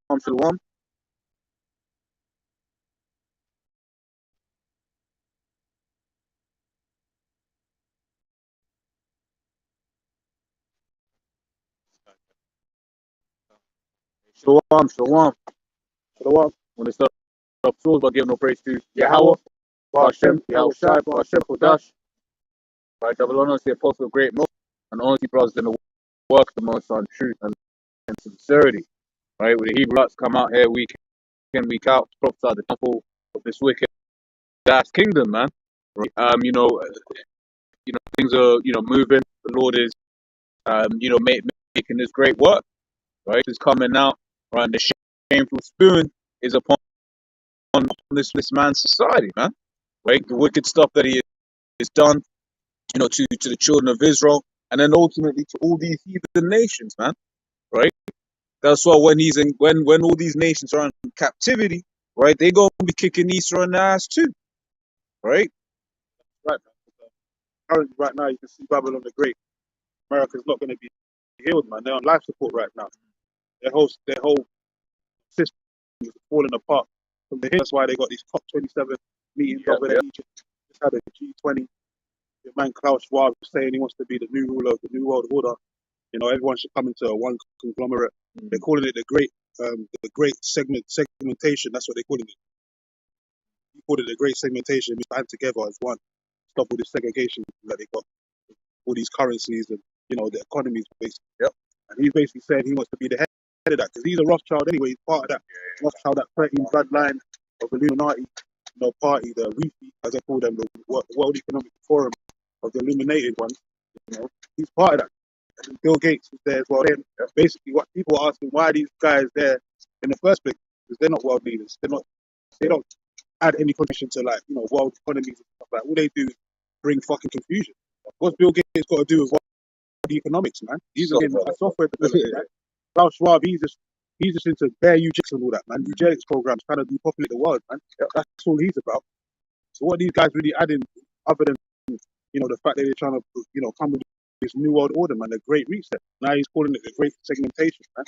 Shalom. Shalom, shalom. Shalom. When they start up souls, but give no praise to Yahweh, Hashem, Yahweh Shai, Hashem Kodash. Right, double honors the apostle of great most, and honestly brothers in the work the most on truth and sincerity. Right, where the Hebrews come out here week in, week out, prophesy the temple of this wicked ass kingdom, man. Right? Things are, moving. The Lord is, making this great work. Right, is coming out, right? And the shameful spoon is upon this man's society, man. Right, the wicked stuff that he has done, to the children of Israel, and then ultimately to all these heathen nations, man. Right. That's why when all these nations are in captivity, right, they gonna be kicking Israel in the ass too, right? Right now. Currently, right now, you can see Babylon the Great. America's not going to be healed, man. They're on life support right now. Their whole system is falling apart from the. That's why they got these COP27 meetings over there. Egypt just had a G20. The man Klaus Schwab saying he wants to be the new ruler of the new world order. Everyone should come into one conglomerate. They're calling it the great segmentation. That's what they call it. He called it the great segmentation. We band together as one. Stop all this segregation that they got, all these currencies and the economies basically. Yep. And he's basically said he wants to be the head of that because he's a Rothschild anyway. He's part of that Rothschild, that 13 bloodline of Illuminati, party, the WEFI, as I call them, the World Economic Forum of the illuminated ones. He's part of that. And Bill Gates is there as well. Then basically, what people are asking, why are these guys there in the first place? Because they're not world leaders. They don't add any contribution to world economies and stuff like that. All they do is bring fucking confusion. What's Bill Gates got to do with the economics, man? He's a software developer. Right? Klaus Schwab, he's just into bare eugenics and all that, man. Eugenics programs trying to depopulate the world, man. That's all he's about. So what these guys really adding, other than the fact that they're trying to come with this new world order, man, the great reset. Now he's calling it the great segmentation, man.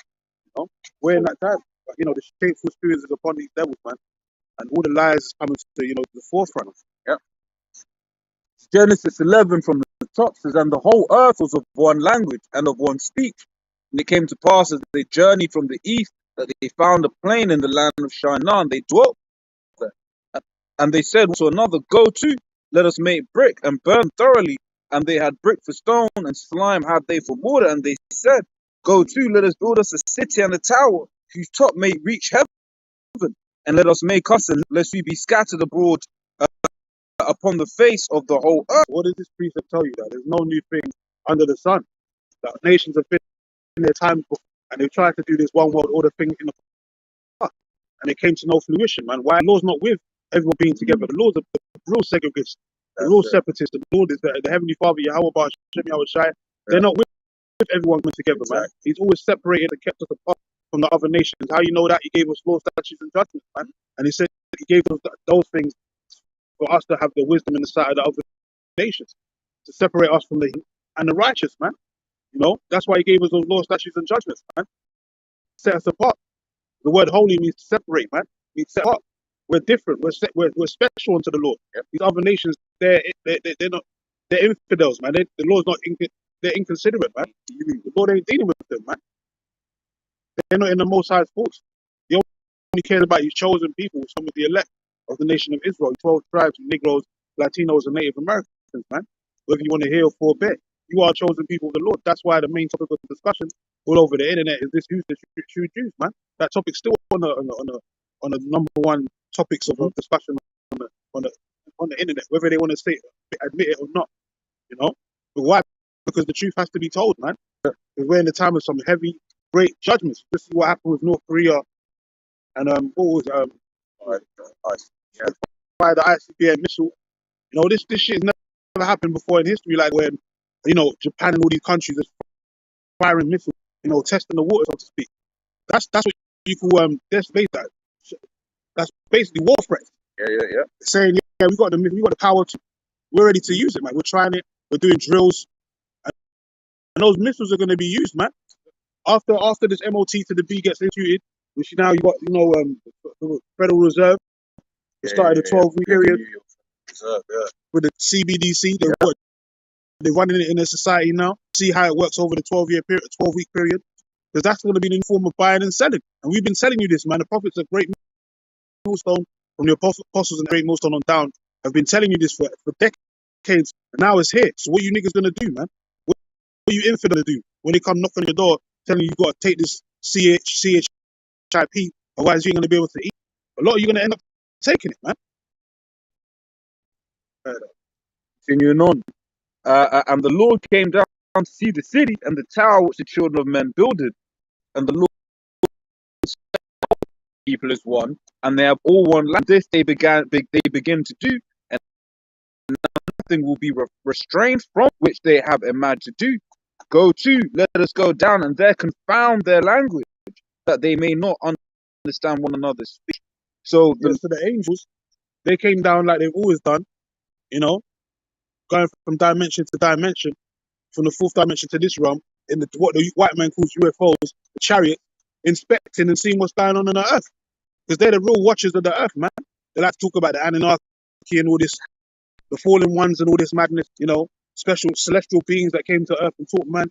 We're in that time. But, the shameful spirits is upon these devils, man. And all the lies is coming to the forefront. Yep. Genesis 11 from the top says, and the whole earth was of one language and of one speech. And it came to pass as they journeyed from the east that they found a plain in the land of Shinar, and they dwelt there. And they said to another, go to, let us make brick and burn thoroughly. And they had brick for stone, and slime had they for mortar. And they said, go to, let us build us a city and a tower, whose top may reach heaven. And let us make us, and lest we be scattered abroad upon the face of the whole earth. What does this precept tell you? That there's no new thing under the sun. That nations have been in their time before, and they've tried to do this one world order thing in the past, and it came to no fruition, man. Why? The law's not with everyone being together. The law's the real segregatists, the real separatists. The Lord is the Heavenly Father, Yahweh Hashem, Yahweh Shai. They're not with everyone together, man. He's always separated and kept us apart from the other nations. How you know that? He gave us law, statutes, and judgments, man. And he said he gave us those things for us to have the wisdom in the sight of the other nations, to separate us from the righteous, man. That's why he gave us those law, statutes, and judgments, man. Set us apart. The word holy means to separate, man. It means set apart. We're different. We're special unto the Lord. Yep. These other nations, they're not, they're infidels, man. The Lord's not, they're inconsiderate, man. The Lord ain't dealing with them, man. They're not in the Most High's thoughts. He only cares about his chosen people, some of the elect of the nation of Israel, 12 tribes, Negroes, Latinos, and Native Americans, man. Whether you want to hear or forbear, you are chosen people of the Lord. That's why the main topic of discussion all over the internet is this: who's the true Jews, man? That topic's still on the number one topics of discussion on the internet, whether they want to say admit it or not. But why? Because the truth has to be told, man. Because we're in the time of some heavy, great judgments. This is what happened with North Korea and what was by the ICBM missile. This shit has never happened before in history. Like when Japan and all these countries are firing missiles, testing the water, so to speak. That's what you call that's basically war threats. Yeah. Saying we got the power to, we're ready to use it, man. We're trying it. We're doing drills, and those missiles are going to be used, man. After this MOT to the B gets instituted, which now you got, the Federal Reserve. They started a 12-week period with the CBDC. They're running it in their society now. See how it works over the 12-week period. Because that's going to be the new form of buying and selling. And we've been telling you this, man. The prophets of Great Millstone, from the apostles and Great Millstone on down, have been telling you this for decades. And now it's here. So what you niggas going to do, man? What are you infidel to do when they come knocking on your door telling you got to take this CHIP, otherwise you ain't going to be able to eat? A lot of you going to end up taking it, man. Continuing on. And the Lord came down to see the city and the tower which the children of men builded. And the Lord people is one, and they have all one land. This they begin to do, and nothing will be restrained from which they have imagined to do. Go to, let us go down, and there confound their language, that they may not understand one another's speech. So the angels, they came down like they've always done, going from dimension to dimension, from the fourth dimension to this realm, in what the white man calls UFOs, the chariot, inspecting and seeing what's going on the earth. Because they're the real watchers of the earth, man. They like to talk about the Anunnaki and all this, the fallen ones and all this madness, special celestial beings that came to earth and taught man.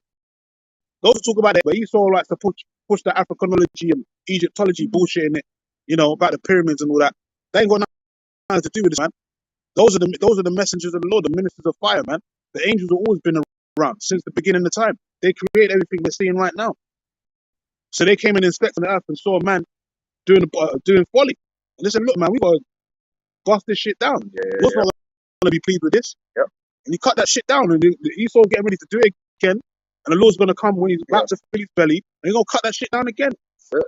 Those talk about it, but Esau likes to push the Africanology and Egyptology bullshit in it, about the pyramids and all that. They ain't got nothing to do with this, man. Those are the messengers of the Lord, the ministers of fire, man. The angels have always been around since the beginning of time. They create everything we're seeing right now. So they came and inspected the earth and saw man doing folly. And listen, look, man, we got to bust this shit down. God's not going to be pleased with this. Yep. And you cut that shit down, and Esau getting ready to do it again. And the Lord's going to come when he's about to fill his belly, and he's going to cut that shit down again. Yep.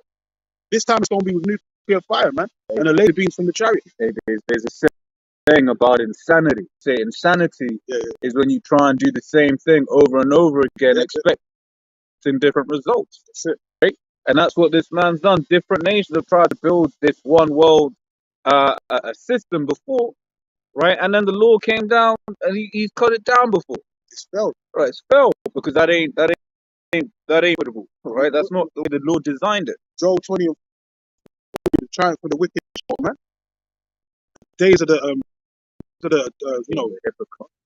This time it's going to be with nuclear fire, man, and the laser beams from the chariot. There's a saying about insanity. Say insanity is when you try and do the same thing over and over again, expecting different results. That's it. Right? And that's what this man's done. Different nations have tried to build this one world a system before, right? And then the law came down and he's cut it down before. It's failed. Right, it's failed because that ain't equitable, right? That's not the way the Lord designed it. Joel 20, the triumph for the wicked, man. Days of the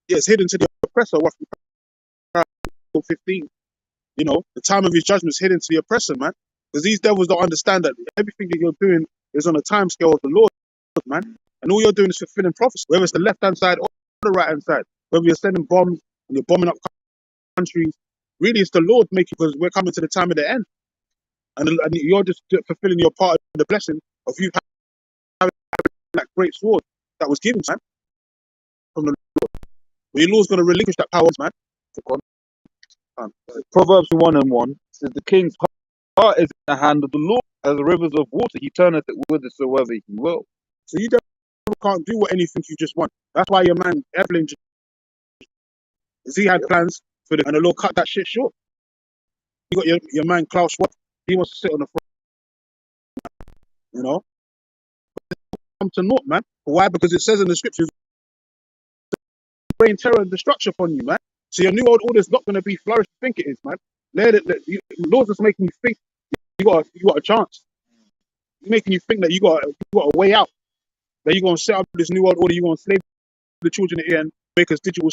it's hidden to the oppressor. 15, the time of his judgment is hidden to the oppressor, man. Because these devils don't understand that everything that you're doing is on a time scale of the Lord, man. And all you're doing is fulfilling prophecy, whether it's the left-hand side or the right-hand side. Whether you're sending bombs and you're bombing up countries, really it's the Lord making, because we're coming to the time of the end. And you're just fulfilling your part of the blessing of you having that great sword that was given, man, from the Lord. But your Lord's going to relinquish that power, man. Proverbs 1:1 says, the king's heart is in the hand of the Lord, as the rivers of water. He turneth it whithersoever he will. So you can't do anything you just want. That's why your man Evelyn, he had plans for and the Lord cut that shit short. You got your man Klaus Schwab. He wants to sit on the throne. Come to naught, man. Why? Because it says in the scriptures, rain terror and destruction upon you, man. So your new world order is not going to be flourished. I think it is, man. Lord's just making you think you got a chance. Making you think that you got a way out. That you're going to set up this new world order. You're going to slave the children at the end, make us digital,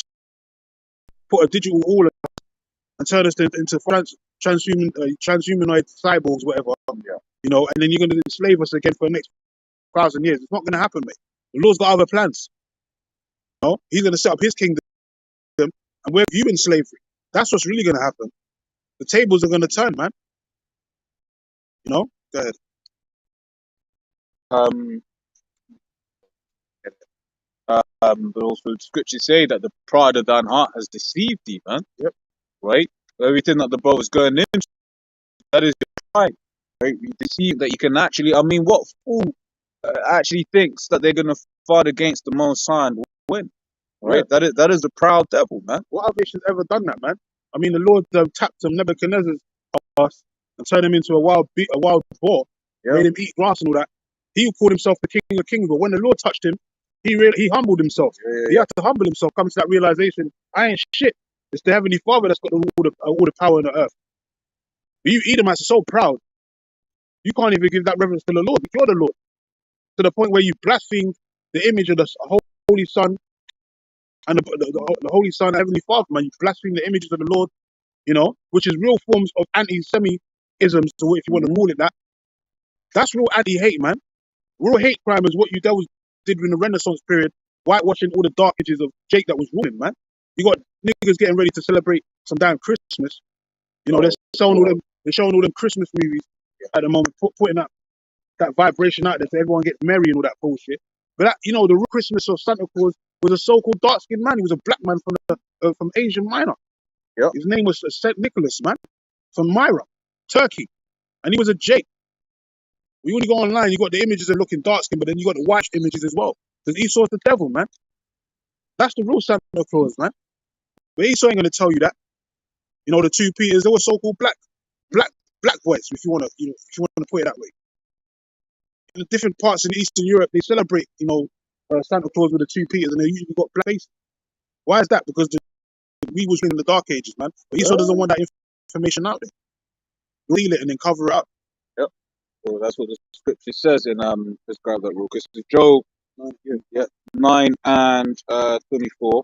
put a digital wall and turn us into transhumanoid cyborgs, whatever. And then you're going to enslave us again for the next 1,000 years. It's not going to happen, mate. The Lord's got other plans. He's going to set up his kingdom, and we're you in slavery. That's what's really going to happen. The tables are going to turn, man. Go ahead. But also scriptures say that the pride of thine heart has deceived thee, man. Yep. Right? Everything that the brother's going into, that is your pride. Right? You deceive that you can actually, what fool actually thinks that they're going to fight against the Most High and win? Right? Yeah. That is the proud devil, man. What other nation's ever done that, man? The Lord tapped them Nebuchadnezzar's ass and turned him into a wild boar, made him eat grass and all that. He called himself the King of Kings, but when the Lord touched him, he humbled himself. He had to humble himself, come to that realization, I ain't shit. It's the Heavenly Father that's got all the power in the earth. But you Edomites are so proud. You can't even give that reverence to the Lord. You're the Lord. To the point where you blaspheme the image of the Holy Son and the Holy Son, Heavenly Father, man. You blaspheme the images of the Lord, which is real forms of anti-Semitism, so if you want to call it that. That's real anti-hate, man. Real hate crime is what you devils did in the Renaissance period, whitewashing all the dark ages of Jake that was ruling, man. You got niggas getting ready to celebrate some damn Christmas. They're showing all them Christmas movies at the moment, putting that vibration out there so everyone gets merry and all that bullshit. But that, the real Christmas of Santa Claus was a so-called dark-skinned man. He was a black man from Asian Minor. Yep. His name was Saint Nicholas, man, from Myra, Turkey, and he was a Jake. When you go online, you got the images of looking dark-skinned, but then you got the white images as well. Because Esau's the devil, man. That's the real Santa Claus, man. But Esau ain't gonna tell you that. The two Peters, they were so-called black boys, if you wanna put it that way. In different parts in Eastern Europe, they celebrate, Santa Claus with the two Peters, and they usually got black faces. Why is that? Because we was in the Dark Ages, man. But Esau doesn't want that information out there. Reel it and then cover it up. Yep. Well, that's what the scripture says in let's grab that real quick. It's Job 9 and 24.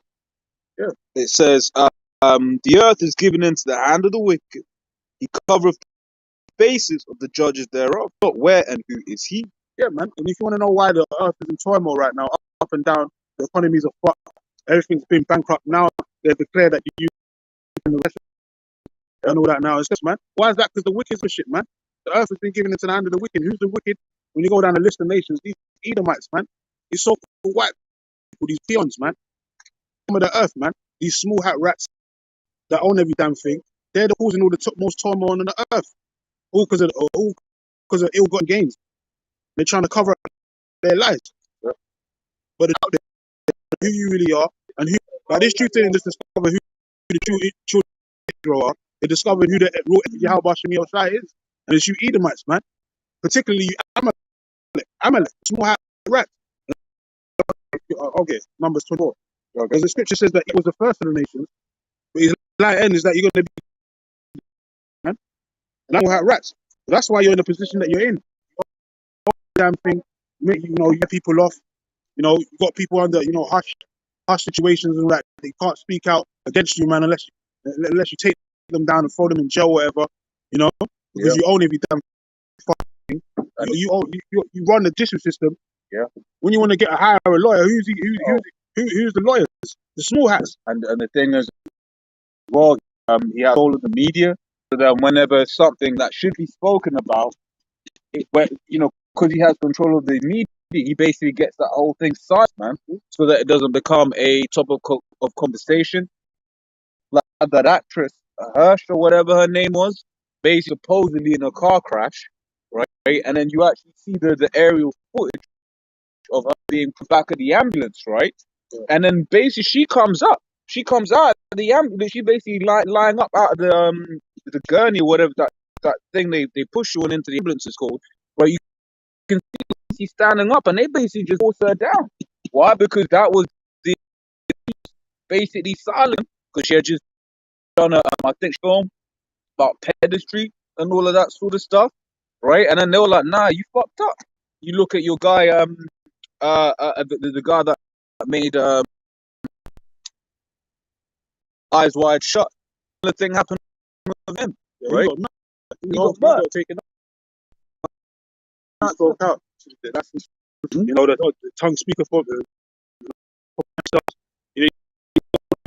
Yeah. It says, the earth is given into the hand of the wicked. He covereth the faces of the judges thereof. But where and who is he? Yeah, man. And if you want to know why the earth is in turmoil right now, up and down, the economies are fucked. Everything's been bankrupt. Now they declare that you and the rest and all that now. It's just, man. Why is that? Because the wicked's for shit, man. The earth has been given into the hand of the wicked. Who's the wicked? When you go down the list of nations, these Edomites, man. These so-called white people, these peons, man. Some of the earth, man. These small hat rats that own every damn thing. They're causing all the most turmoil on the earth. All because of ill-gotten gains. They're trying to cover up their lives. Yep. But it's out there who you really are and who. Like this truth didn't just discover who the true children are. They discovered who the real Yahweh Shemi Shai is. And it's you Edomites, man. Particularly you Amalek, small hat rats. Okay, Numbers 24. Okay. Because the scripture says that he was the first of the nations. But his light end is that you're going to be, man. And that's how rats. That's why you're in the position that you're in. Damn thing, you get people off. You got people under, harsh situations and that they can't speak out against you, man, unless you take them down and throw them in jail or whatever, because you own every damn thing. You run the judicial system. Yeah. When you want to hire a lawyer, who's the lawyers? The small hats. And the thing is, well, he has all of the media, so that whenever something that should be spoken about, because he has control of the media, he basically gets that whole thing silenced, man, so that it doesn't become a topic of conversation. Like that actress, Hirsch or whatever her name was, basically supposedly in a car crash, right? And then you actually see the aerial footage of her being put back at the ambulance, right? Yeah. And then basically she comes out of the ambulance. She basically lying up out of the gurney or whatever that thing they push you on into the ambulance is called, right? You can see she's standing up, and they basically just force her down. Why? Because that was basically silent, because she had just done a I think film about pedestry and all of that sort of stuff, right? And then they were like, "Nah, you fucked up. You look at your guy, the guy that made Eyes Wide Shut. The thing happened with him, right? He got taken out. Spoke out. That's the tongue speaker for the stuff.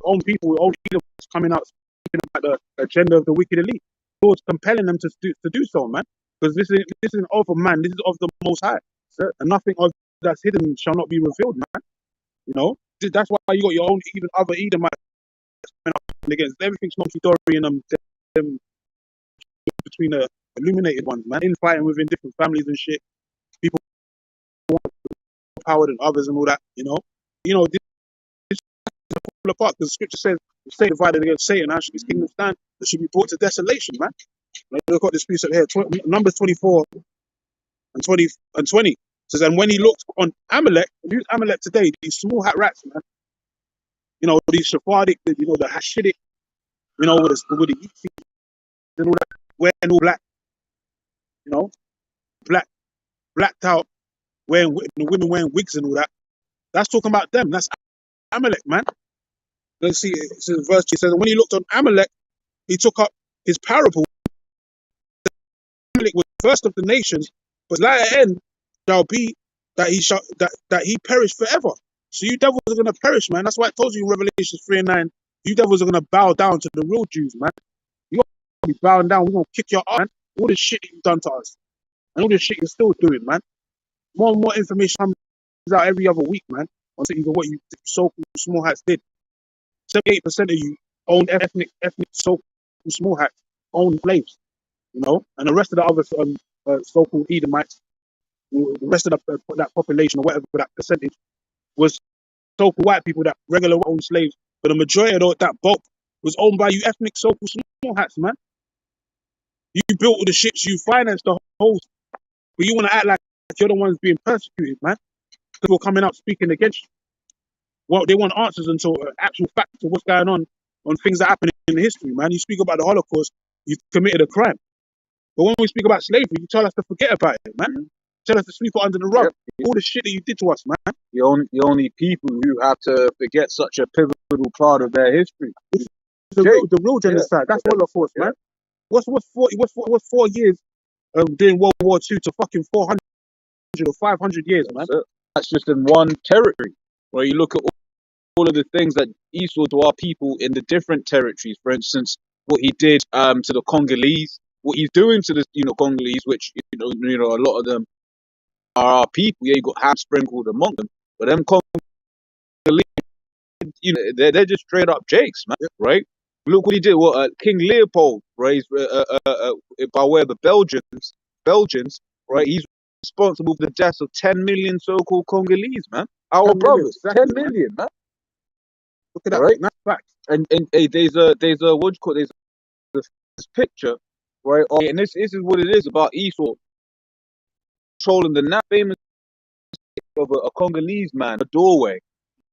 Own people, own leaders coming out speaking about the agenda of the wicked elite. Lord's compelling them to do so, man. Because this isn't of a man. This is of the Most High, and nothing of that's hidden shall not be revealed, man. That's why you got your own even other Edomites coming up against everything's Dory and them between the illuminated ones, man. Infighting within different families and shit. People more power than others and all that. This is fall apart because the scripture says, "Satan divided against Satan, how should his kingdom stand? It should be brought to desolation, man." Look at this piece up here, Numbers 24 and 20 says, "And when he looked on Amalek, who's Amalek today? These small hat rats, man. These Sephardic, the Hasidic, with the Yeezy and all that, wearing all black, blacked out, wearing the women wearing wigs and all that. That's talking about them. That's Amalek, man. Let's see. It says verse 2 says, when he looked on Amalek, he took up his parable. Amalek was first of the nations, but latter end shall be that he perish forever. So you devils are gonna perish, man. That's why I told you in Revelation 3:9, you devils are gonna bow down to the real Jews, man. You gonna be bowing down. We're gonna kick your ass, man. All the shit you've done to us, and all the shit you're still doing, man. More and more information comes out every other week, man. On what you so-called small hats did. 78% of you own ethnic so-called small hats, own slaves, you know, and the rest of the other so-called Edomites, the rest of that population or whatever that percentage was so-called white people that regular owned slaves, but the majority of that bulk was owned by you ethnic so-called small hats, man. You built all the ships, you financed the whole, but you want to act like you're the ones being persecuted, man. People coming out speaking against you. Well, they want answers until actual facts of what's going on things that happen in history, man. You speak about the Holocaust, you've committed a crime. But when we speak about slavery, you tell us to forget about it, man. Tell us to sweep it under the rug. Yep. All the shit that you did to us, man. The only people who have to forget such a pivotal part of their history. The real genocide. That's Holocaust, man. What's 4 years during World War II to fucking 400 or 500 years, man? That's just in one territory. Where you look at all of the things that Esau to our people in the different territories. For instance, what he did to the Congolese, what he's doing to the Congolese, which a lot of them are our people. Yeah, you got ham sprinkled among them, but them Congolese, they're just straight up jakes, man. Right? Look what he did. What King Leopold, right? By way of the Belgians, right? He's responsible for the deaths of 10 million so-called Congolese, man. Our brothers, exactly, 10 million, man. Look at that, right? That's fact. And there's a what you call it? There's this picture, right? And this is what it is about Esau controlling the now famous of a Congolese man, a doorway,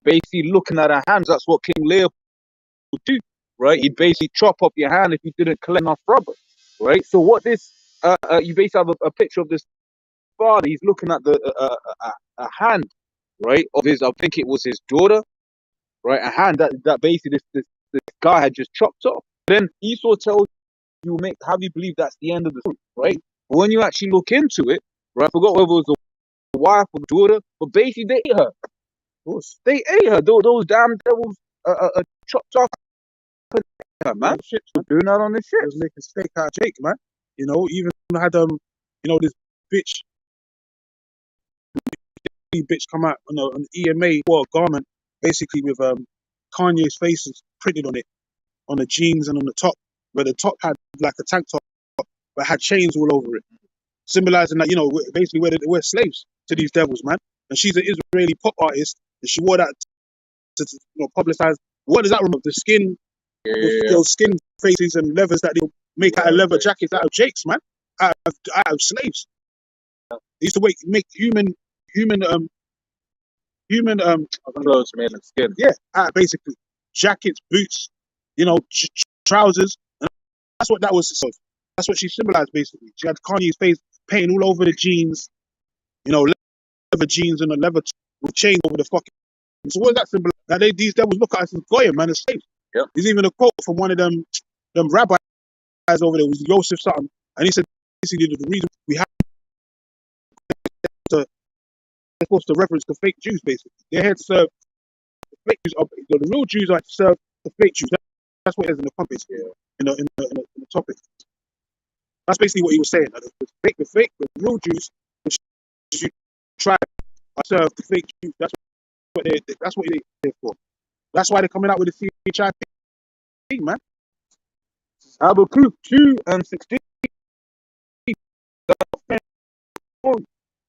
basically looking at our hands. That's what King Leopold would do, right? He'd basically chop up your hand if you didn't collect enough rubber, right? So what this, you basically have a picture of this father. He's looking at a hand, right, of his. I think it was his daughter, right? A hand that basically this guy had just chopped off. Then Esau tells you, have you believe that's the end of the story, right? But when you actually look into it, right? I forgot whether it was the wife or the daughter, but basically they ate her. Of course, they ate her. Those damn devils chopped off her, man. Shit, man. Doing that on the ship. Was making steak out of Jake, man. Even had this bitch come out on an EMA or a garment, basically with Kanye's faces printed on it, on the jeans and on the top, where the top had like a tank top, but had chains all over it, symbolizing that basically we're slaves to these devils, man. And she's an Israeli pop artist, and she wore that to publicize. What does that remember? The skin, those skin faces and levers that they make out of leather jackets out of jakes, man, out of slaves. They used to make human clothes made of skin. Yeah, basically jackets, boots, trousers, and that's what that was. So that's what she symbolized, basically. She had Kanye's face painted all over the jeans, leather jeans and a leather with chains over the fucking. So what does that symbolize? Now these devils look at us as Goyim, man, as slaves. Yep. There's even a quote from one of them rabbis over there, was Yosef something, and he said basically the reason we have to, they're supposed to reference the fake Jews, basically. They're here to serve the fake Jews. The real Jews are to serve the fake Jews. That's what it is in the compass, in the topic. That's basically what he was saying. The real Jews, which you try to serve the fake Jews. That's what they're there for. That's why they're coming out with the CHIP, man. Habakkuk 2:16.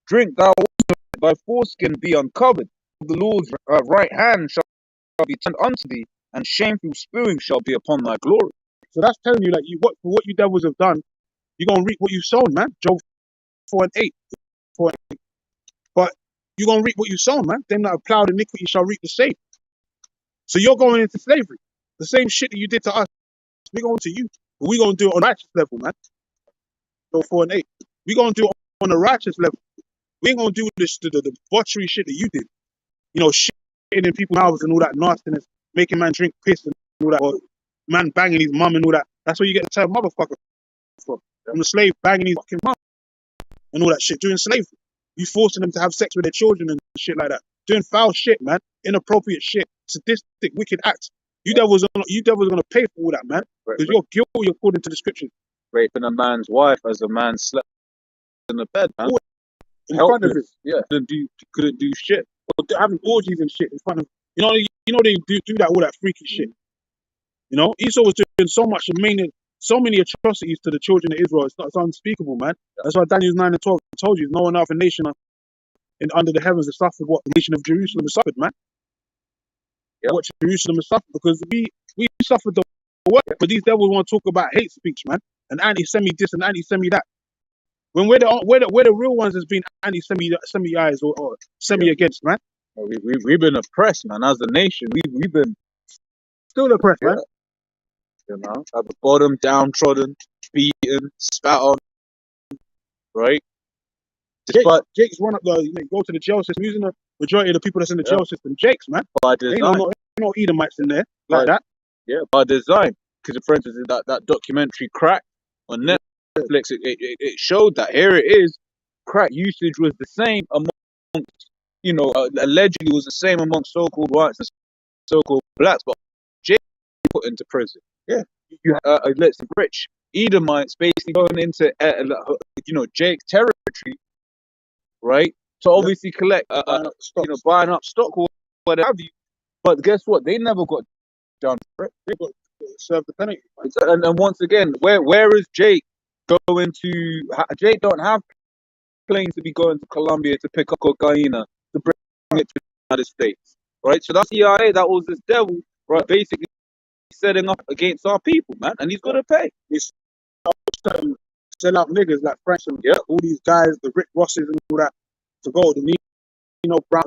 Drink thou thy foreskin be uncovered. The Lord's right hand shall be turned unto thee, and shameful spewing shall be upon thy glory. So that's telling you that what you devils have done, you're gonna reap what you've sown, man. Job 4:8. But you're gonna reap what you sown, man. Them that have plowed iniquity shall reap the same. So you're going into slavery. The same shit that you did to us, we're going to you. But we're gonna do it on a righteous level, man. Job 4:8. We're gonna do it on a righteous level. We ain't gonna do this the debauchery shit that you did. You know, shitting in people's mouths and all that nastiness, making man drink piss and all that, or man banging his mum and all that. That's where you get the term motherfucker from. From the slave banging his fucking mum and all that shit, doing slavery. You forcing them to have sex with their children and shit like that. Doing foul shit, man. Inappropriate shit. Sadistic, wicked acts. You devils are gonna pay for all that, man. Because you're guilty according to the scriptures. Raping a man's wife as a man slept in the bed, man. In front of it. Yeah. Couldn't do shit. Or having orgies and shit in front of, you know they do that, all that freaky shit. You know, Esau was doing so many atrocities to the children of Israel. It's unspeakable, man. That's why Daniel 9 and 12 told you, no one other nation under the heavens has suffered what the nation of Jerusalem has suffered, man. Yep. What Jerusalem has suffered, because we suffered the work, but these devils want to talk about hate speech, man, and anti-Semi this and anti-Semi that. When we're the real ones has been anti-Semi eyes or Semi against, man. We've been oppressed, man. As a nation, we've been still oppressed, man. You know, at the bottom, downtrodden, beaten, spat on, right? Jake's run up go to the jail system. Using the majority of the people that's in the jail system, Jake's, man. By design. Ain't no Edomites in there like that. Yeah, by design. Because, for instance, that documentary Crack on Netflix, it showed that here it is. Crack usage was the same amongst, allegedly was the same amongst so-called whites and so-called blacks, but Jake put into prison. Yeah. You let's rich Edomites basically going into Jake's territory, right? To obviously collect buying up stock or whatever have you. But guess what? They never got done for it. They got served the penalty. And once again, where is Jake going to? Jake don't have planes to be going to Colombia to pick up cocaine to bring it to the United States, right? So that's CIA. That was this devil, right? Basically setting up against our people, man, and he's gonna pay. He's sell out niggas like Frank and all these guys, the Rick Rosses and all that, to go to Brown,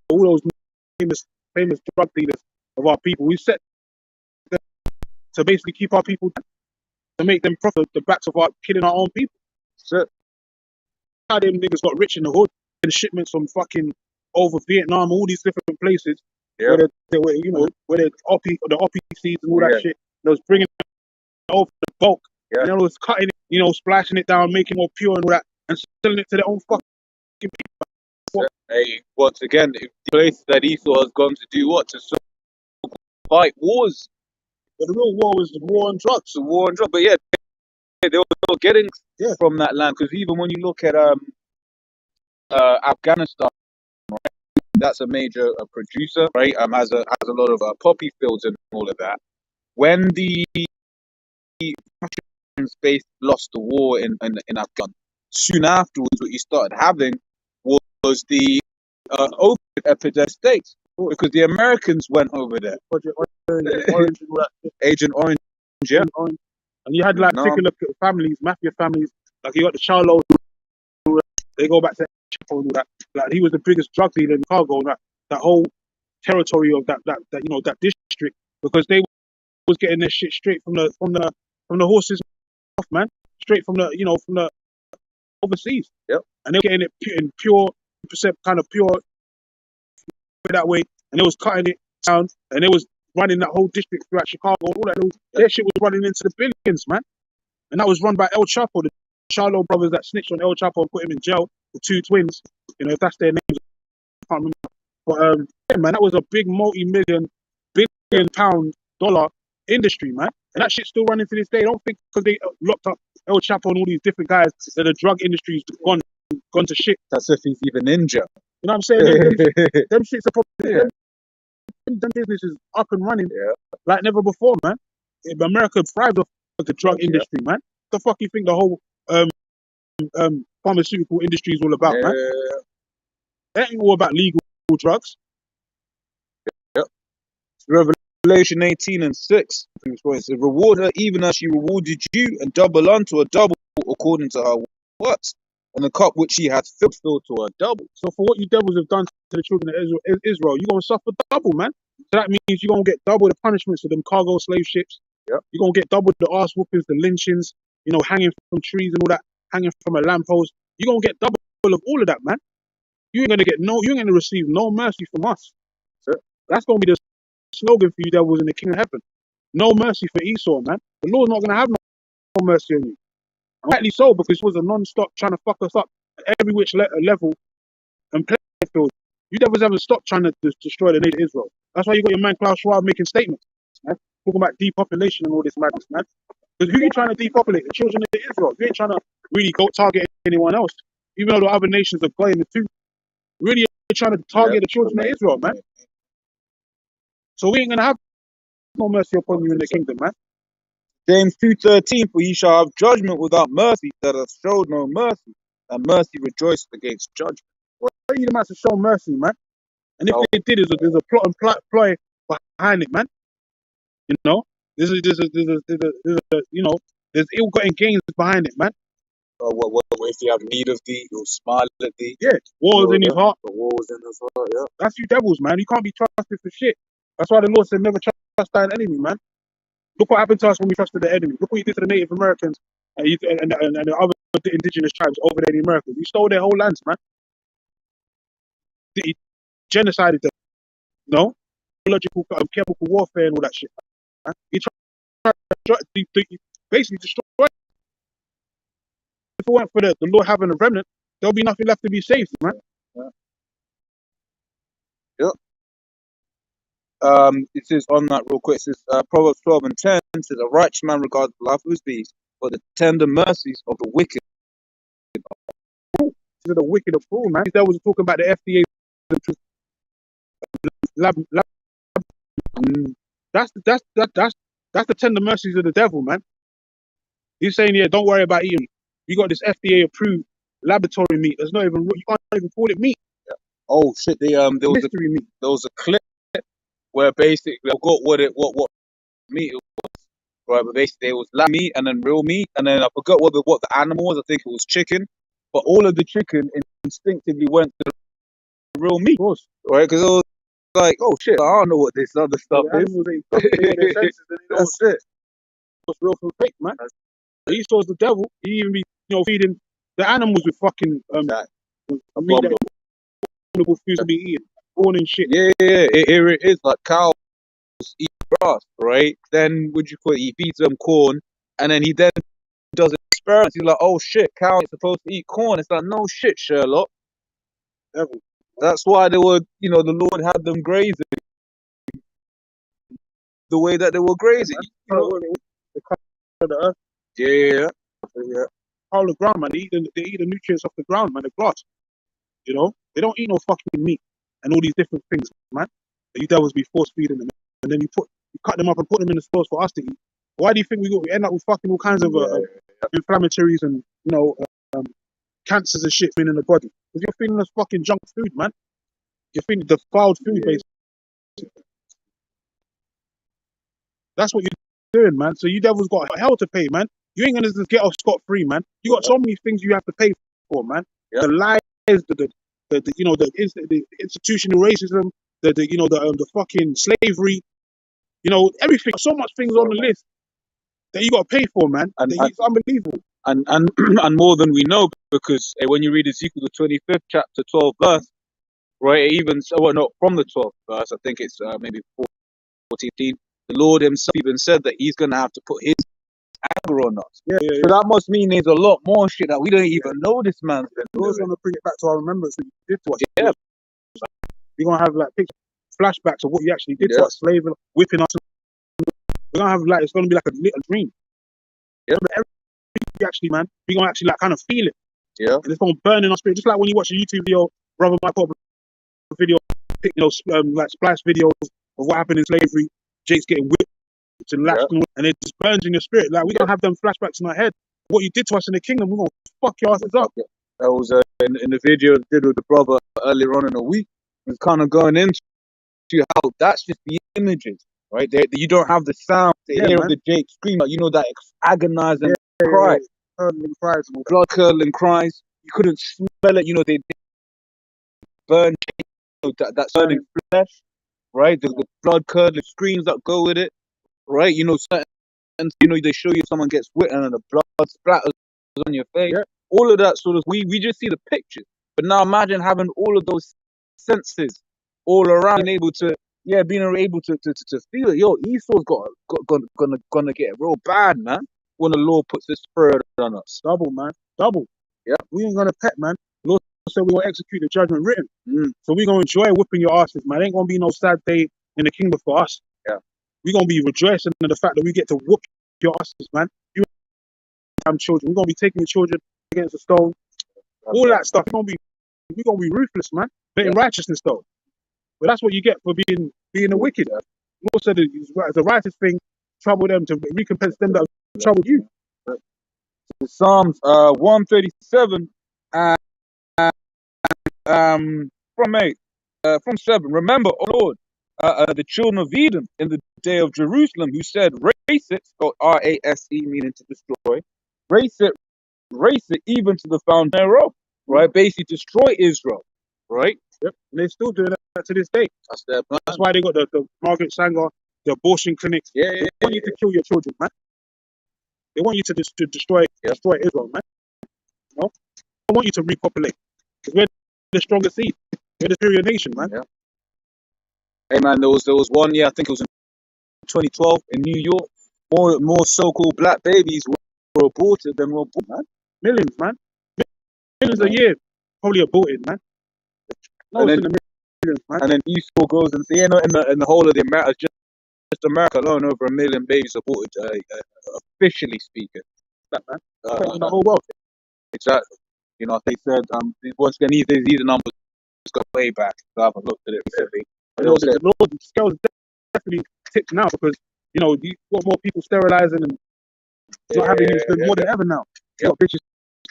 all those famous drug dealers of our people. We set them to basically keep our people down, to make them profit the backs of our killing our own people. So how them niggas got rich in the hood, and shipments from fucking over Vietnam, all these different places. Yeah. Where the oppie seeds and all that shit. They was bringing it over the bulk. Yeah. And they was cutting it, splashing it down, making it more pure and all that, and selling it to their own fucking people. Hey, once again, the place that Esau has gone to do what? To fight wars. But the real war was the war on drugs. The war on drugs. But yeah, they were getting from that land, because even when you look at Afghanistan, right? That's a major producer, right? Has a lot of poppy fields and all of that. When the space lost the war in Afghanistan, soon afterwards, what you started having was the opiate epidemic states, because the Americans went over there. Orange and all that. Agent Orange, yeah. And you had like particular families, mafia families, like you got the Charlos. They go back to and all that. Like he was the biggest drug dealer in Chicago, that whole territory of that district, because they was getting their shit straight from the horses off, man, straight from the overseas. Yep. And they were getting it in pure that way, and they was cutting it down, and they was running that whole district throughout Chicago. All that their shit was running into the billions, man. And that was run by El Chapo, the Charlo brothers that snitched on El Chapo and put him in jail, the two twins. If that's their names, I can't remember. But man, that was a big multi-billion-pound dollar industry, man. And that shit's still running to this day. I don't think because they locked up El Chapo and all these different guys that the drug industry's gone to shit. That's if he's even in jail. You know what I'm saying? Them shits are probably them businesses up and running like never before, man. America thrives off the drug industry, man. What the fuck you think the whole pharmaceutical industry is all about, man? That ain't all about legal drugs. Yep. Revelation 18:6. It says, reward her even as she rewarded you, and double unto a double according to her works. And the cup which she hath filled to her double. So for what you devils have done to the children of Israel, you're going to suffer double, man. So that means you're going to get double the punishments of them cargo slave ships. Yep. You're going to get double the arse whoopings, the lynchings, hanging from trees and all that. hanging from a lamppost. You're gonna get double of all of that, man. You ain't gonna receive no mercy from us. So that's gonna be the slogan for you devils in the kingdom of heaven. No mercy for Esau, man. The Lord's not gonna have no mercy on you. And rightly so, because he was a non-stop trying to fuck us up at every which level and playing field. You devils haven't stopped trying to destroy the nation of Israel. That's why you got your man Klaus Schwab making statements, man, talking about depopulation and all this madness, man. Because who you trying to depopulate? The children of Israel. You ain't trying to really go target anyone else, even though the other nations are going too. Really, you're trying to target the children of Israel, man. So we ain't gonna have no mercy upon you in the kingdom, man. James 2:13, for ye shall have judgment without mercy that hath showed no mercy, and mercy rejoiceth against judgment. Well, you the man to show mercy, man. And if they did, there's a plot and ploy behind it, man. You know, there's ill-gotten gains behind it, man. What if he have need of thee, he'll smile at thee. Yeah, war is in his heart. The war is in his heart, yeah. That's you devils, man. You can't be trusted for shit. That's why the Lord said never trust thine enemy, man. Look what happened to us when we trusted the enemy. Look what you did to the Native Americans and the other indigenous tribes over there in the Americas. You stole their whole lands, man. He genocided them. No? Biological, chemical warfare and all that shit, man. He tried to basically destroy it. If it weren't for the Lord having a remnant, there'll be nothing left to be saved, man. Yep. It says on that real quick, it says Proverbs 12:10 says, a righteous man regards the life of his beast, but the tender mercies of the wicked. To the wicked of fool, man. That was talking about the FDA lab. That's the tender mercies of the devil, man. He's saying, yeah, don't worry about eating. You got this FDA approved laboratory meat. There's not even, you can't even call it meat. Yeah. Oh shit! There was a clip where basically I forgot what meat it was. Right, but basically it was lamb meat and then real meat, and then I forgot what the animal was. I think it was chicken, but all of the chicken instinctively went to the real meat, right? Because it was like, oh shit, I don't know what this other stuff is. That's it. What's real from fake, man? Esau's the devil. He even be, feeding the animals with fucking abominable foods to be eating, corn and shit. Yeah, here it is. Like cows eat grass, right? Then he feeds them corn, and then he then does experiments. He's like, oh shit, cows are supposed to eat corn. It's like, no shit, Sherlock. Devil. That's why they were, the Lord had them grazing the way that they were grazing. The color of the earth. Yeah. All the ground, man. They eat the nutrients off the ground, man. The grass. They don't eat no fucking meat and all these different things, man. You devils be force feeding them, and then you cut them up and put them in the stores for us to eat. Why do you think we end up with fucking all kinds of inflammatories and cancers and shit in the body? Because you're feeding us fucking junk food, man. You're feeding defiled food, basically. That's what you're doing, man. So you devils got hell to pay, man. You ain't gonna just get off scot-free, man. You got so many things you have to pay for, man. Yep. The lies, the institutional racism, the fucking slavery, everything. So much things on the list that you got to pay for, man. It's unbelievable. And more than we know, because when you read Ezekiel the 25th chapter 12th verse, right? From the 12th verse, I think it's maybe 14. The Lord Himself even said that He's gonna have to put His anger on us. Yeah. So that must mean there's a lot more shit that we don't even know this man's been doing. We're gonna bring it back to our remembrance that you did to us. Yeah. We're gonna have flashbacks of what you actually did to us, slaving, whipping us. We're gonna have it's gonna be like a little dream. Yeah. Actually, man, we're gonna actually kind of feel it. Yeah. And it's gonna burn in our spirit, just like when you watch a YouTube video, Brother Mike put a video, like splice videos of what happened in slavery. Jake's getting whipped and lashed, and it just burns in your spirit. Like, we don't have them flashbacks in our head. What you did to us in the kingdom, we're gonna fuck your asses up. That was in the video I did with the brother earlier on in the week. It's kind of going into how that's just the images, right? You don't have the sound to hear the Jake scream, that agonizing cry, blood curdling cries. You couldn't smell it. They burn that burning flesh, right? The blood curdling screams that go with it, right? Certain, they show you someone gets whipped and the blood splatters on your face. all of that sort of, we just see the pictures. But now imagine having all of those senses all around, being able to, yeah, being able to feel it. Yo, Esau's gonna get real bad, man, when the Lord puts this spirit on us. Double, man. Double. Yeah. We ain't gonna pet, man. The Lord said we're gonna execute the judgment written. Mm. So we're gonna enjoy whipping your asses, man. Ain't gonna be no sad day in the kingdom for us. Yeah. We're gonna be rejoicing in the fact that we get to whoop your asses, man. You have children. We're gonna be taking your children against the stone. All that stuff. We're gonna be ruthless, man. But in righteousness though. But that's what you get for being the wicked. The Lord said it's a righteous thing, trouble them to recompense them that have troubled you. Psalms 137 and from 7. Remember, O Lord, the children of Edom in the day of Jerusalem, who said, race it, or RASE, meaning to destroy, race it even to the fountain thereof, right? Basically destroy Israel, right? Yep. And they're still doing that to this day. That's their plan. That's why they got the Margaret Sanger, the abortion clinics. Yeah, They want you to kill your children, man. They want you to destroy Israel, man. You know? They want you to repopulate. Because we're the strongest seed. We're the superior nation, man. Yeah. Hey man, there was one year, I think it was in 2012 in New York, more so-called black babies were aborted than were born, man. Millions, man. Millions a year probably aborted, man. No, it's in the millions, man. And then Esau goes and says, yeah, no, in the whole of the America, just America alone, over 1 million babies aborted, officially speaking. That, man. In the whole world. Exactly. You know, they said, once again, these numbers go way back. So I haven't looked at it recently. The scales definitely tipped now because, you know, you've got more people sterilizing and not having use more than ever now. You got bitches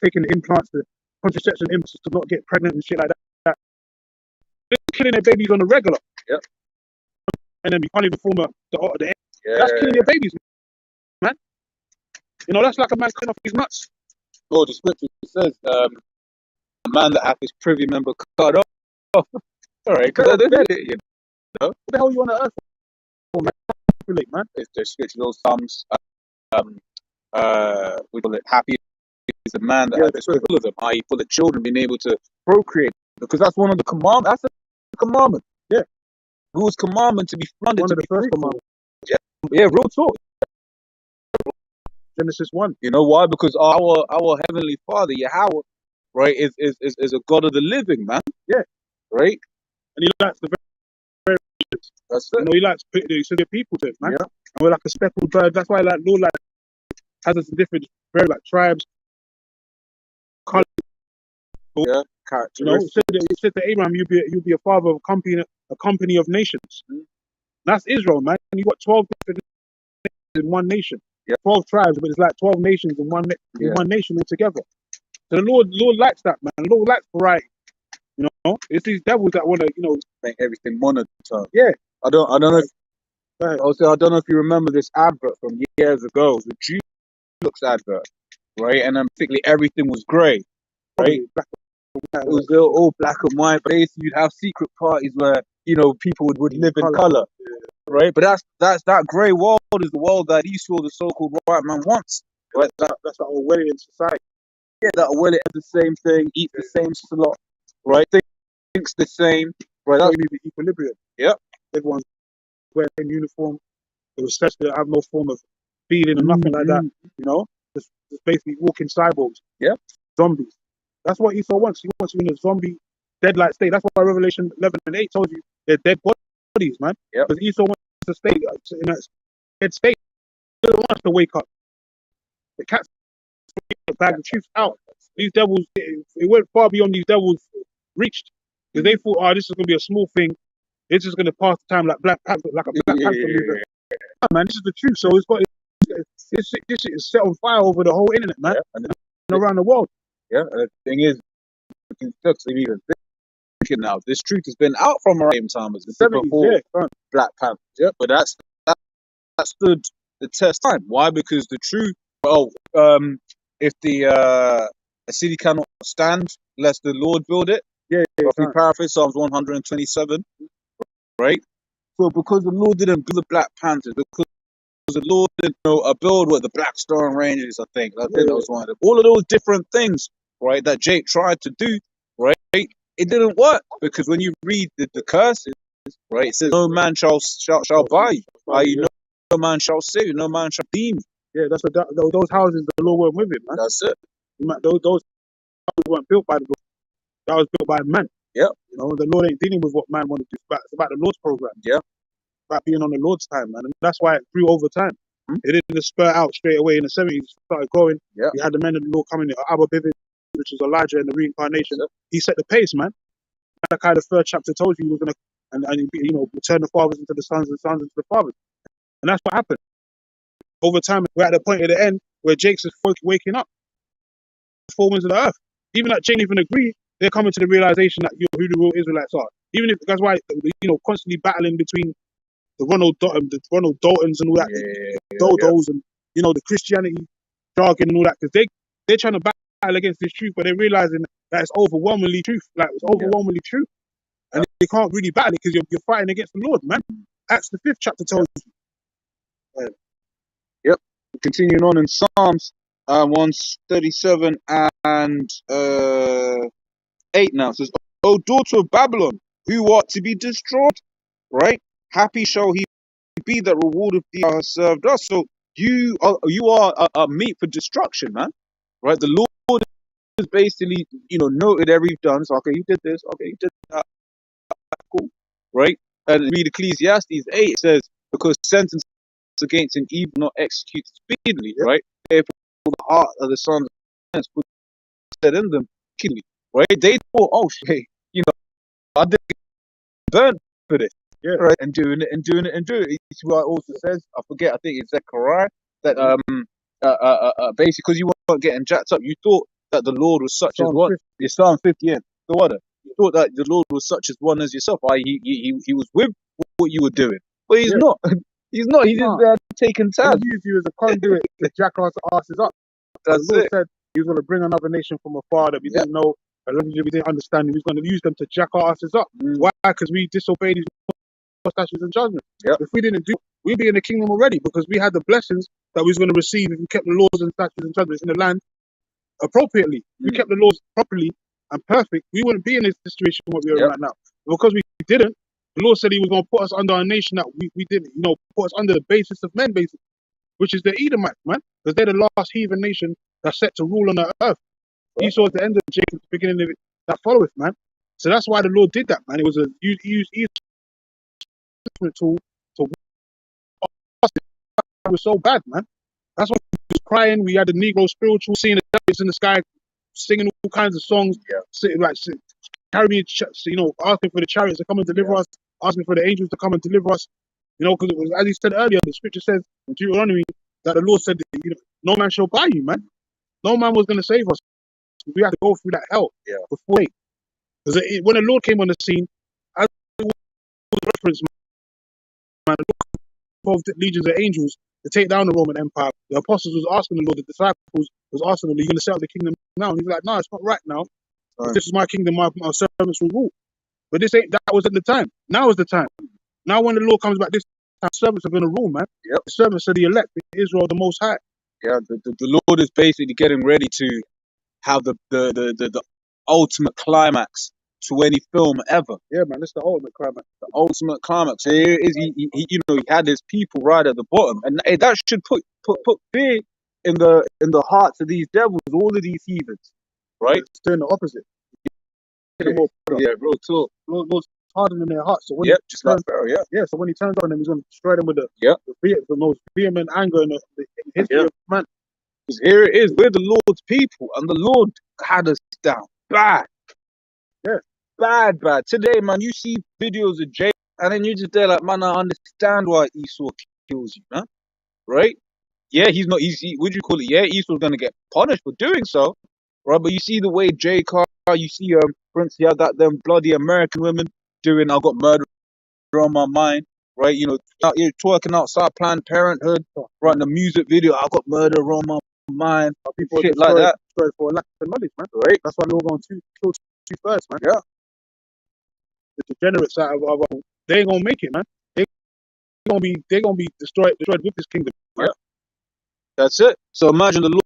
taking the implants, the contraception implants to not get pregnant and shit like that. They're killing their babies on the regular. Yep. And then you can't even form the that's killing your babies, man. You know, that's like a man cutting off his nuts. Oh, the scripture says, a man that hath his privy member cut off. All right, because you know. What the hell are you on the earth for, man? It's the scriptural Psalms. We call it happy is the man that has his full of them, i.e., for the children being able to procreate, because that's one of the commandments. That's a commandment. Yeah. Whose commandment to be funded One to of the be first fruitful. commandments. Yeah, real talk. Genesis 1. You know why? Because our heavenly Father, Yahweh, right, is a God of the living, man. Yeah. Right. And he likes the very That's it. You know, he likes to get people to it, man. Yeah. And we're like a speckled bird. That's why like Lord has us in different very like tribes, colors. Yeah. You know, it said to Abraham, you'll be a father of a company of nations. Mm-hmm. That's Israel, man. You got 12 different nations in one nation. Yeah. 12 tribes, but it's like 12 nations in one nation altogether. So the Lord likes that, man. The Lord likes variety. You know, it's these devils that want to, you know, make everything monotone. Yeah. I don't know. Also, I don't know if you remember this advert from years ago, the Dulux advert, right? And then particularly everything was grey, right? It was all black and white, but basically you'd have secret parties where, you know, people would live in colour, right? But that's that grey world is the world that Esau, the so-called white man, wants, right? That's that Orwellian society. Yeah, that Orwellian the same thing, eat the same slot, right? Thinks the same, right? That's the equilibrium. Yeah. Everyone's wearing the same uniform. It was such that have no form of feeling or nothing like that. You know, just basically walking cyborgs. Yeah. Zombies. That's what Esau wants. He wants you in a zombie, dead-like state. That's why Revelation 11 and 8 told you they're dead bodies, man. Yeah. Because Esau wants to stay in that dead state. He doesn't want us to wake up. The cat's bag the truth out. These devils, it went far beyond these devils reached. Because they thought, oh, this is going to be a small thing. It's just going to pass the time like Black Panther, like a Black Panther movie. Yeah, man, this is the truth. So this shit is set on fire over the whole internet, man, and around the world. Yeah, and the thing is, we can even thinking now. This truth has been out from our time as before Black Panther. Yeah, but that stood the test of time. Why? Because the truth. If a city cannot stand, lest the Lord build it. Yeah. Roughly paraphrase Psalms 127. Right. So because the Lord didn't build the Black Panthers, because the Lord didn't build what the Black Stone Rangers, I think that was one of them. All of those different things, right, that Jake tried to do, right, it didn't work because when you read the curses, right, it says no man shall buy you, i.e. no man shall save you, no man shall redeem you. Yeah, that's what those houses the Lord weren't with it, man. That's it. Those houses weren't built by the Lord. That was built by man. Yeah. You know, the Lord ain't dealing with what man wanted to do. It's about the Lord's program. Yeah. About being on the Lord's time, man. And that's why it grew over time. It didn't just spur out straight away in the 70s. It started growing. Yeah. You had the men of the Lord coming in, Abba Bivin, which is Elijah and the reincarnation. He set the pace, man. Malachi, the third chapter, told you he was going to, and you know, turn the fathers into the sons and the sons into the fathers. And that's what happened. Over time, we're at the point at the end where Jake's is waking up. The four winds of the earth. Even that Jake even agree, they're coming to the realization that who the real Israelites are. Even if that's why, you know, constantly battling between the Ronald Daltons and all that, Dodos and, you know, the Christianity jargon and all that, because they're trying to battle against this truth, but they're realizing that it's overwhelmingly truth. Like, it's overwhelmingly true. And you can't really battle it because you're fighting against the Lord, man. Acts the 5th chapter tells you. Yep. Continuing on in Psalms 137 and 8 now. It says, O daughter of Babylon, who art to be destroyed, right? Happy shall he be that rewardeth thee has served us. So you are meat for destruction, man. Right? The Lord is basically, you know, noted every done. So okay, you did this, okay, you did that, cool. Right? And read Ecclesiastes 8, it says, because sentence against an evil not execute speedily, right? Therefore the heart of the sons of men put said in them, right? They thought, oh shit, you know, I did burn for this. Yeah. Right. And doing it. It's what it also says, I forget, I think it's Zechariah, that basically because you weren't getting jacked up, you thought that the Lord was such as one. It's Psalm 50, yeah. The water. You thought that the Lord was such as one as yourself. He was with what you were doing. But he's not. He's not. He's just there taking time. He used you as a conduit to jack our asses up. That's the Lord it. said he was going to bring another nation from afar that we didn't know, a language we didn't understand. He was going to use them to jack our asses up. Why? Because we disobeyed his statutes and judgments. If we didn't do, we'd be in the kingdom already, because we had the blessings that we was going to receive if we kept the laws and statutes and judgments in the land appropriately. If we kept the laws properly and perfect, we wouldn't be in this situation what we are in right now. Because we didn't, the Lord said he was going to put us under a nation that we didn't, you know, put us under the basis of men, basically, which is the Edomites, man, because they're the last heathen nation that's set to rule on the earth. Esau at the end of Jacob, the beginning of it, that followeth, man. So that's why the Lord did that, man. It was he used Esau tool to it was so bad, man. That's why he was crying. We had the Negro spiritual, seeing the devils in the sky, singing all kinds of songs, carry me, you know, asking for the chariots to come and deliver us, asking for the angels to come and deliver us. You know, because it was, as he said earlier, the scripture says in Deuteronomy that the Lord said, that, you know, no man shall buy you, man. No man was going to save us. We had to go through that hell before. Because when the Lord came on the scene, as it was a reference, man, the Lord involved legions of angels to take down the Roman Empire. The apostles was asking the Lord, the disciples was asking him, are you going to set up the kingdom now? And he's like, no, it's not right now. This is my kingdom, my servants will rule. But this ain't, that wasn't the time. Now is the time. Now when the Lord comes back, this time servants are going to rule, man. The servants are the elect, Israel, the Most High. Yeah, the Lord is basically getting ready to have the ultimate climax to any film ever. Yeah, man, it's the ultimate climax. The ultimate climax. So here it is. He you know, he had his people right at the bottom, and that should put fear in the hearts of these devils, all of these heathens, right? It's doing the opposite. Yeah, real talk. Lord's hardening their hearts. So when just like Pharaoh, so when he turns on them, he's going to destroy them with the most vehement anger in the history of man. Because here it is, we're the Lord's people, and the Lord had us down bad. Yeah. Bad. Today, man, you see videos of Jay, and then you're just there like, man, I understand why Esau kills you, man. Right? Yeah, he's not easy. Would you call it? Yeah, Esau's gonna get punished for doing so, right? But you see the way Jay Carr, you see Prince, he had that them bloody American women doing, I got murder on my mind, right? You know, out here twerking outside Planned Parenthood, writing a music video, I got murder on my mind, people shit like that. Destroyed for lack of knowledge, man. Right? That's why we're going to kill two first, man. Yeah. The degenerates out of they ain't gonna make it, man. They're gonna be destroyed with this kingdom. Right? Yeah. That's it. So imagine the Lord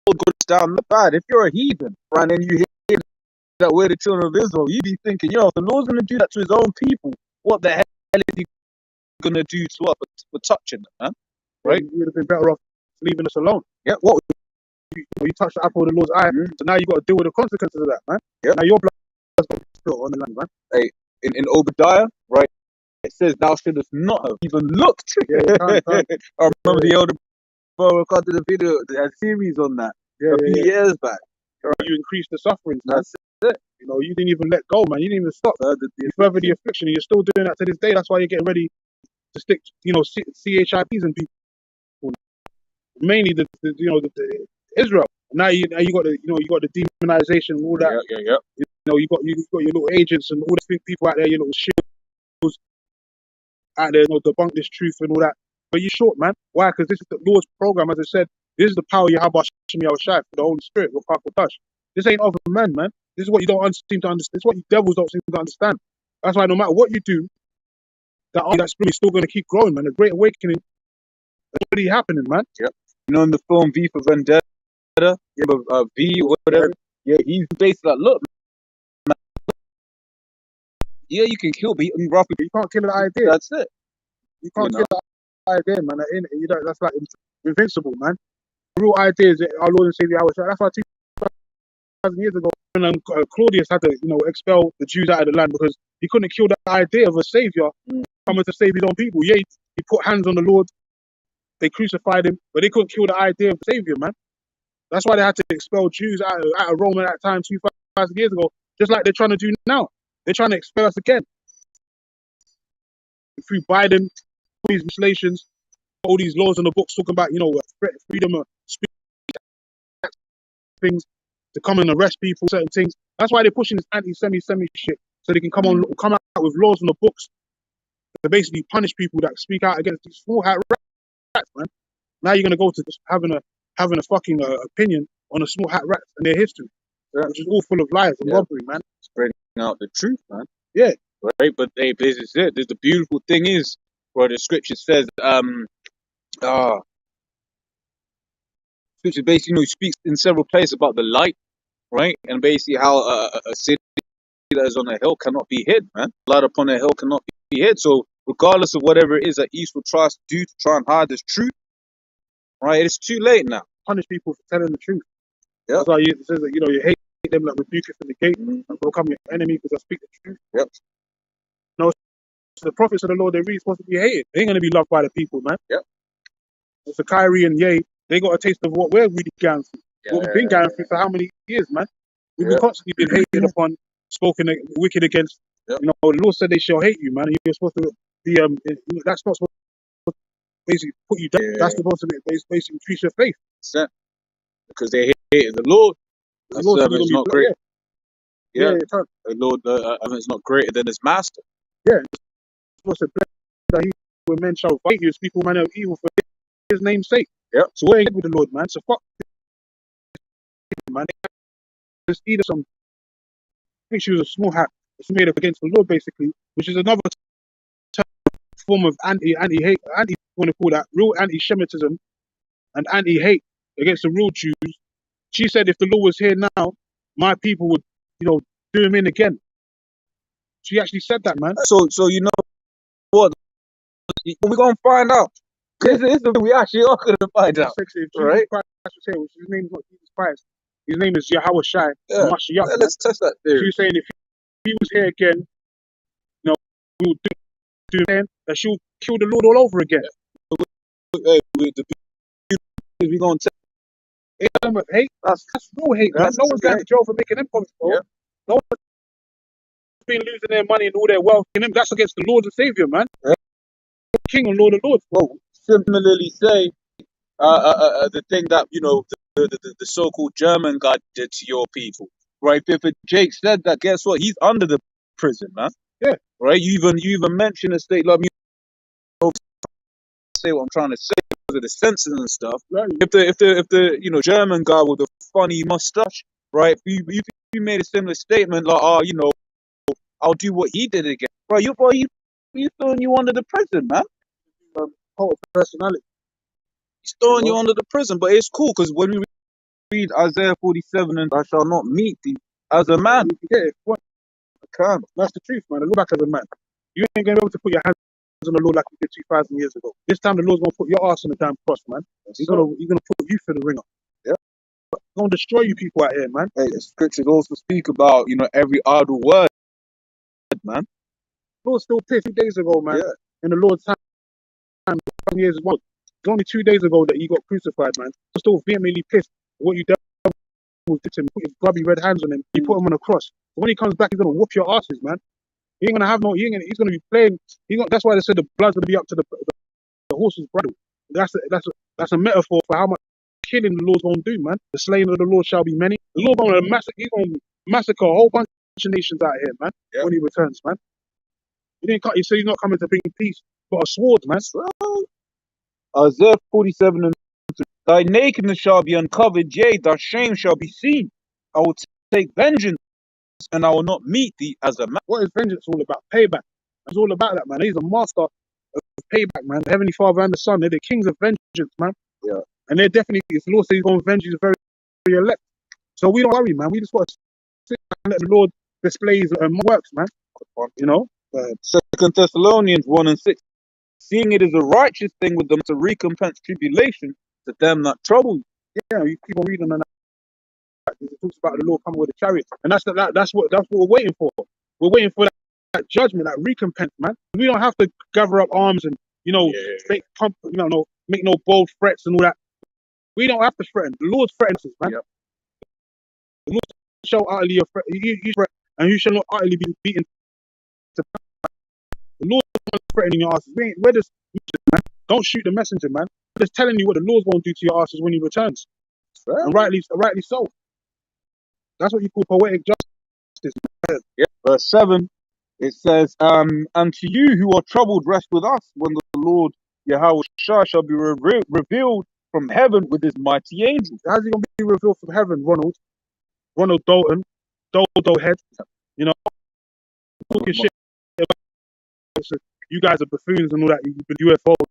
God down the bad. If you're a heathen, right, and you hear that we're the children of Israel, you'd be thinking, if the Lord's going to do that to his own people, what the hell is he going to do to us for touching them, man? Right? You would have been better off leaving us alone. Yeah, what? You touched the apple of the Lord's eye, so now you got to deal with the consequences of that, man. Yeah. Now your blood's got to be spilled on the land, man. Hey, in Obadiah, right, it says thou shouldest not have even looked. Yeah, can't. I remember the elder brother did a video, a series on that a few years back. You increased the suffering, man. That's it. You didn't even let go, man. You didn't even stop. You further the affliction, and you're still doing that to this day. That's why you're getting ready to stick, CHIPs and people. Mainly the Israel. Now you got the demonization and all that. Yeah. You got your little agents and all the people out there, your little shields out there, debunk this truth and all that. But you're short, man. Why? Because this is the Lord's program, as I said. This is the power you have, the Holy Spirit, with Touch. This ain't of man, man. This is what you don't seem to understand. This is what you devils don't seem to understand. That's why no matter what you do, that spirit is still going to keep growing, man. The Great Awakening is already happening, man. Yep. In the film V for Vendetta, V or whatever, he's basically like, look, man, you can kill, but you can't kill the idea. That's it. You can't kill the idea, man. That's like invincible, man. The real idea is our Lord and Savior Yahweh. That's why 2,000 years ago, when Claudius had to, expel the Jews out of the land because he couldn't kill the idea of a Savior coming to save his own people. Yeah, he put hands on the Lord. They crucified him, but they couldn't kill the idea of the Savior, man. That's why they had to expel Jews out of Rome at that time 2,000 years ago, just like they're trying to do now. They're trying to expel us again. Through Biden, all these legislations, all these laws in the books talking about, freedom of speech, things to come and arrest people, certain things. That's why they're pushing this anti-Semi shit, so they can come out with laws in the books to basically punish people that speak out against these small hat rats, man. Now you're gonna go to just having a fucking opinion on a small hat rats and their history, which is all full of lies and robbery, man. Spreading out the truth, man. Yeah. Right, but hey, this is it. The beautiful thing is, where the scripture says, scripture basically speaks in several places about the light, right, and basically how a city that is on a hill cannot be hid, man. Light upon a hill cannot be hid. So regardless of whatever it is that East will try to do to try and hide this truth, right, it's too late now. Punish people for telling the truth. Yeah. That's why it says that you hate them, like rebuke it from the gate, and become your enemy because I speak the truth. Yep. No, so the prophets of the Lord, they're really supposed to be hated. They ain't gonna be loved by the people, man. Yep. So Kyrie and Ye, they got a taste of what we're really going through. What we've been going through for how many years, man? We've constantly been hated upon, spoken wicked against. Yep. The Lord said they shall hate you, man. And you're supposed to be that's not supposed to basically put you down. That's supposed to be basically increase your faith. Because they hated the Lord. The Lord is not great. Yeah. The Lord is not greater than his master. Yeah. It's supposed to bless that he when men shall fight you, speak all manner of evil for his name's sake. Yeah. So we're with the Lord, man. So fuck, man. Just either I think she was a small hat. It's made up against the Lord, basically, which is another form of anti-hate, want to call that real anti-Semitism and anti-hate against the real Jews. She said, if the Lord was here now, my people would, do him in again. She actually said that, man. So you know what? We're gonna find out. This is the we actually are gonna find out. Right? His name is not Jesus Christ. His name is Yahweh Shai. Let's test that theory. She's saying if he was here again, we would do him, that she'll kill the Lord all over again. Hey, we're gonna test. Hate, that's real hate, man. No one's going to jail for making them comments, bro. No one's been losing their money and all their wealth. That's against the Lord and Savior, man. King and Lord of Lords. Well, similarly say the thing that the so-called German guy did to your people, right? If Jake said that, guess what? He's under the prison, man. Yeah. Right. You even mentioned a state like me. Say what I'm trying to say because of the censors and stuff. Right. If the German guy with the funny mustache, right? If you made a similar statement like, I'll do what he did again, bro. You throwing you under the prison, man. Whole personality. He's throwing you under the prison, but it's cool because when we read Isaiah 47 and I shall not meet thee as a man. You can get it. What? I can. That's the truth, man. Look back as a man. You ain't gonna be able to put your hands on the Lord like you did 2,000 years ago. This time the Lord's gonna put your ass on the damn cross, man. He's gonna put you through the ringer. Yeah. He's gonna destroy you people out here, man. Hey, the scriptures also speak about, every idle word, man. The Lord's still pissed 2 days ago, man. Yeah. In the Lord's time, 1,000 years ago. It's only 2 days ago that he got crucified, man. He's still vehemently pissed at what you did to him. Put his grubby red hands on him. You put him on a cross. So when he comes back, he's gonna whoop your asses, man. He ain't gonna have no. He's gonna be playing. That's why they said the blood's gonna be up to the horse's bridle. That's a metaphor for how much killing the Lord's gonna do, man. The slaying of the Lord shall be many. The Lord gonna massacre a whole bunch of nations out here, man. Yeah. When he returns, man. He said he's not coming to bring peace, but a sword, man. Isaiah 47 and 2. Thy nakedness shall be uncovered, yea, thy shame shall be seen. I will take vengeance, and I will not meet thee as a man. What is vengeance all about? Payback. It's all about that, man. He's a master of payback, man. The Heavenly Father and the Son, they're the kings of vengeance, man. Yeah. And they're definitely, if the Lord says he's going to avenge his very elect. So we don't worry, man. We just got to sit and let the Lord display his works, man. You know? 2 Thessalonians 1 and 6. Seeing it is a righteous thing with them to recompense tribulation to them that trouble you. Yeah, you keep on reading on that. It talks about the Lord coming with a chariot. And that's what we're waiting for. We're waiting for that judgment, that recompense, man. We don't have to gather up arms and, make no bold threats and all that. We don't have to threaten. The Lord threatens us, man. Yep. The Lord shall utterly threat, and you shall not utterly be beaten. The Lord is threatening your asses. We're just, man. Don't shoot the messenger, man. We're just telling you what the Lord's going to do to your asses when he returns. Right. And rightly so. That's what you call poetic justice, man. Yeah. Verse 7, it says, and to you who are troubled, rest with us when the Lord Yahweh shall be revealed from heaven with his mighty angels. How's he going to be revealed from heaven, Ronald Dalton, Dodo head, talking shit. You guys are buffoons and all that, UFOs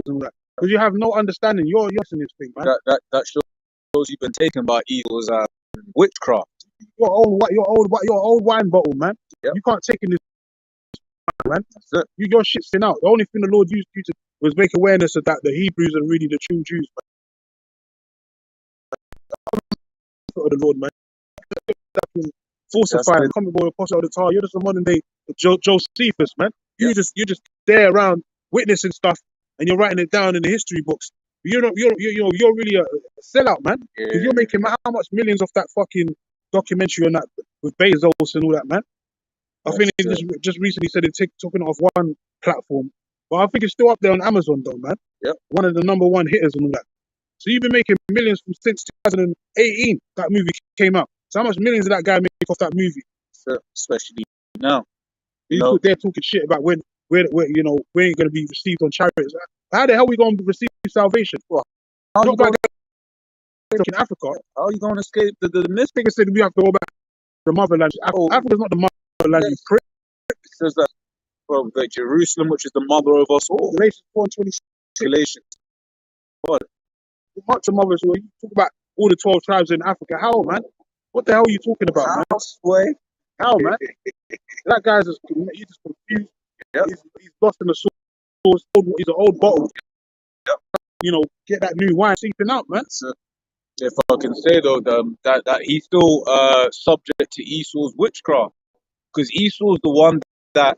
and all that. Because you have no understanding. You're in this thing, man. That shows you've been taken by evils witchcraft. Your old wine bottle, man. Yep. You can't take in this, man. That's it. Your shit's thin out. The only thing the Lord used you to was make awareness of that the Hebrews are really the true Jews, man. Of the Lord, man. Falsifying, coming boy, apostle of the tar. You're just a modern day Josephus, man. You're just there around witnessing stuff, and you're writing it down in the history books. You're really a sellout, man. Because you're making how much millions off that fucking documentary on that with Bezos and all that, man. I think they just recently said they're taking it off one platform, but I think it's still up there on Amazon, though, man. Yep. One of the #1 hitters and all that. So you've been making millions since 2018. That movie came out. So how much millions did that guy make off that movie? Especially now. They're talking shit about when we ain't going to be received on chariots. How the hell are we going to receive salvation? Well, how you going in Africa? How are you going to escape the mist? Nigga said we have to go back to the motherland. Africa's not the motherland. Yes. It says that Jerusalem, which is the mother of us all. Galatians 4:26. Galatians. What? Much of mothers. You talk about all the 12 tribes in Africa. How, man? What the hell are you talking about, man? How, man? That guy's just confused. Yep. He's lost in the source. He's an old bottle. Yep. Get that new wine seeping out, man. If I can say though, that he's still subject to Esau's witchcraft, because Esau's the one that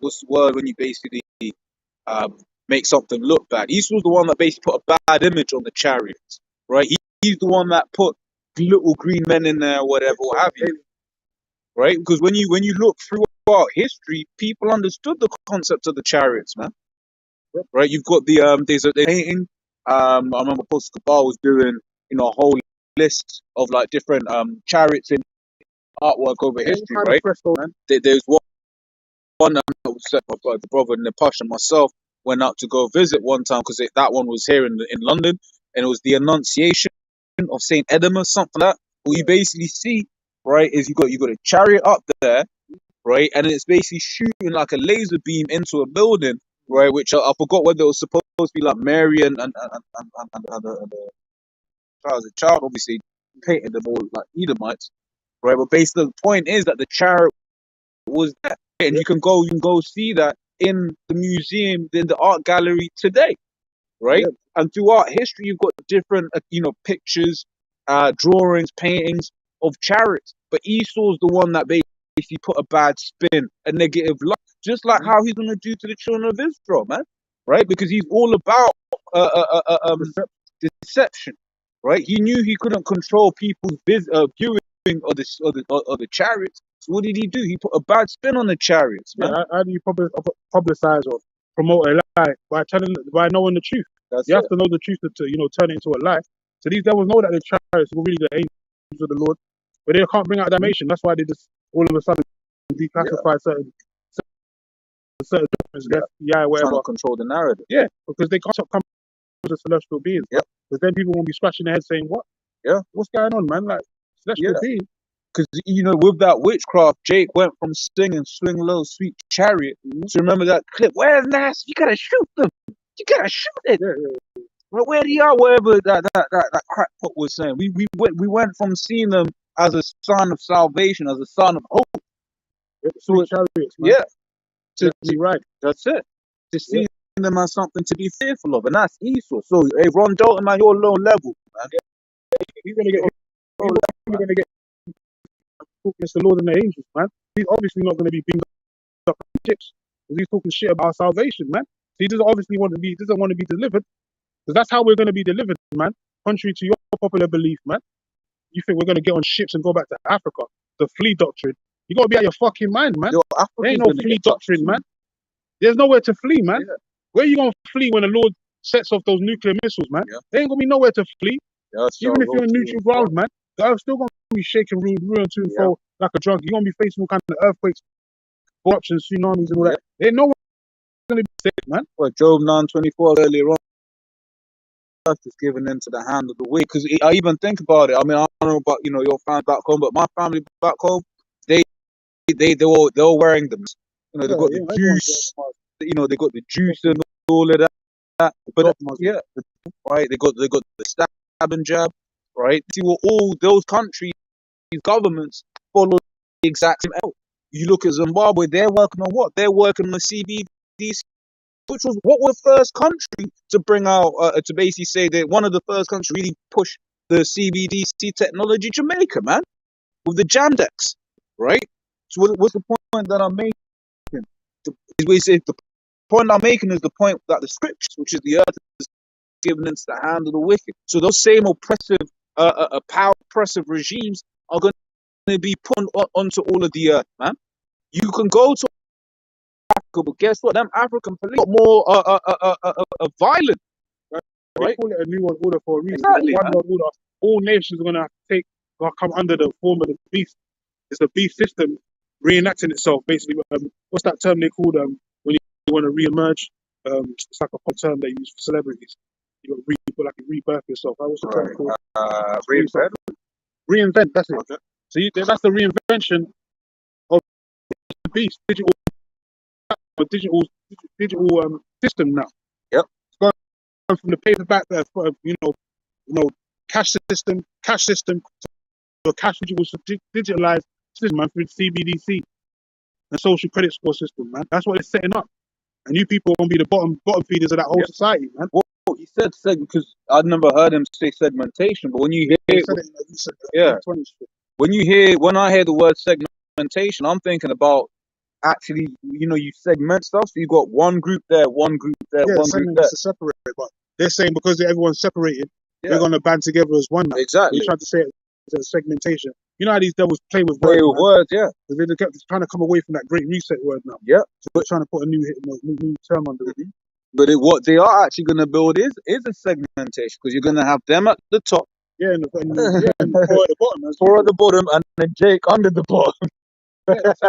what's the word when you basically make something look bad? Esau's the one that basically put a bad image on the chariots, right? He's the one that put little green men in there, or whatever, what have you, right? Because when you look throughout history, people understood the concept of the chariots, man. Right? You've got there's a painting. I remember Apostle Kabal was doing a whole list of like different chariots in artwork over history, right? There's one that was set by the brother Napash and myself went out to go visit one time, because that one was here in London, and it was the Annunciation of Saint Edmund, something like that. What you basically see, right, is you got a chariot up there, right, and it's basically shooting like a laser beam into a building, right, which I forgot whether it was supposed to be like Mary and as a child, obviously painted them all like Edomites, right? But basically, the point is that the chariot was there, and you can go see that in the museum, in the art gallery today, right? Yeah. And throughout history, you've got different, pictures, drawings, paintings of chariots. But Esau's the one that basically put a bad spin, a negative light, just like how he's gonna do to the children of Israel, man, right? Because he's all about deception, right? He knew he couldn't control people's viewing of the chariots. So what did he do? He put a bad spin on the chariots, Yeah, man. how do you publicize or promote a lie by knowing the truth? That's You it. have to know the truth to turn it into a lie. So these devils know that the chariots were really the angels of the Lord, but they can't bring out damnation. That's why they just all of a sudden declassify certain doctrines, Yeah. yeah, Trying whatever. to control the narrative. Yeah, because they can't come to celestial beings. Yep. Because then people won't be scratching their head saying, "What? Yeah. What's going on, man? Like celestial Yeah. being." Because with that witchcraft, Jake went from singing "Swing Low, Sweet Chariot" to remember that clip. Where's Nas? You gotta shoot them. You gotta shoot it. Yeah. Well, where they are, wherever that crackpot was saying. We went from seeing them as a sign of salvation, as a sign of hope. Sweet chariots, man. Yeah, to right. that's it. To see them as something to be fearful of, and that's Esau. So, hey, Ron Dalton, man, you're low level, man. He's gonna get against the Lord and the angels, man. He's obviously not gonna be being up on chips because he's talking shit about salvation, man. He doesn't obviously want to be delivered because that's how we're gonna be delivered, man. Contrary to your popular belief, man. You think we're gonna get on ships and go back to Africa? The flea doctrine. You gotta be out your fucking mind, man. Yo, There ain't no flea doctrine, man. There's nowhere to flee, man. Yeah. Where you gonna flee when the Lord sets off those nuclear missiles, man? Yeah. There ain't gonna be nowhere to flee. Yeah, Even if you're in neutral ground, man, the earth's still gonna be shaking, ruin to and fro like a drug. You're gonna be facing all kinds of earthquakes, eruptions, tsunamis, and all that. Ain't no one gonna be safe, man. Well, Job 9:24 earlier on, earth is given into the hand of the wicked. Because I even think about it. I mean, I don't know about your family back home, but my family back home, they were wearing them. They got the juice. They got the juice and all of that. But right, they got the stab and jab. Right, see what all those countries, governments follow the exact same. You look at Zimbabwe, they're working on what? They're working on the CBDC, which was what was the first country to bring out, to basically say that one of the first countries really push the CBDC technology, Jamaica, man, with the Jamdex, right? So what's the point that I'm making? The point I'm making is the point that the scriptures, which is the earth, is given into the hand of the wicked. So those same oppressive regimes are going to be put onto all of the earth, man. You can go to Africa, but guess what? Them African police are more violent. They call it a new world order for a reason. Exactly, One world order. All nations are gonna have to come under the form of the beast. It's a beast system reenacting itself, basically. What's that term they called when you want to re-emerge? It's like a pop term they use for celebrities. You got rebirth yourself. What's the term called? Reinvent. Reinvent. That's it. Okay. So that's the reinvention of the beast, digital system now. Yep. It's going from the paperback, cash system to a cash digital digitalized system, man, through CBDC and social credit score system, man. That's what it's setting up. And you people are gonna be the bottom feeders of that whole society, man. Well, he said because I'd never heard him say segmentation, but when you hear when I hear the word segmentation, I'm thinking about actually, you segment stuff. So you got one group there, one group there, one group there. To separate, but they're saying because everyone's separated, they're gonna band together as one now. Exactly. They tried to say it as a segmentation. You know how these devils play with words, yeah. They're trying to come away from that great reset word now. Yeah. So they're trying to put a new term under it. But what they are actually going to build is a segmentation, because you're going to have them at the top. Yeah, and poor at the bottom. Poor at the bottom, and then Jake under the bottom. That's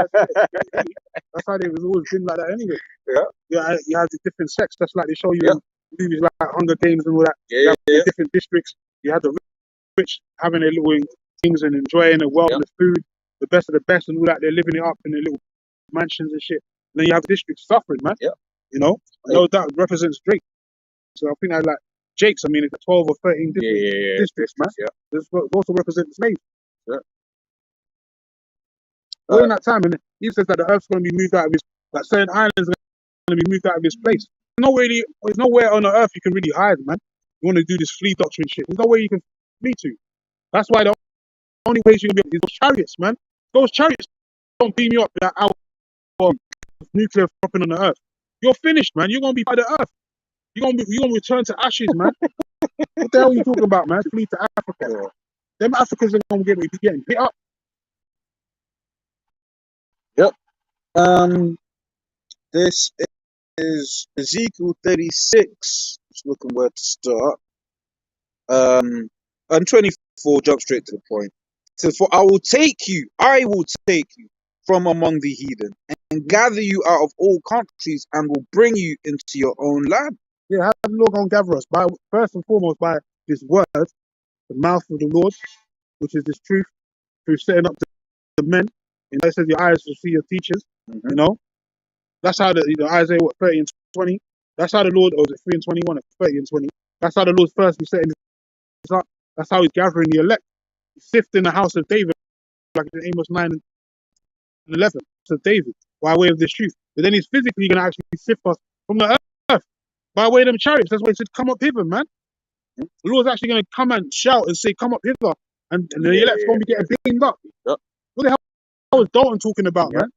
how they was always been like that anyway. Yeah. You have the different sects. That's like they show you in movies like Hunger Games and all that. You have different districts. You have the rich having their little things and enjoying the wealth and the food, the best of the best and all that. They're living it up in their little mansions and shit. And then you have districts suffering, man. Yeah. I know that represents Drake. So I think that Jakes, I mean, it's 12 or 13 different districts, man. Yeah. This also represent the slaves. Yeah. Well, in that time, and he says that the earth's going to be moved out of its, that certain islands are going to be moved out of its place. There's nowhere on the earth you can really hide, man. You want to do this flea doctrine shit. There's nowhere you can flee to. That's why the only ways you can be is those chariots, man. Those chariots don't beam you up that hour of nuclear dropping on the earth. You're finished, man. You're going to be by the earth. You're going to return to ashes, man. What the hell are you talking about, man? Flee to Africa. Them Africans are going to be getting hit up. Yep. This is Ezekiel 36. Just looking where to start. And 24, jump straight to the point. It says, "For I will take you from among the heathen, and gather you out of all countries, and will bring you into your own land." Yeah, how the Lord going to gather us? First and foremost, by this word, the mouth of the Lord, which is this truth, through setting up the men. And it says your eyes will see your teachers. You know, that's how Isaiah 30 and 20. That's how the Lord, or is it 3 and 21, or 30 and 20. That's how the Lord's first be setting this up. That's how he's gathering the elect. He's sifting the house of David, like in Amos 9 and 11. So David, by way of this truth. But then he's physically going to actually sift us from the earth by way of them chariots. That's why he said, come up hither, man. The Lord's actually going to come and shout and say, come up hither. And the elect's going to be getting beamed up. Yep. What the hell was Dalton talking about, man?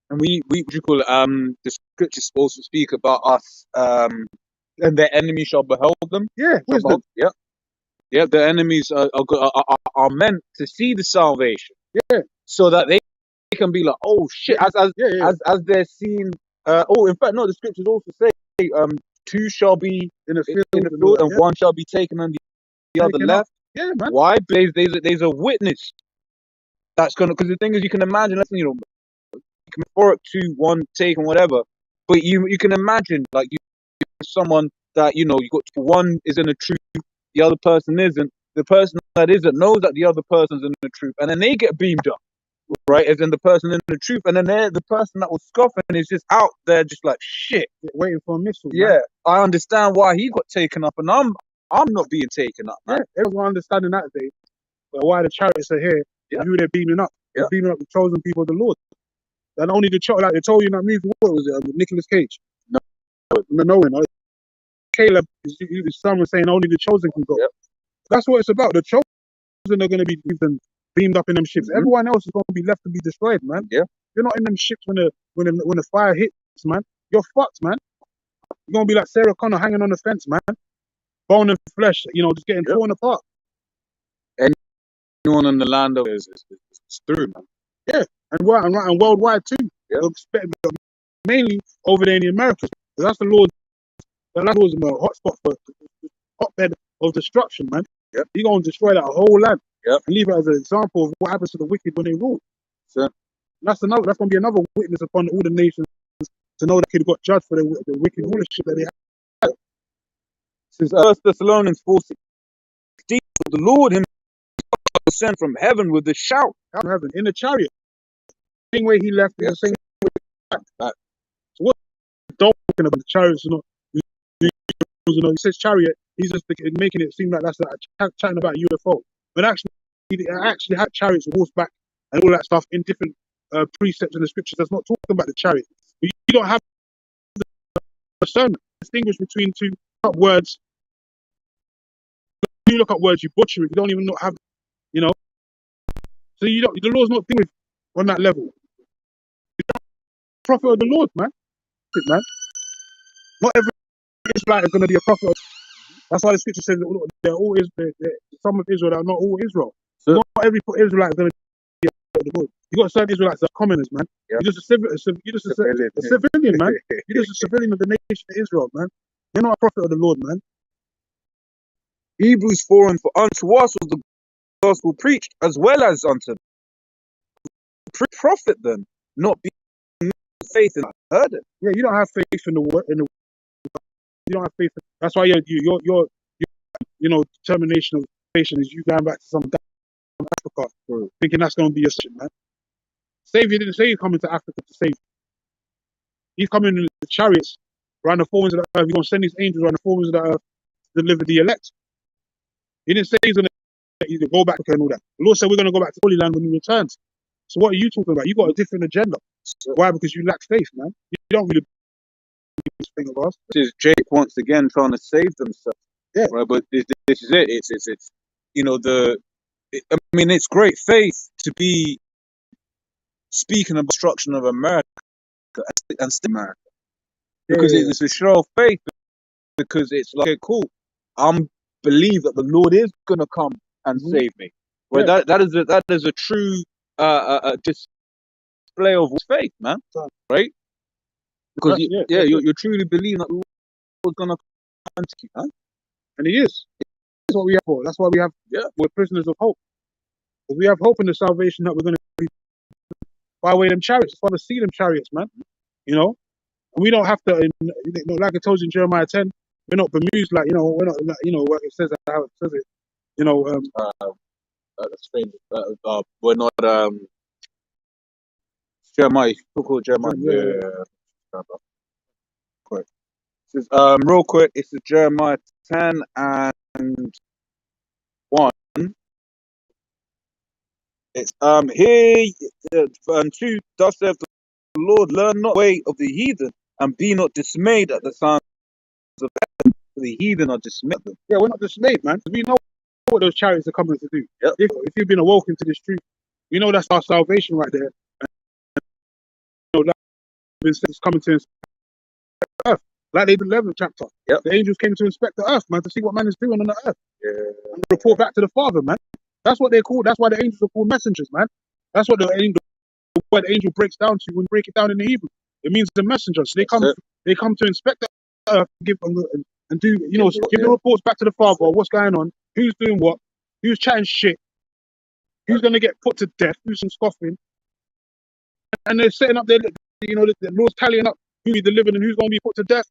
And we what you call it, the scriptures also speak about us, and their enemies shall behold them. Yeah, wisdom. Yeah, the enemies are meant to see the salvation. Yeah. So that they can be like, oh shit, as they're seeing. In fact, no, the scriptures also say, two shall be in the field, and one shall be taken on the other left. Yeah, man. Why? There's a witness that's gonna. Because the thing is, you can imagine. Listen, metaphoric to one taken, whatever. But you can imagine, like, someone that you got one is in the truth, the other person isn't. The person that isn't knows that the other person's in the truth, and then they get beamed up, right? As in the person in the truth, and then the person that was scoffing is just out there, just like shit, waiting for a missile. Yeah, man. I understand why he got taken up, and I'm not being taken up, man. Yeah, everyone understanding that day, but why the chariots are here, who they're beaming up. They're beaming up the chosen people of the Lord. And only like they told you in that movie, what was it? Nicolas Cage. No. Caleb, his son was saying only the chosen can go. Yep. That's what it's about. The chosen are going to be beamed up in them ships. Everyone else is going to be left to be destroyed, man. Yeah. You're not in them ships when the fire hits, man. You're fucked, man. You're going to be like Sarah Connor hanging on the fence, man. Bone and flesh, just getting torn apart. Anyone in the land of is through, man. Yeah. And worldwide too. Yeah. Mainly over there in the Americas. That's the Lord's hotspot for hotbed of destruction, man. Yep. He's going to destroy that whole land. Yep. And leave it as an example of what happens to the wicked when they rule. So that's going to be another witness upon all the nations to know that they got judged for the wicked rulership that they had. Since 1 Thessalonians 4:16, the Lord himself was sent from heaven with a shout. Out of heaven, in the chariot. The same way he left, the same way back. So what talking about the chariots? He says chariot. He's just making it seem like that's chatting about a UFO. But actually, he actually had chariots, horseback, and all that stuff in different precepts in the scriptures. That's not talking about the chariot. You don't have the discernment. Distinguish between two words. When you look up words, you butcher it. You don't even have, So the Lord's not thinking on that level. Prophet of the Lord, man. Not every Israelite is going to be a prophet. That's why the scripture says that they're all some of Israel are not all Israel. So not every Israelite is going to be a prophet of the Lord. You got certain Israelites that are commoners, man. Yeah. You're just a civilian, man. You're just a civilian of the nation of Israel, man. You're not a prophet of the Lord, man. Hebrews 4, and for unto us was the gospel preached, as well as unto prophet them, not being faith in heard it. Yeah, you don't have faith in the word. You don't have faith. That's why your determination of patient is you going back to some Africa, thinking that's going to be your shit, man. Savior didn't say he's coming to Africa to save. He's coming in the chariots around the four winds of the earth. He's going to send his angels around the four winds of the earth deliver the elect. He didn't say he's going to go back and all that. The Lord said we're going to go back to Holy Land when he returns. So what are you talking about? You got a different agenda. So Why? Because you lack faith, man. You don't really believe this thing of us. this is Jake once again trying to save themselves. Yeah. Right, but this is it. It's you know I mean, it's great faith to be speaking of destruction of America and still America, because Yeah. it's a show of faith, because it's like, okay, cool, I'm believe that the Lord is gonna come and Mhm. save me. Right, Yeah. that is a true display of faith, man. So, Right, because that's it. yeah, That's it. you're truly believing that the Lord's gonna come to you, man. And he is. That's what we have for. That's why we have. Yeah. We're prisoners of hope. Because we have hope in the salvation that we're going to be by way of them chariots. Father, see them chariots, man. You know, and we don't have to. Like I told you in Jeremiah 10, we're not bemused. Like we're not. Like, what it says, how it says it. That's strange. We're not Jeremiah. Still called Jeremiah. Yeah. Quick. This is, real quick. It's Jeremiah 10 and 1. It's here and 2. Thus saith the Lord, learn not the way of the heathen, and be not dismayed at the sounds of heaven. For the heathen are dismayed. Yeah, we're not dismayed, man. We know what those chariots are coming to do. Yep. If you've been awoken to this truth, we know that's our salvation right there. And, it's coming to inspect the earth, like they did in the 11th chapter. Yep. The angels came to inspect the earth, man, to see what man is doing on the earth. Yeah. And report back to the Father, man. That's what they're called. That's why the angels are called messengers, man. That's what the angel breaks down to when you break it down in the Hebrew. It means the messenger. So they come to inspect the earth, give and do give the reports back to the Father. What's going on? Who's doing what? Who's chatting shit? Who's going to get put to death? Who's scoffing? And they're setting up the Lord's tallying up who he delivered and who's going to be put to death.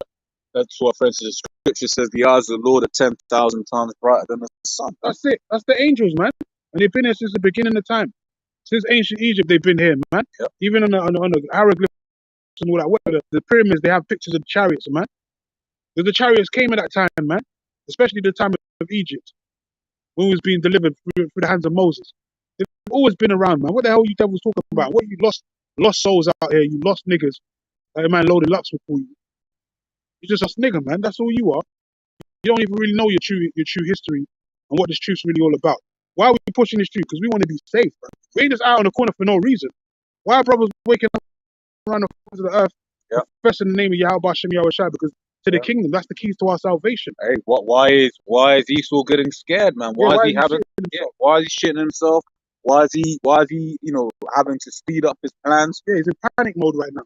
That's what, for instance, the scripture says, the eyes of the Lord are 10,000 times brighter than the sun. That's it. That's the angels, man. And they've been here since the beginning of time. Since ancient Egypt, they've been here, man. Yep. Even on the hieroglyphs and all that, the pyramids, they have pictures of chariots, man. Because the chariots came at that time, man. Especially the time of Egypt, when it was being delivered through the hands of Moses. They've always been around, man. What the hell are you devils talking about? What you lost souls out here? You lost niggas. That man loaded Lux before you. You're just a nigger, man. That's all you are. You don't even really know your true history and what this truth's really all about. Why are we pushing this truth? Because we want to be safe, man. We ain't just out on the corner for no reason. Why are brothers waking up around the corners of the earth, professing the name of Yahweh Hashem Yahweh Shai? Because to the kingdom, that's the keys to our salvation. Hey, why is Esau getting scared, man? Why is he having? Why is he shitting himself? Why is he having to speed up his plans? Yeah, he's in panic mode right now.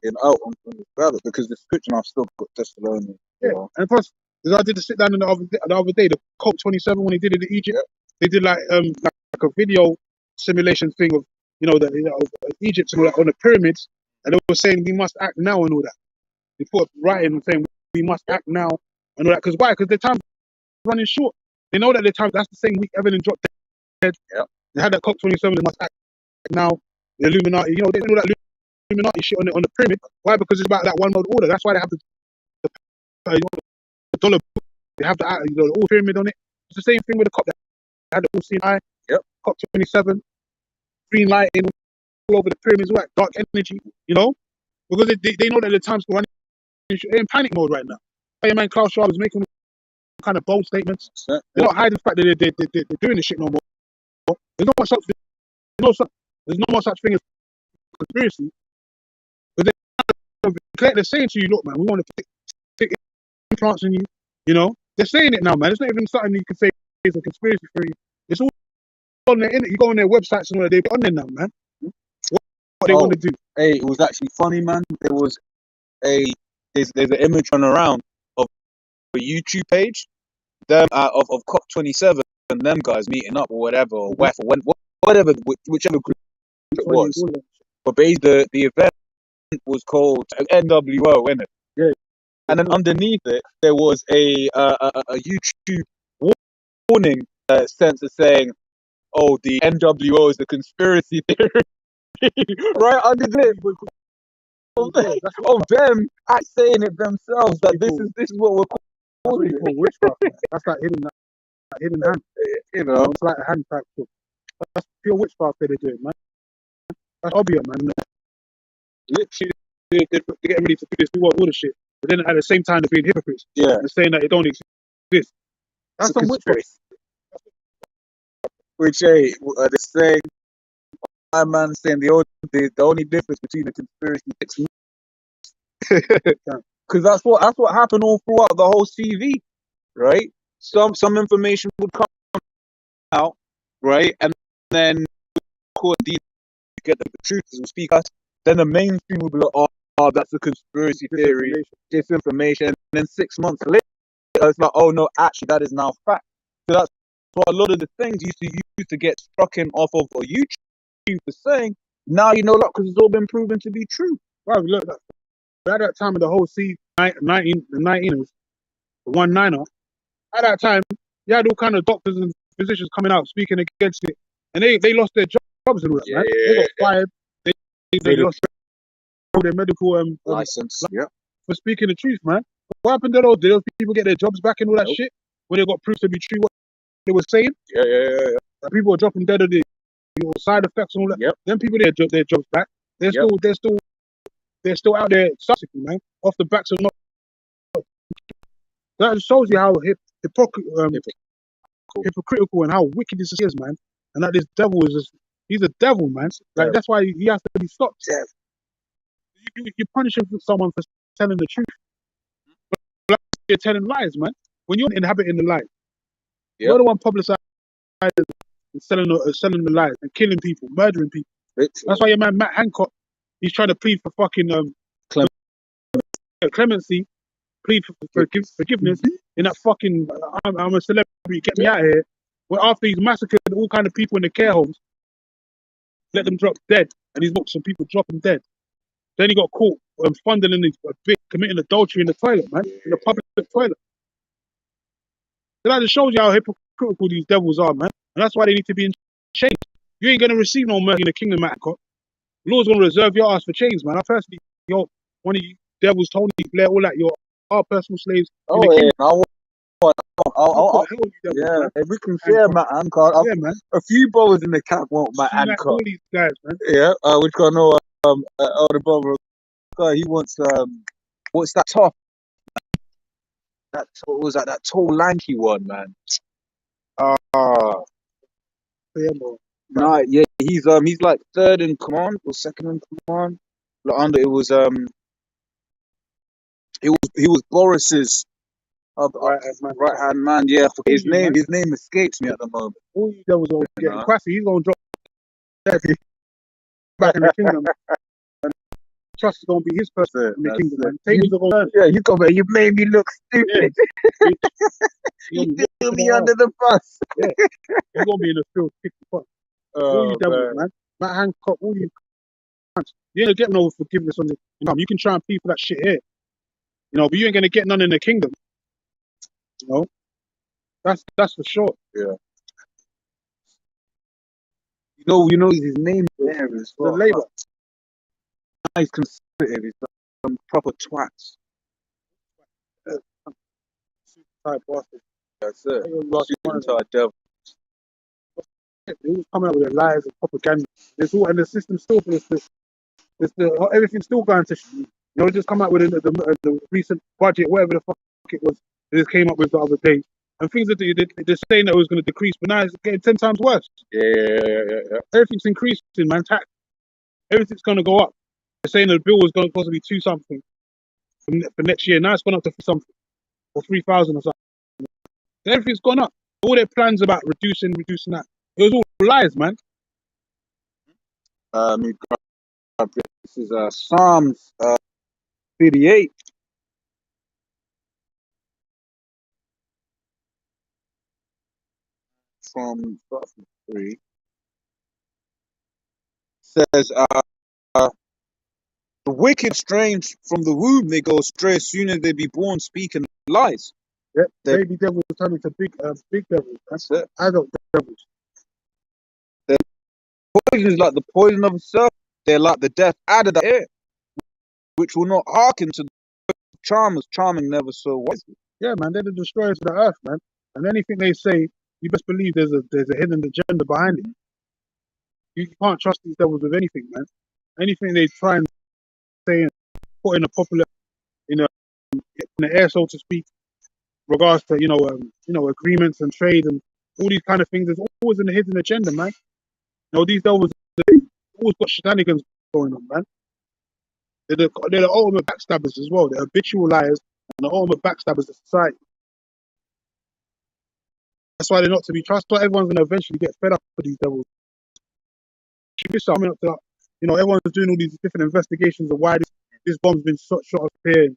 Brother, because the scripture I've still got Thessalonians. Yeah, and plus, because I did the sit down the other day, the COP27 when they did it in Egypt, they did like a video simulation thing of of Egypt and all that on the pyramids, and they were saying we must act now and all that. They put writing and saying we must act now and all that. Because why? Because the time's running short. They know that the time. That's the same week Evelyn dropped dead. Yeah. They had that COP27. They must act now. The Illuminati, they know that Illuminati shit on the pyramid. Why? Because it's about that one world order. That's why they have the dollar. They have the all pyramid on it. It's the same thing with the COP. They had the all seeing eye. Yep. COP27. Green lighting all over the pyramids. All that dark energy. Because they know that the time's running. They're in panic mode right now. Hey, man, Klaus Schwab is making kind of bold statements. They're not hiding the fact that they're doing this shit no more. There's no more such thing as conspiracy. But they're saying to you, look, man, we want to stick implants in you. They're saying it now, man. It's not even something you can say is a conspiracy theory. It's all on their internet. You go on their websites and all that. They're on there now, man. What they want to do. Hey, it was actually funny, man. There was there's an image running around of a YouTube page, them of COP27 and them guys meeting up or whatever, or whatever, whichever group it was. But basically, the event was called NWO, innit? Yeah. And then underneath it, there was a YouTube warning sensor saying, "Oh, the NWO is a conspiracy theory." Right underneath. Of them saying it themselves that this is what we're That's what you call witchcraft, man. That's like hidden hand. You know, It's like a hand type stuff. That's pure witchcraft that they're doing, man. That's obvious, man. Literally, they're getting ready to do this new world order shit. But then at the same time, they're being hypocrites yeah, and saying that it don't exist. That's it's a some witchcraft. conspiracy. Which, hey, they say, my man saying the only difference between the conspiracy because that's what happened all throughout the whole CV, right? Some information would come out, right, and then court deep get the truth will speak us. Then the mainstream will be like, oh, that's a conspiracy theory, disinformation. And then 6 months later, it's like, oh no, actually that is now fact. So that's what a lot of the things used to get struck in off of YouTube for saying. Now you know that because it's all been proven to be true. Wow, look, at that time of the whole the 19ers, the 1-9er, at that time, you had all kind of doctors and physicians coming out speaking against it, and they lost their jobs and all that, man. They got fired. They lost their medical license. Yeah. For speaking the truth, man. What happened to those? Did those people get their jobs back and all that shit when they got proof to be true what they were saying? Yeah. That people were dropping dead of the side effects and all that. Yep. Then people get their jobs back. They're still out there subsequently, man, off the backs of not. That shows you how hypocritical and how wicked this is, man. And that this devil he's a devil, man. Like that's why he has to be stopped. You're punishing someone for telling the truth. But you're telling lies, man. When you're inhabiting the lie, you're the one publicizing and selling the lies and killing people, murdering people. That's why your man Matt Hancock, he's trying to plead for fucking clemency, plead for forgiveness in that fucking I'm a celebrity, get me out of here. Well, after he's massacred all kind of people in the care homes, let them drop dead, and he's got some people dropping dead. Then he got caught fondling committing adultery in the toilet, man, in the public toilet. So that just shows you how hypocritical these devils are, man. And that's why they need to be in chains. You ain't gonna receive no mercy in the kingdom, Matt Hancock. The Lord's gonna reserve your ass for chains, man. I personally, one of you devils, Tony Blair, all that, you're our personal slaves. If we can share Matt Hancock. Yeah, man. A few brothers in the camp want Matt Hancock. All these guys, man. Yeah, which I know older brother guy, he wants what's that top? What was that tall lanky one, man? Yeah, he's like third in command or second in command. Like under it was he was Boris's right hand man. Yeah, his name escapes me at the moment. All you devils are getting crassy. He's gonna drop back in the kingdom. And trust is gonna be his person in the kingdom. Man. Tables are gonna you made me look stupid. You threw me under the bus. Yeah, you're gonna be in the field kicking fuck. All you devils, man. Matt Hancock, all you cunts. You ain't getting no forgiveness on the you can try and plead for that shit here. But you ain't gonna get none in the kingdom. That's for sure. Yeah. You know his name there is the Labour. He's conservative. He's some proper twats. Type bastard. That's it. Type devil. They always come out with their lies and propaganda. And the system still for this. Everything's still going to. Just come out with the recent budget, whatever the fuck it was. They just came up with the other day, and things that they're saying that it was going to decrease, but now it's getting 10 times worse. Yeah. Everything's increasing, man. Tax, everything's going to go up. They're saying the bill was going to possibly 2 something for next year. Now it's gone up to something or 3,000 or something. Everything's gone up. All their plans about reducing that. It was all lies, man. This is Psalms 38. From 3 says the wicked strange from the womb they go astray as soon as they be born speaking lies. Yeah, baby devils turn into big devils. That's it. Adult devils. The poison is like the poison of a serpent. They're like the death adder that air, which will not hearken to the charmers, charming never so wisely. Yeah, man, they're the destroyers of the earth, man. And anything they say, you best believe there's a hidden agenda behind it. You can't trust these devils with anything, man. Anything they try and say and put in a popular, in a in the air, so to speak, regards to agreements and trade and all these kind of things. There's always a hidden agenda, man. These devils they always got shenanigans going on, man. They're the ultimate backstabbers as well. They're habitual liars and the ultimate backstabbers of society. That's why they're not to be trusted. But everyone's gonna eventually get fed up with these devils. Coming up to, everyone's doing all these different investigations of why this bomb's been shot off here.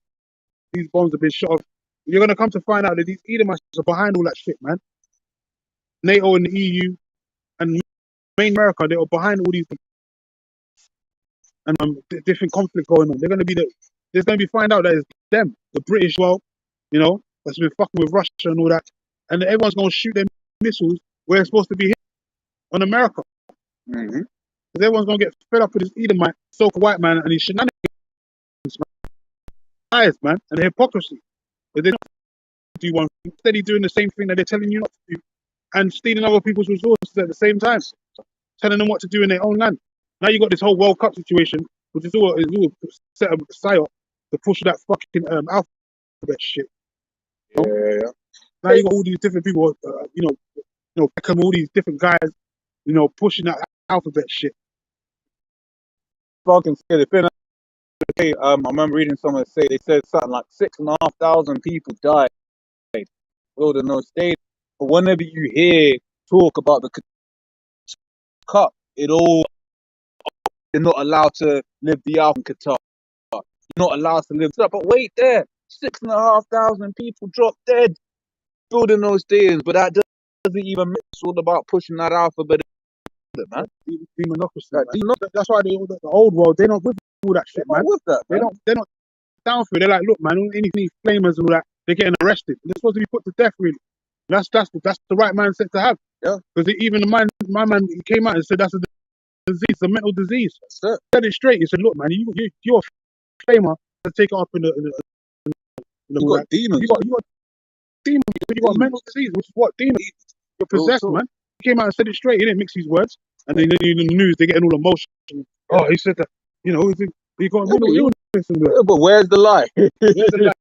These bombs have been shot off. You're gonna come to find out that these Edomites are behind all that shit, man. NATO and the EU and main America, they are behind all these and different conflict going on. There's gonna be find out that it's them, the British, that's been fucking with Russia and all that, and everyone's gonna shoot their missiles where it's supposed to be hit on America. Mm-hmm. Because everyone's gonna get fed up with this Edomite, so-called white man, and his shenanigans, man, and the hypocrisy. But they don't do one thing, instead of doing the same thing that they're telling you not to do, and stealing other people's resources at the same time, telling them what to do in their own land. Now you got this whole World Cup situation, which is all set up psyop to push that fucking alphabet shit. Yeah. Now you got all these different people, Beckham, all these different guys, pushing that alphabet shit. Fucking scared. It's been I remember reading someone say they said something like 6,500 people died in those states. But whenever you hear talk about the Cup, they're not allowed to live the out in Qatar. You're not allowed to live that. But wait there, 6,500 people dropped dead building those stadiums. But that doesn't even make it's all about pushing that alphabet, man. Demonocracy. That's why the old world, they're not with all that shit, man. With that, they're not down for it. They're like, look, man, any flamers and all that, they're getting arrested. They're supposed to be put to death, really. That's the right mindset to have. Yeah. Because even my man, he came out and said that's a disease, a mental disease. That's it. He said it straight. He said, look, man, you're a flamer. Let's take it up in the you got demons. You got demons. You got a mental disease, which is what demons. You're possessed, man. He came out and said it straight. He didn't mix his words. And then in the news, they're getting all emotional. Yeah. Oh, he said that. He got a mental illness. But where's the lie? Where's the lie?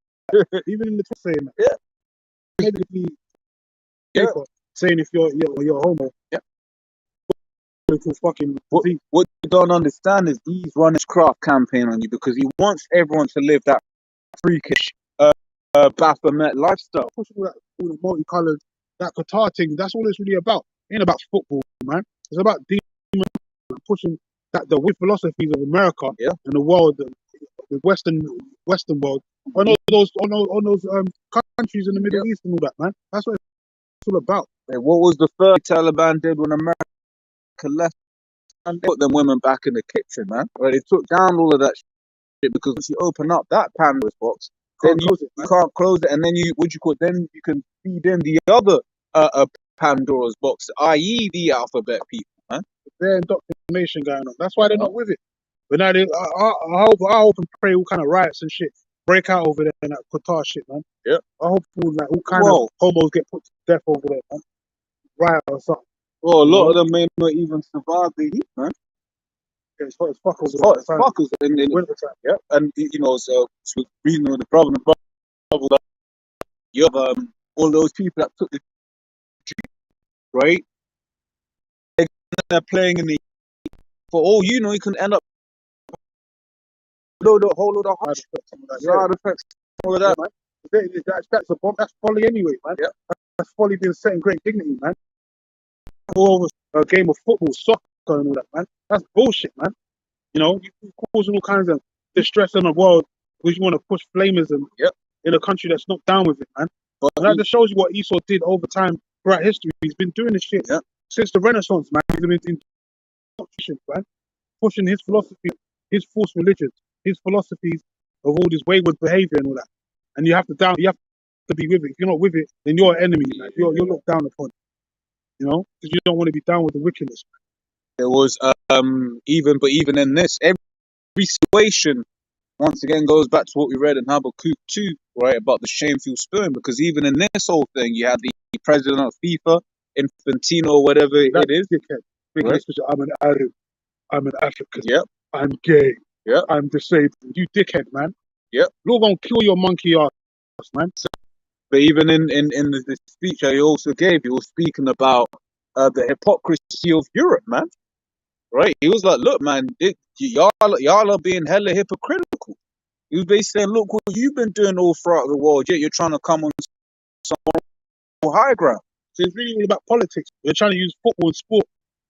Even in the Twitter saying that. Yeah. Paper saying if you're homo. Yeah. Fucking what you don't understand is he's running his craft campaign on you because he wants everyone to live that freakish Baphomet lifestyle. Pushing all the multicolored, that Qatar thing, that's all it's really about. It ain't about football, man. It's about pushing the philosophies of America and the world, the Western world, on those countries in the Middle East and all that, man. That's what it's all about. Hey, what was the first Taliban did when America left? And they put them women back in the kitchen, man. Right? They took down all of that shit because once you open up that Pandora's box, then you can't close it, and then then you can feed in the other Pandora's box, i.e. the alphabet people, man. There's indoctrination going on. That's why they're not with it. But now I hope and pray all kind of riots and shit break out over there and that Qatar shit, man. Yeah. I hope all kind of homos get put to death over there, man. Riot or something. Well, a lot of them may not even survive the heat, man. Yeah, it's hot as fuck over there. It's hot as fuck in winter time. Yeah. And so reason with the problem, you have all those people that took the right. They're playing in the for all you know, you can end up whole lot of side effects, all of that, man. That's a bomb. That's folly anyway, man. Yeah. That's folly being set in great dignity, man. All over a game of football, soccer, and all that, man. That's bullshit, man. You're causing all kinds of distress in the world because you want to push flamers in a country that's not down with it, man. But that just shows you what Esau did over time throughout history. He's been doing this shit since the Renaissance, man. He's been man, pushing his philosophy, his false religions, his philosophies of all this wayward behavior and all that. And you have to be with it. If you're not with it, then you're an enemy, man. You're looked down upon. Because you don't want to be down with the wickedness, man. There was even in this, every situation once again goes back to what we read in Habakkuk 2, right, about the shameful spewing, because even in this whole thing, you had the president of FIFA, Infantino, or whatever That it is, dickhead. Making right? this picture, I'm an Arab, I'm an African, Yep, I'm gay, yep, I'm disabled. You dickhead, man. yep. You're gonna kill your monkey ass, man. But even in the speech that he also gave, he was speaking about the hypocrisy of Europe, man. Right? He was like, "Look, man, y'all are being hella hypocritical." He was basically saying, "Look what you've been doing all throughout the world, yet you're trying to come on some high ground." So it's really all about politics. They're trying to use football and sport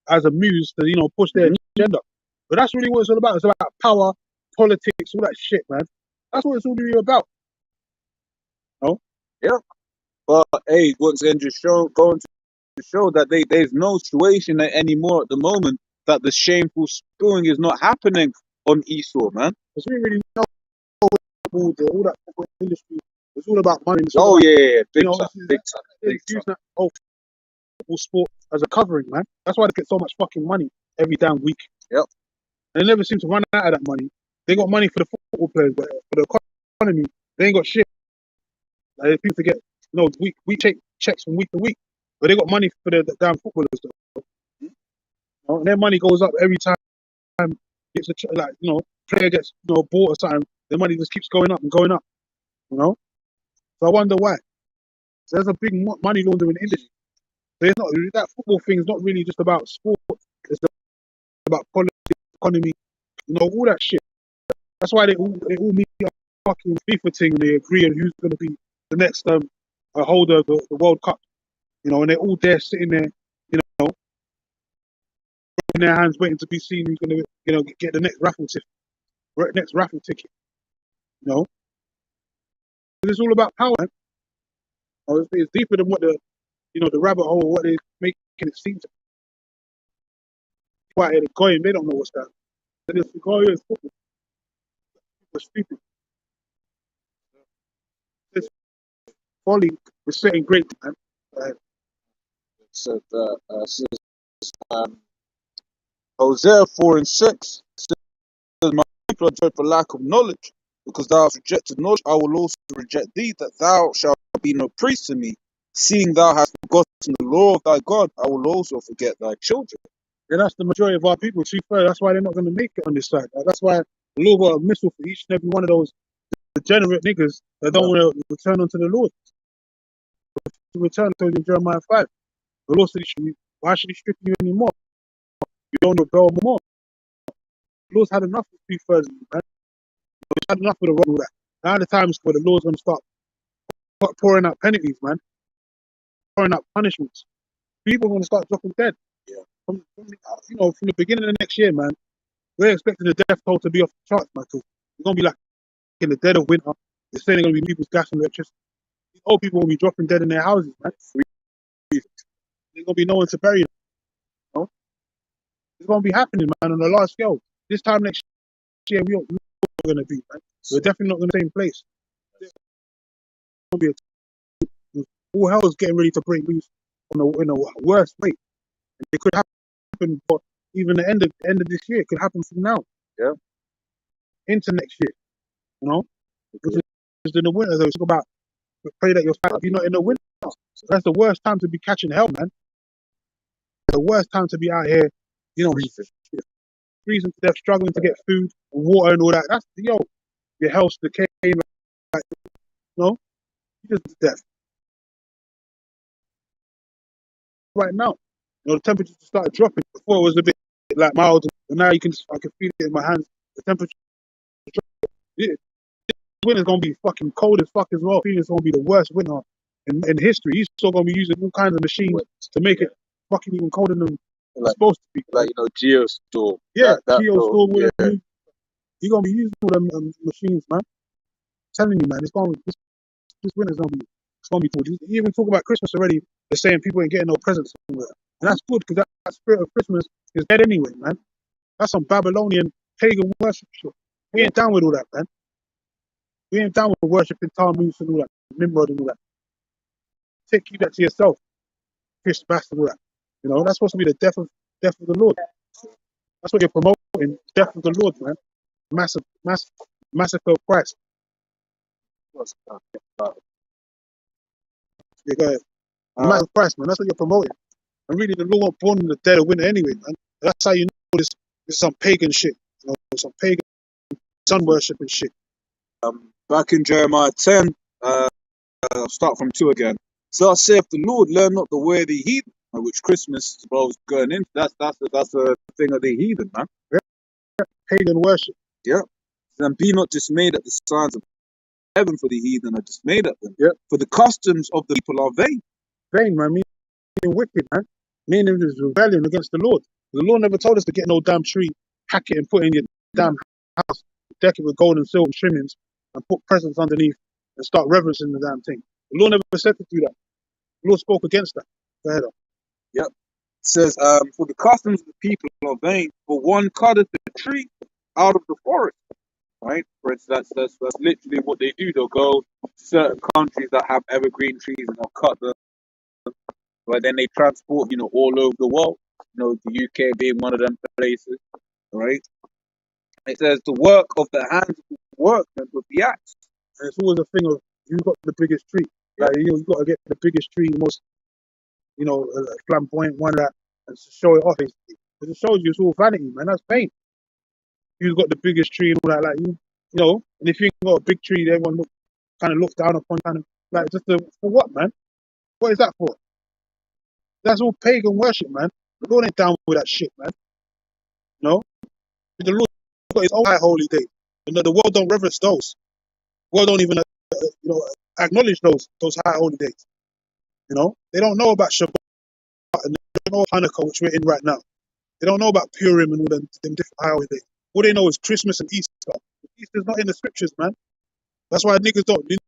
as a muse to, push their agenda. But that's really what it's all about. It's about power, politics, all that shit, man. That's what it's all really about. No? Yeah. But hey, once again, just going to show that there's no situation anymore at the moment that the shameful spewing is not happening on Esau, man. Because we really know all that football industry. It's all about money. It's all Oh about, yeah, big time, big time, they're big using time. that whole football sport as a covering, man. That's why they get so much fucking money every damn week. Yep. And they never seem to run out of that money. They got money for the football players, but for the economy, they ain't got shit. Like, people to get we take checks from week to week, but they got money for the damn footballers. Though. And their money goes up every time. It's player gets bought or something. Their money just keeps going up and going up. So I wonder why. So there's a big money laundering industry. So it's not that football thing is not really just about sport. It's about politics, economy, all that shit. That's why they all meet up fucking FIFA thing and they agree on who's going to be the next holder of the World Cup. And they're all there sitting there, in their hands waiting to be seen who's going to, get the next raffle ticket. It's all about power. Man. It's deeper than what the rabbit hole, what they're making it seem to. Why they're going, they don't know what's that. They're just going, it's football. It's stupid. It's folly. It's setting great, man. So Hosea 4:6 says, "My people are judged for lack of knowledge, because thou hast rejected knowledge. I will also reject thee, that thou shalt be no priest to me. Seeing thou hast forgotten the law of thy God, I will also forget thy children." And that's the majority of our people. To be fair, that's why they're not going to make it on this side. That's why the Lord got a missile for each and every one of those degenerate niggas that don't want to return unto the Lord. To return to Jeremiah 5. The Lord said, why should he strip you anymore? You don't rebel more. The Lord's had enough of 2/3, man. He's had enough of the wrong that. Now the time's where the Lord's going to start pouring out penalties, man. Pouring out punishments. People are going to start dropping dead. Yeah. From the beginning of the next year, man, we're expecting the death toll to be off the charts, man. Cause it's going to be like in the dead of winter. They're saying they're going to be people's gas and electricity. These old people will be dropping dead in their houses, man. There's going to be no one to bury them. It's going to be happening, man, on a large scale. This time next year, we're going to be, man. We're definitely not in the same place. It's going to be all hell is getting ready to break loose in a worse way. And it could happen, but even the end of this year, it could happen from now. Yeah. Into next year, Which is in the winter, though. It's about pray that you're not in the winter. That's the worst time to be catching hell, man. The worst time to be out here, freezing to death, struggling to get food, water, and all that. That's your health's decaying. Like, you just death. Right now, the temperature started dropping. Before it was a bit like mild, but now I can feel it in my hands. The temperature dropping. This winter's gonna be fucking cold as fuck as well. I feel it's gonna be the worst winter in history. He's still gonna be using all kinds of machines to make it fucking even colder than it's supposed to be. Like Geostorm. Yeah, Geostorm. Yeah. You're gonna be using all them machines, man. I'm telling you, man, this winter's gonna be cold. You even talk about Christmas already. They're saying people ain't getting no presents somewhere. And that's good, because that spirit of Christmas is dead anyway, man. That's some Babylonian pagan worship shit. We ain't down with all that, man. We ain't down with worshiping Tammuz and all that, Nimrod and all that. Keep that to yourself. Fish bastard and all that. That's supposed to be the death of the Lord. That's what you're promoting, death of the Lord, man. Massive massacre of Christ. What's that? You go ahead. The Uh, massacre of Christ, man. That's what you're promoting. And really, the Lord wasn't born in the dead of winter anyway, man. That's how you know this is some pagan shit. You know, some pagan sun worshiping shit. Back in Jeremiah 10, I'll start from 2 again. So I saith the Lord, learn not the way of the heathen, which Christmas was going into. That's a thing of the heathen, man. Pagan worship. Yeah. And be not dismayed at the signs of heaven, for the heathen are dismayed at them. Yep. For the customs of the people are vain. Vain, man. Meaning wicked, man. Meaning it is rebellion against the Lord. The Lord never told us to get no damn tree, hack it and put it in your damn house, deck it with gold and silver trimmings, and put presents underneath and start reverencing the damn thing. The Lord never said to do that. The Lord spoke against that. Go ahead on. Yep. It says, for the customs of the people are vain, for one cutteth the tree out of the forest. Right? For instance, that's literally what they do. They'll go to certain countries that have evergreen trees and they'll cut them. But then they transport, all over the world. The UK being one of them places. Right? It says the work of the hands of the workmen with the axe. And it's always a thing of you got the biggest tree. Like you got to get the biggest tree, most flamboyant one that, and to show it off. Because it shows you it's all vanity, man. That's pain. You've got the biggest tree and all that, like and if you ain't got a big tree, everyone kind of looks down upon, kind of like for what, man? What is that for? That's all pagan worship, man. The Lord ain't down with that shit, man. No, the Lord got his own high holy day, and the world don't reverence those. The world don't even acknowledge those high holy days. They don't know about Shabbat and they don't know Hanukkah, which we're in right now. They don't know about Purim and all them different high holy days. All they know is Christmas and Easter. Easter's not in the scriptures, man. That's why niggas don't read,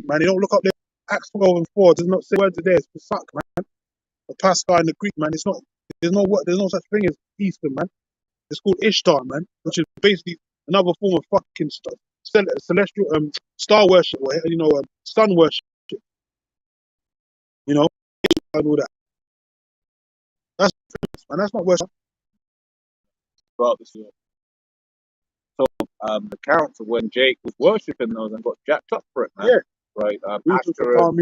man. They don't look up there. Acts 12 and 4 does not say words of theirs. Fuck, man. The Pascha in the Greek, man. It's not. There's no such thing as Easter, man. It's called Ishtar, man, which is basically another form of fucking celestial star worship, or sun worship. And all that. That's man. That's not worship. Throughout this year. So accounts of when Jake was worshipping those and got jacked up for it, man. Yeah. Right. Ashtoreth,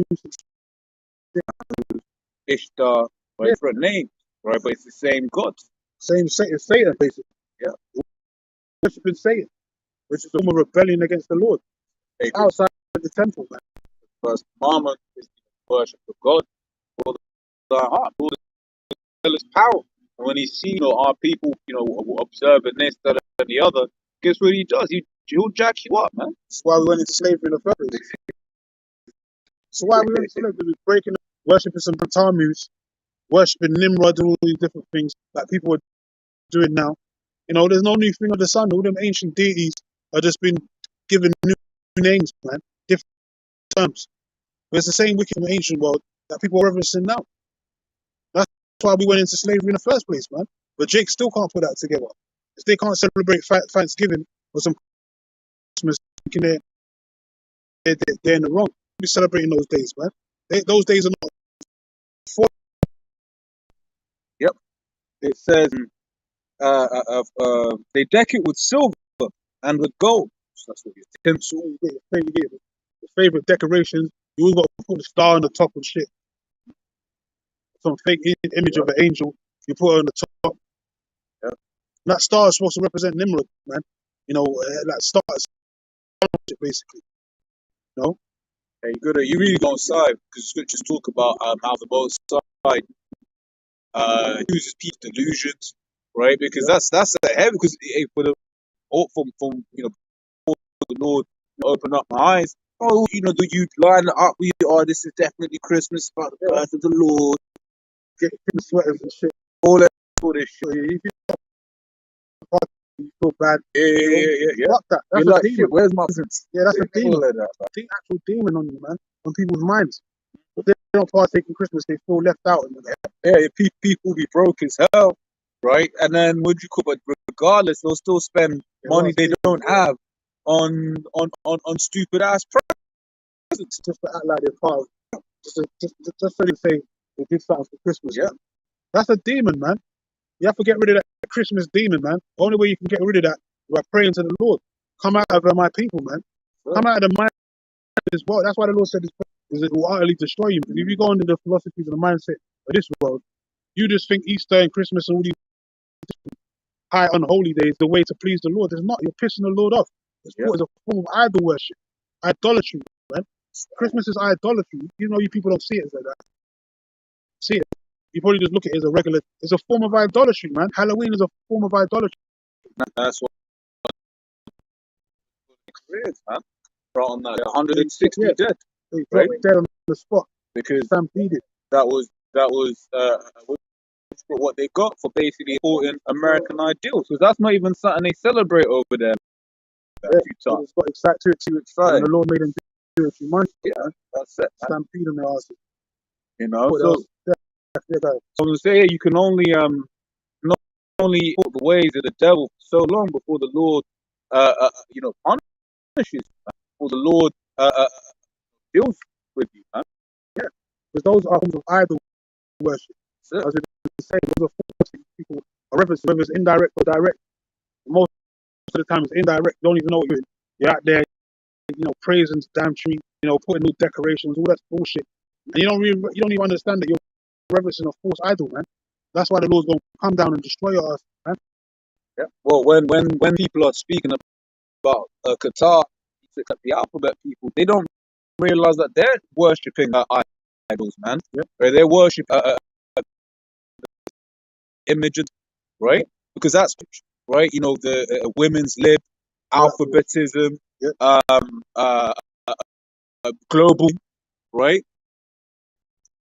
Ishtar, right, different names, right? But it's the same God. Same Satan, basically. Yeah. Worshipping Satan, which is a form of rebellion against the Lord. It's outside of the temple, man. First commandment is the worship of God for the heart, for the power. And when he sees, our people, observing this, that, and the other, guess what he does? He'll jack you up, man. That's why we went into slavery in the first place. So why we went into slavery? We were breaking, worshipping some Tammuz, worshipping Nimrod and all these different things that people are doing now. There's no new thing under the sun. All them ancient deities are just been given new names, man, different terms. But it's the same wicked and ancient world that people are reverencing now. That's why we went into slavery in the first place, man. But Jake still can't put that together. If they can't celebrate Thanksgiving or some Christmas, thinking they're in the wrong. We're celebrating those days, man. Those days are not for. Yep. It says they deck it with silver and with gold. So that's what you tinsel. You get your favorite decorations. You always got to put the star on the top and shit. Some fake image of an angel. You put it on the top. Yeah. And that star is supposed to represent Nimrod, man. That star is basically. Hey, you really don't side because scriptures talk about how the Most High uses people's delusions, right? Because that's a heavy. Because from the Lord open up my eyes. Oh, do you line it up? This is definitely Christmas, about the birth of the Lord. Get sweaters and shit. All this shit. You feel bad. Yeah. Fuck that. That's You're a like, demon. shit, where's my presents? Yeah, that's a demon. The actual demon on you, man. On people's minds. If they don't partake in Christmas, they feel left out. Yeah, people be broke as hell, right? And then but regardless, they'll still spend money they don't have on stupid ass presents. Just to act like they're part of just so they say they did something for Christmas. Yeah. Man. That's a demon, man. You have to get rid of that Christmas demon, man. The only way you can get rid of that is by praying to the Lord. Come out of my people, man. Come out of the mind of this world. That's why the Lord said this is it will utterly destroy you. Because if you go into the philosophies and the mindset of this world, you just think Easter and Christmas and all these high unholy days the way to please the Lord. It's not. You're pissing the Lord off. It's a form of idol worship, idolatry, man. Christmas is idolatry. You know, you people don't see it as that. See it. You probably just look at it as a regular. It's a form of idolatry, man. Halloween is a form of idolatry. That's what it is, man. Right on that, 160 dead, They right? dropped dead on the spot. Because Stampeded. that was what they got for basically importing American ideals. Because that's not even something they celebrate over there. It's got excited. Too excited. And the Lord made them do it a few months. Yeah, that's it. Stampede on their asses. You know, so I was gonna say you can only not only put the ways of the devil for so long before the Lord punishes you, before the Lord deals with you, man. Yeah, because those are forms of idol worship. As we say, those are forms people are referencing, whether it's indirect or direct. Most of the time it's indirect. You don't even know what you're doing. You're out there, praising the damn tree, putting new decorations, all that bullshit. And you don't even understand that you're referencing a false idol, man. That's why the Lord's going to come down and destroy your ass, man. Yeah. Well, when people are speaking about Qatar, the alphabet people, they don't realize that they're worshipping idols, man. Yeah. Or they're worshipping images, right? Because that's right. You know, the women's lib, alphabetism, global, right?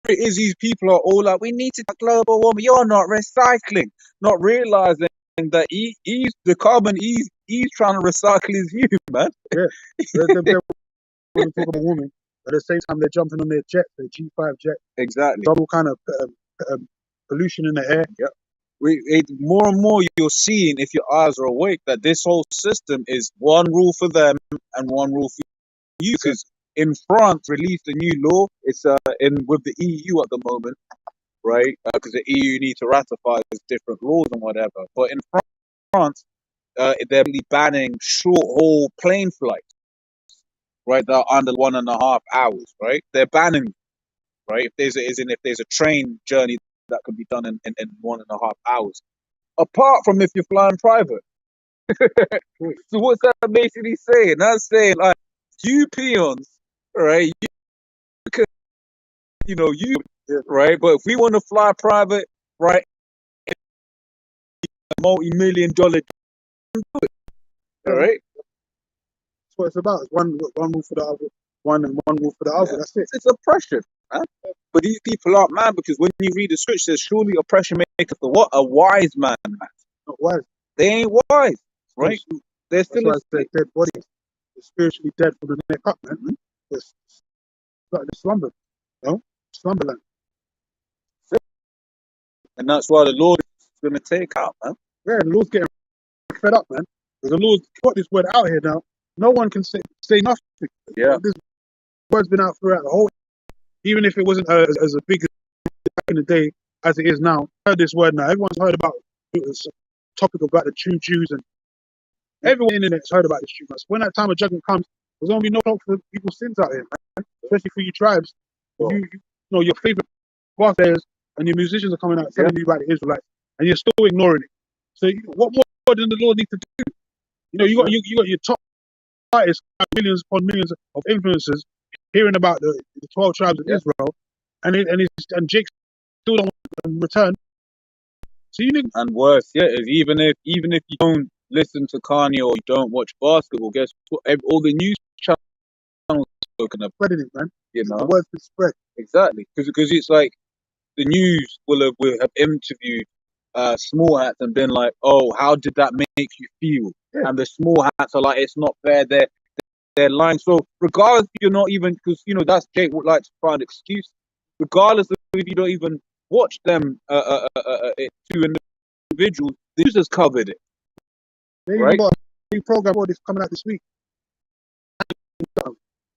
It is these people are all like, we need to global warming. You're not recycling, not realizing that he's the carbon he's trying to recycle is you, man. Yeah, they're when we talk about women, at the same time they're jumping on their jet, their G5 jet. Exactly. Double kind of pollution in the air. Yeah. More and more you're seeing, if your eyes are awake, that this whole system is one rule for them and one rule for you. Because in France released a new law. It's with the EU at the moment, right? Because the EU need to ratify different laws and whatever. But in France, they're really banning short haul plane flights, right? That are under 1.5 hours, right? They're banning, right? If there's a train journey that can be done in 1.5 hours, apart from if you're flying private. So what's that basically saying? That's saying like you peons, right? Right? But if we want to fly private, right, multi-million-dollar, all right? That's what it's about. It's one rule for the other, one rule for the other. That's it. It's oppression, man. But these people aren't man, because when you read the scriptures, surely oppression maketh the what? A wise man, man. Not wise. They ain't wise, right? They're still dead bodies. They're spiritually dead from the neck up, man. Mm-hmm. They're slumber, slumberland. And that's why the Lord is going to take out, man. Yeah, the Lord's getting fed up, man. Because the Lord's got this word out here now. No one can say nothing. Yeah. This word's been out throughout the whole. Even if it wasn't as a big back in the day as it is now, I heard this word now. Everyone's heard about this topic about the true Jews, and everyone on the internet's heard about this true Jews. When that time of judgment comes, there's going to be no hope for people's sins out here, man. Especially for you tribes. Well, you know your favorite bar players and your musicians are coming out telling you about the Israelites, and you're still ignoring it. So what more does the Lord need to do? You got your top artists, millions upon millions of influencers hearing about the 12 tribes of Israel, and Jake still don't return. So and worse, even if you don't listen to Kanye or you don't watch basketball, guess what? All the news channels spoken of, spreading it, man. The word's been spread. Exactly, because it's like the news will have interviewed small hats and been like, oh, how did that make you feel? Yeah. And the small hats are like, it's not fair. They're lying. So regardless, you're not even, because that's Jake would like to find excuse. Regardless of if you don't even watch them, two individuals, the news has covered it. Right? New program is coming out this week.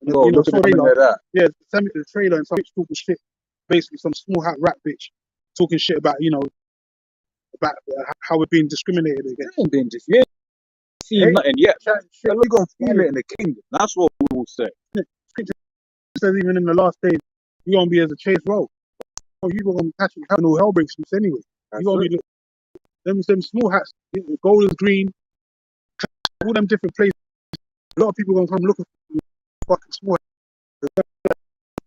Yeah, send me the trailer and some bitch talking shit. Basically, some small hat rap bitch talking shit about about how we're being discriminated against. Yeah, seen nothing yet. chatting shit. And we're gonna feel it in the kingdom. That's what we will say. Scripture says even in the last days, you're gonna be as a chase road. Oh, you're gonna catch having no hell breaks loose anyway. You're gonna be them small hats, gold is green, all them different places. A lot of people gonna come looking for fucking small hats.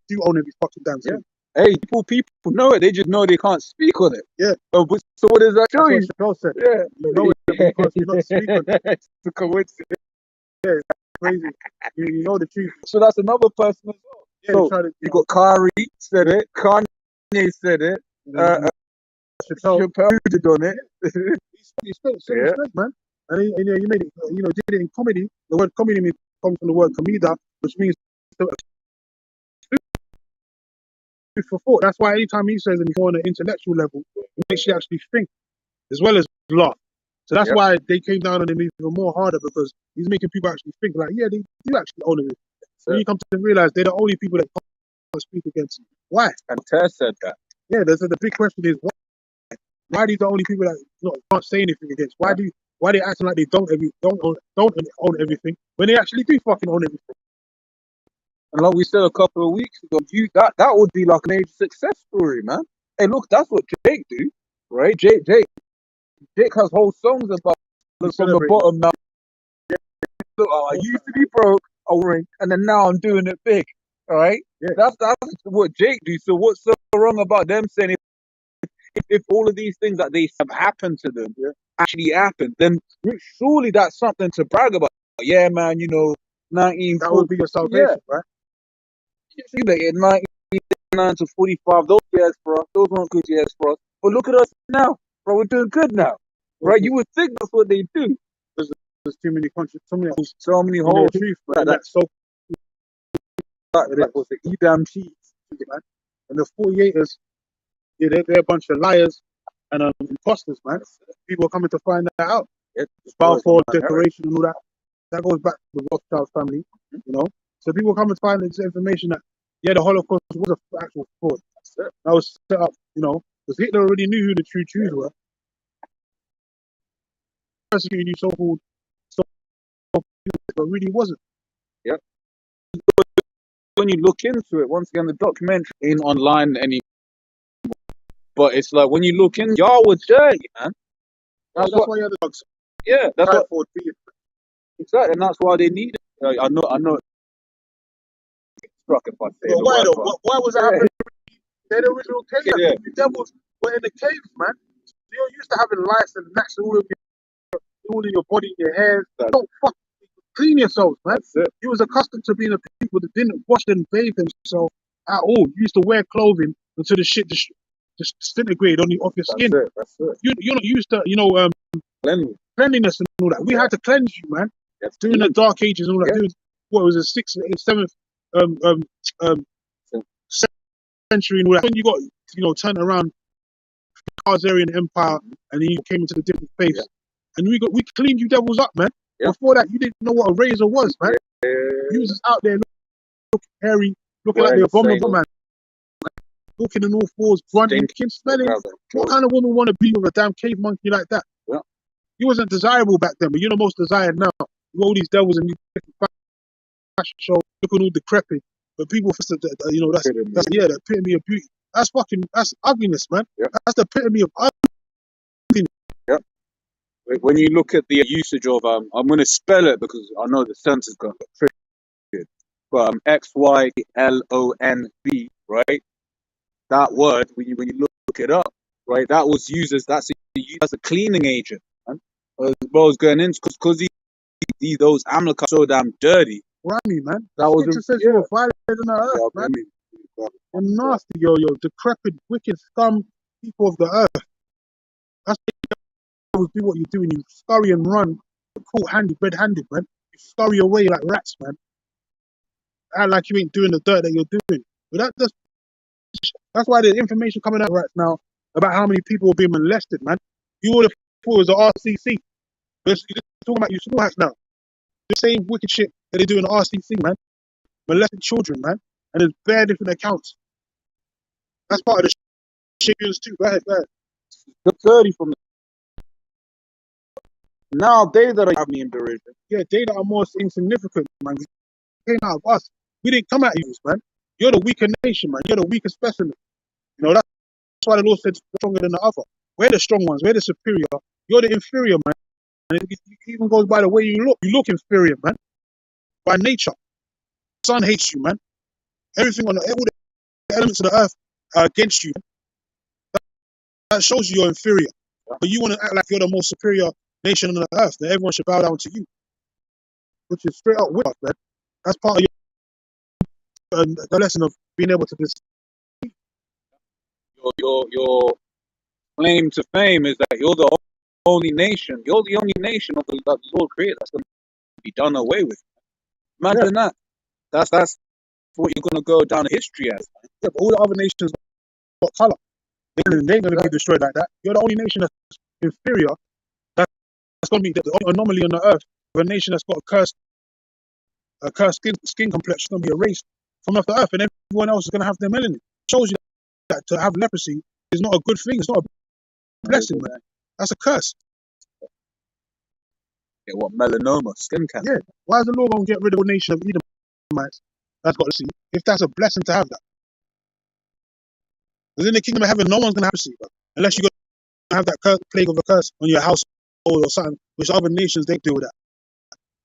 You own every fucking damn thing. Hey, people know it. They just know they can't speak on it. Yeah. So what does that show you? That's what Chappelle said. Yeah. You know it, but you can't speak on it. It's a coincidence. Yeah, it's crazy. You know the truth. So that's another person as well. Yeah, So you got Kyrie said it, Kanye said it, Chappelle did on it. He straight, man. And he made it, did it in comedy. The word comedy comes from the word comida, which means for thought. That's why anytime he says anything on an intellectual level, it makes you actually think as well as laugh. So that's why they came down on him even more harder, because he's making people actually think like, yeah, they do actually own it. When you come to realize they're the only people that can't speak against him. Why? And Tess said that. Yeah, the big question is why? Why are these the only people that can't say anything against? Why they acting like they don't own everything when they actually do fucking own everything? And like we said a couple of weeks ago, that would be like a major success story, man. Hey, look, that's what Jake do, right? Jake has whole songs about from the bottom now. Look, I used to be broke, and then now I'm doing it big. All right, that's what Jake do. So what's so wrong about them saying if all of these things that they have happened to them actually happened, then surely that's something to brag about. Yeah, man, 19. That would be your salvation, right? See that in 1999 to 45, those years for us, those weren't good years for us. But look at us now, bro. We're doing good now, right? You would think that's what they do. There's too many countries, so many holes. Truth, man. That's so. That was the Edam cheese, man. And the 48ers, they're a bunch of liars and imposters, man. People are coming to find that out. Balfour Declaration and all that. That goes back to the Rothschild family, So people come and find this information that, the Holocaust was an actual fraud. That was set up, because Hitler already knew who the true Jews were. Persecuting you so-called, but really wasn't. Yeah. When you look into it, once again, the documentary ain't online anymore. But it's like when you look in, y'all were dirty, man. That's why you had the dogs. Yeah, that's what. Exactly, and that's why they need it. I know. Struck if I say the why though? Why was that happening? They're the original caves. Yeah. The devils were in the caves, man. You're used to having lice and gnats all in your body, in your hair. Don't fuck. Clean yourselves, man. You was accustomed to being a people that didn't wash and bathe themselves at all. You used to wear clothing until the shit just disintegrated off your skin. That's it. You're not used to, cleanliness and all that. We had to cleanse you, man. During the Dark Ages and all that. During, what was it, 6th, 7th century and all that. When you got, turned around the Khazarian Empire and then you came into the different faiths. And we cleaned you devils up, man. Before that, you didn't know what a razor was, man. You was just out there looking hairy, looking like the abominable man. Walking on all fours, grunting, smelling. What kind of woman want to be with a damn cave monkey like that? Yeah. You wasn't desirable back then, but you're the most desired now. You all these devils and these different fashion shows, looking all decrepit. But people, that's the epitome of beauty. That's ugliness, man. Yeah. That's the epitome of ugliness. Yeah. When you look at the usage of I'm going to spell it because I know the sense is going to get triggered, but XYLONB, right? That word, when you look it up, right? That was used as a cleaning agent, man. As well as going in because those Amalekites are so damn dirty. Grimy, man. That was says you were violating the earth, man. You're nasty, yo, decrepit, wicked scum people of the earth. That's what you do. What you do, and you scurry and run, red-handed, man. You scurry away like rats, man. Act like you ain't doing the dirt that you're doing. But that's why there's information coming out right now about how many people are being molested, man. You would have thought it was the RCC. You're talking about you small hats now. The same wicked shit that they do in the RCC, man. Molesting children, man. And there's bare different accounts. That's part of the shit too. Go ahead. The 30 from Now they that have me in derision. Yeah, they that are more insignificant, man. You came out of us. We didn't come out of you, man. You're the weaker nation, man. You're the weaker specimen. You know, that's why the Lord said stronger than the other. We're the strong ones. We're the superior. You're the inferior, man. And it even goes by the way you look. You look inferior, man. By nature. The sun hates you, man. Everything on all the elements of the earth are against you. That shows you you're inferior. But you want to act like you're the most superior nation on the earth, that everyone should bow down to you. Which is straight up witchcraft, man. That's part of the lesson of being able to Your claim to fame is that you're the only nation. You're the only nation of that the Lord created that's going to be done away with. Imagine that. That's what you're going to go down in history as. Yeah, but all the other nations got color. They ain't going to be destroyed like that. You're the only nation that's inferior. That's going to be the anomaly on the earth. For a nation that's got a cursed skin complexion, going to be erased from off the earth, and everyone else is going to have their melanin. Shows you that to have leprosy is not a good thing. It's not a blessing, man. That's a curse. Yeah, what, melanoma, skin cancer? Yeah. Why is the Lord going to get rid of a nation of Edomites that's got leprosy if that's a blessing to have that? Because in the kingdom of heaven, no one's going to have leprosy, bro, unless you're going to have that plague of a curse on your household or something, which other nations, they deal with that.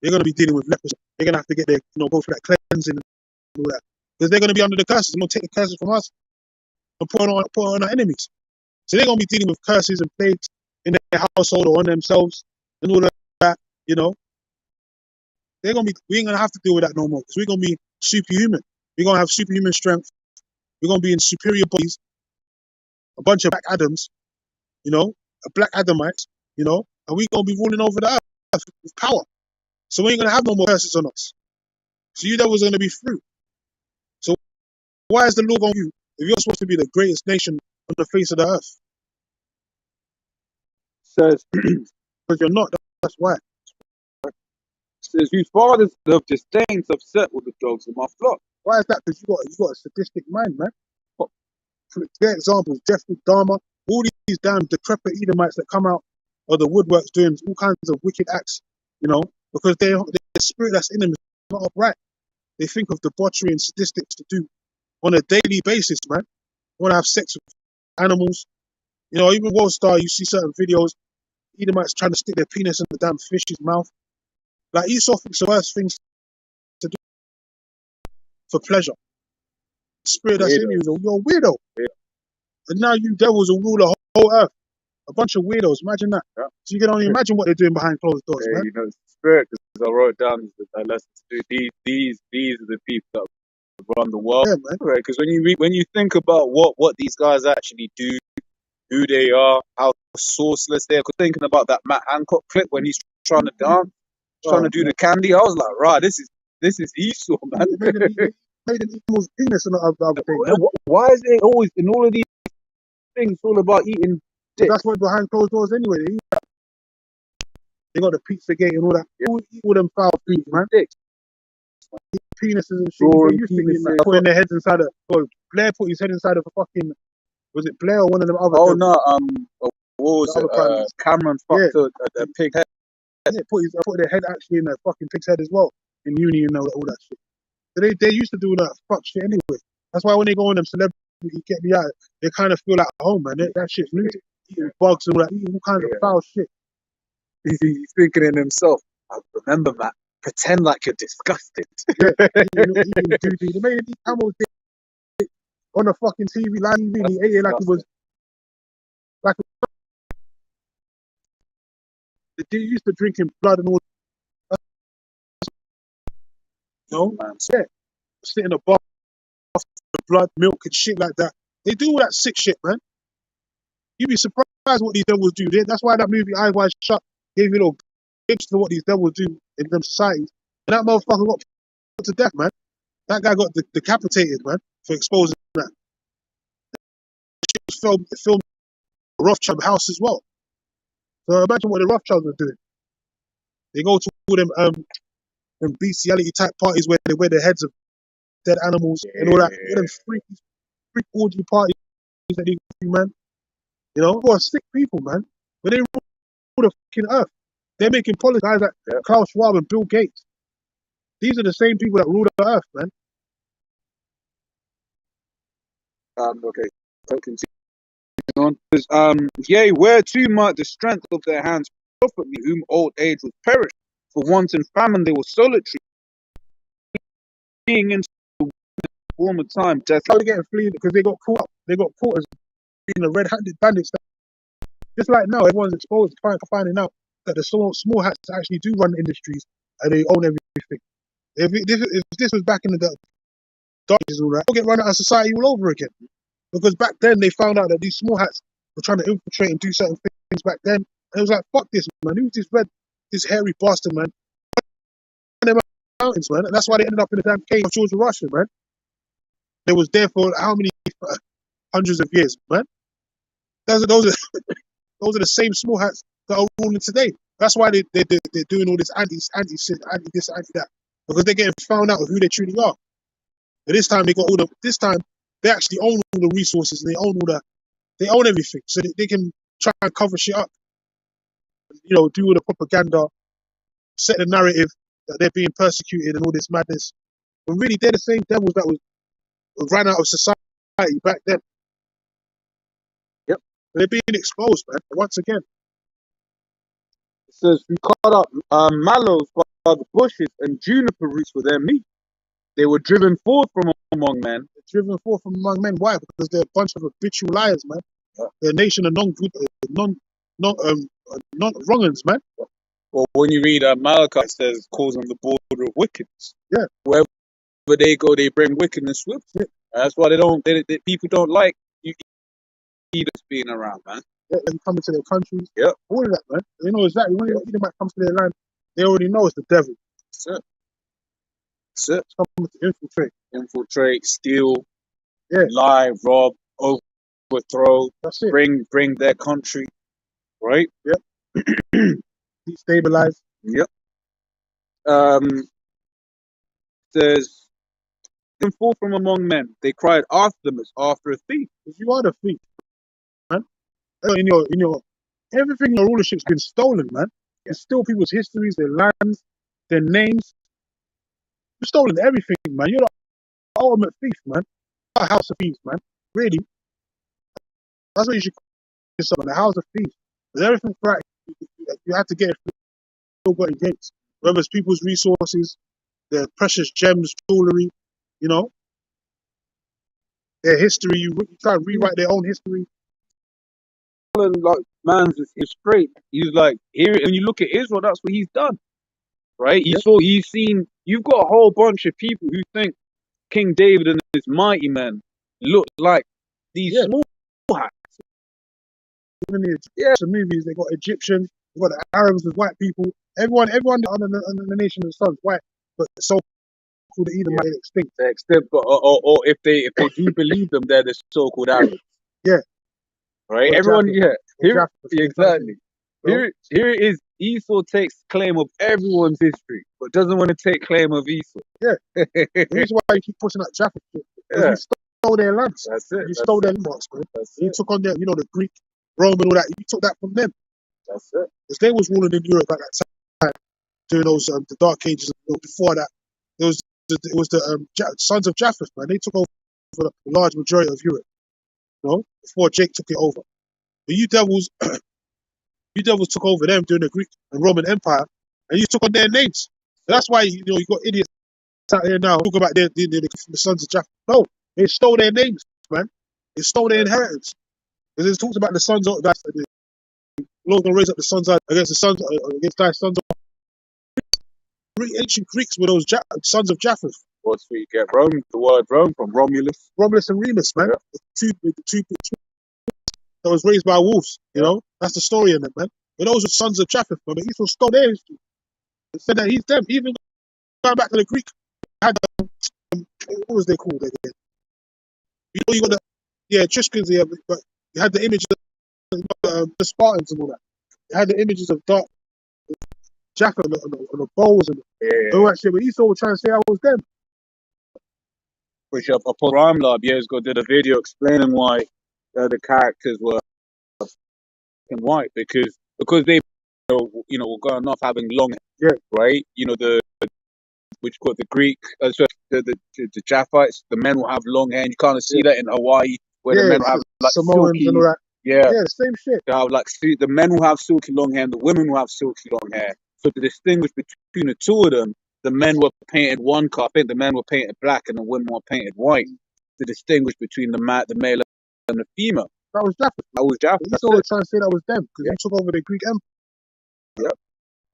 They're going to be dealing with leprosy. They're going to have to get their, go through that cleansing and all that. Because they're going to be under the curses. They're going to take the curses from us and put it on our enemies. So they're going to be dealing with curses and plagues in their household or on themselves and all of that, They're going to be, we ain't going to have to deal with that no more because we're going to be superhuman. We're going to have superhuman strength. We're going to be in superior bodies, a bunch of black Adams, a black Adamites, and we're going to be ruling over the earth with power. So we ain't going to have no more curses on us. So you devils are going to be free. So why is the Lord on you if you're supposed to be the greatest nation on the face of the earth? Says, because you're not. That's why. Says, whose fathers of disdain have set with the dogs of my flock. Why is that? Because you got a sadistic mind, man. For examples, Jeffrey Dahmer, all these damn decrepit Edomites that come out of the woodworks doing all kinds of wicked acts, because their spirit that's in them is not upright. They think of debauchery and statistics to do on a daily basis, man. They want to have sex with animals. Even World Star, you see certain videos, Edomites trying to stick their penis in the damn fish's mouth. Like Esau thinks of worse things to do for pleasure. The spirit that's in you, you're a weirdo. Yeah. And now you devils will rule the whole earth. A bunch of weirdos, imagine that. Yeah. So you can only imagine what they're doing behind closed doors, man. The spirit, because I wrote down that lesson to do. These are the people that run the world. Yeah, man. Right, because when you think about what these guys actually do, who they are, how sourceless they are. Because thinking about that Matt Hancock clip when he's trying to dance, trying to do the candy, I was like, right, this is Esau, man. Made an equal's penis and the other thing. Why is it always in all of these things all about eating dick? That's why behind closed doors anyway. They got the Pizzagate and all that. Yeah. All them foul foods, man. Dicks. Penises and shit. They used to eat putting their heads inside Blair put his head inside of a fucking, was it Blair or one of them other? Oh no, what was it? Cameron fucked a pig head. Yeah, put their head actually in a fucking pig's head as well in uni and all that shit. So they used to do that fuck shit anyway. That's why when they go on them celebrity get me out, they kind of feel like home, man. That shit's new. Eating bugs and all that, eating all kinds of foul shit. He's thinking in himself, remember, Matt, pretend like you're disgusted. Yeah, eating duty. They made him eat camel dick on the fucking TV, live TV. He ate it like it was like they used to drinking blood and all. Yeah, sit in a bar, blood, milk, and shit like that. They do all that sick shit, man. You'd be surprised what these devils do. That's why that movie Eyes Wide Shut gave you a little glimpse to what these devils do in them societies. And that motherfucker got put to death, man. That guy got decapitated, man, for exposing that. It filmed Rothschild house as well. So imagine what the Rothschilds are doing. They go to all them bestiality type parties where they wear the heads of dead animals and all that. All them freak orgy parties that they do, man. Who are sick people, man. But they rule the fucking earth. They're making policy. Guys like Klaus Schwab and Bill Gates. These are the same people that rule the earth, man. Okay, so continue on. Yea, where too might the strength of their hands profit me, whom old age was perished. For want and famine they were solitary, being in the warmer time, death. How they getting fleeing? Because they got caught up. They got caught as being the red-handed bandits. Just like now, everyone's exposed, finding out that the small hats actually do run industries and they own everything. If this was back in the dark ages, all right, we'll get run out of society all over again. Because back then they found out that these small hats were trying to infiltrate and do certain things back then. And it was like, fuck this, man. Who's this hairy bastard, man? Mountains, man. And that's why they ended up in the damn cave of George Russian, man. They was there for how many hundreds of years, man. Those are the same small hats that are ruling today. That's why they're doing all this anti this, anti that. Because they're getting found out of who they truly are. But this time they actually own all the resources and they own everything. So they can try and cover shit up. You know, do all the propaganda, set the narrative that they're being persecuted and all this madness. But really they're the same devils that ran out of society back then. Yep. They're being exposed, man, once again. It says, we cut up mallows by the bushes and juniper roots for their meat. They were driven forth from among men. Driven forth from among men. Why? Because they're a bunch of habitual liars, man. Yeah. They're a nation of non-wrong'uns, man. Well, when you read Malachi, it says, calls on the border of wickedness. Yeah. Wherever they go, they bring wickedness with them. Yeah. That's why people don't like Edoms being around, man. Yeah, and coming to their countries. Yeah. All of that, man. They know exactly when Edomite comes to their land, they already know it's the devil. That's it. That's it. It's coming to infiltrate, steal, yeah, lie, rob, overthrow. That's it. Bring their country, right? Yep. Destabilize. Yep. Says, them forth from among men, they cried after them as after a thief. Because you are the thief, man. In your everything in your rulership's been stolen, man. You steal people's histories, their lands, their names. You've stolen everything, man. You're the ultimate thief, man. A house of thieves, man. Really. That's what you should call yourself, the house of thieves. Because everything right, you have to get it still got gates. Whether it's people's resources, their precious gems, jewelry, you know, their history. You try to rewrite their own history. Like man's is straight. He's like, here when you look at Israel, that's what he's done. Right? You've got a whole bunch of people who think King David and his mighty men look like these small hats. Even the movies, they got Egyptians, they got the Arabs with white people. Everyone under the nation of the sun is white, but so called the Edomite extinct. They're extinct, but or if they do believe them, they're the so-called Arabs. Yeah. Right. Or everyone. Japheth. Yeah. Here, exactly. Here it is. Esau takes claim of everyone's history, but doesn't want to take claim of Esau. Yeah. The reason why you keep pushing that Japheth, because you stole their lands. That's it. You stole their landmarks, man. You took on their, the Greek, Rome, and all that. You took that from them. That's it. Because they was ruling in Europe at that time during those the Dark Ages. Before that, it was the sons of Japheth, man. They took over the large majority of Europe. Before Jake took it over. But you devils took over them during the Greek and Roman Empire, and you took on their names. So that's why you got idiots out here now talking about the sons of Japheth. No, they stole their names, man. They stole their inheritance. Because it talks about the sons of that. The Lord's gonna raise up the sons against thy sons. Ancient Greeks were those sons of Japheth. What's where you get Rome? The word Rome from Romulus. Romulus and Remus, man. Yeah. The two that was raised by wolves. That's the story in it, man. But those were sons of Japheth, man. But Esau stole their history. They said that he's them. Even going back to the Greek, had what was they called again? You got the Etruscans here, but you had the images of the Spartans and all that. You had the images of dark Japheth and the bows and all that shit. But Esau was trying to say I was them. Which upon Rhyme Lab years ago did a video explaining why the characters were in white because they were going off having long Yeah. hair, right? Which called the Greek, so the Japhites, the men will have long hair. And you kind of see that in Hawaii, where the men will have like Samoans and all silky, that. yeah, Yeah, the same shit. they have like the men will have silky long hair, and the women will have silky long hair. So to distinguish between the two of them, the men were painted one color. I think the men were painted black, and the women were painted white to distinguish between the male and the female. That was Japheth. That was Japheth. He's always trying to say that was them because he took over the Greek Empire. Yep.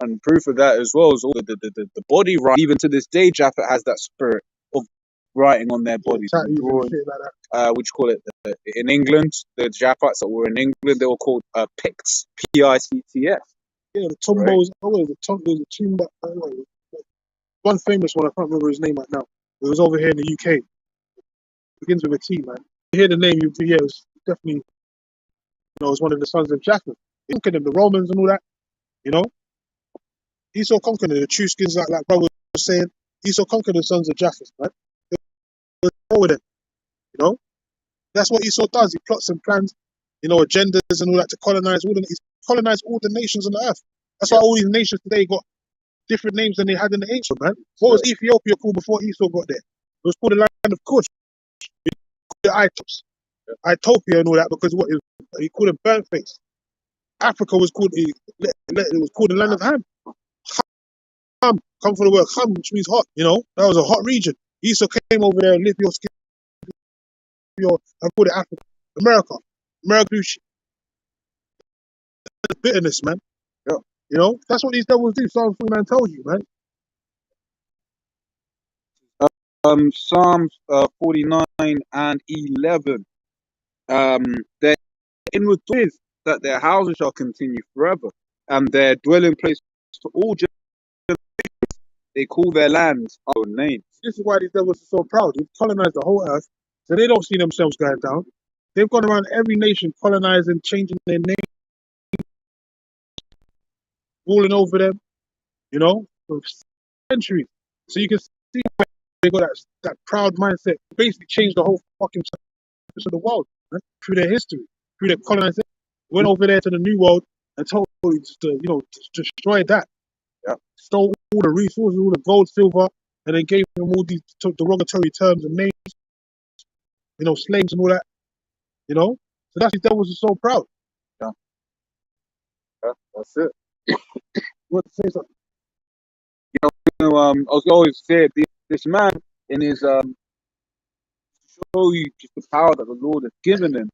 And proof of that as well is all the body writing. Even to this day, Japheth has that spirit of writing on their bodies. Tattoos and shit like that. Which call it in England, the Japhites that were in England, they were called Picts, Picts. Yeah, the Tumbos. Right. There's a Tumba. One famous one, I can't remember his name right now. It was over here in the UK. It begins with a T, man. You hear the name, it was definitely, it was one of the sons of Japheth. He conquered them, the Romans and all that, Esau conquered the Etruscans, like brother was saying. Esau conquered the sons of Japheth, right? Over them, That's what Esau does. He plots and plans, agendas and all that to colonize all the nations on the earth. That's why all these nations today got different names than they had in the ancient, man. What was Ethiopia called before Esau got there? It was called the land of Cush. He called it Ethiopia and all that because he called it burnt face. Africa was called the land of Ham. Ham come from the word Ham, which means hot. That was a hot region. Esau came over there and lived your skin. I called it Africa, America. Bitterness, man. Yeah. That's what these devils do. Psalm 49 tells you, man. Psalms 49 and 11. Their inward is that their houses shall continue forever, and their dwelling place to all generations. They call their lands our names. This is why these devils are so proud. They've colonized the whole earth, so they don't see themselves going down. They've gone around every nation, colonizing, changing their name, ruling over them, for centuries. So you can see why they got that proud mindset. Basically changed the whole fucking surface of the world, right? Through their history, through their colonization. Went over there to the New World and totally just destroyed that. Yeah. Stole all the resources, all the gold, silver, and then gave them all these derogatory terms and names, slaves and all that, So that's these devils are so proud. Yeah. That's it. What to say something? I was always said this man in his to show you just the power that the Lord has given him.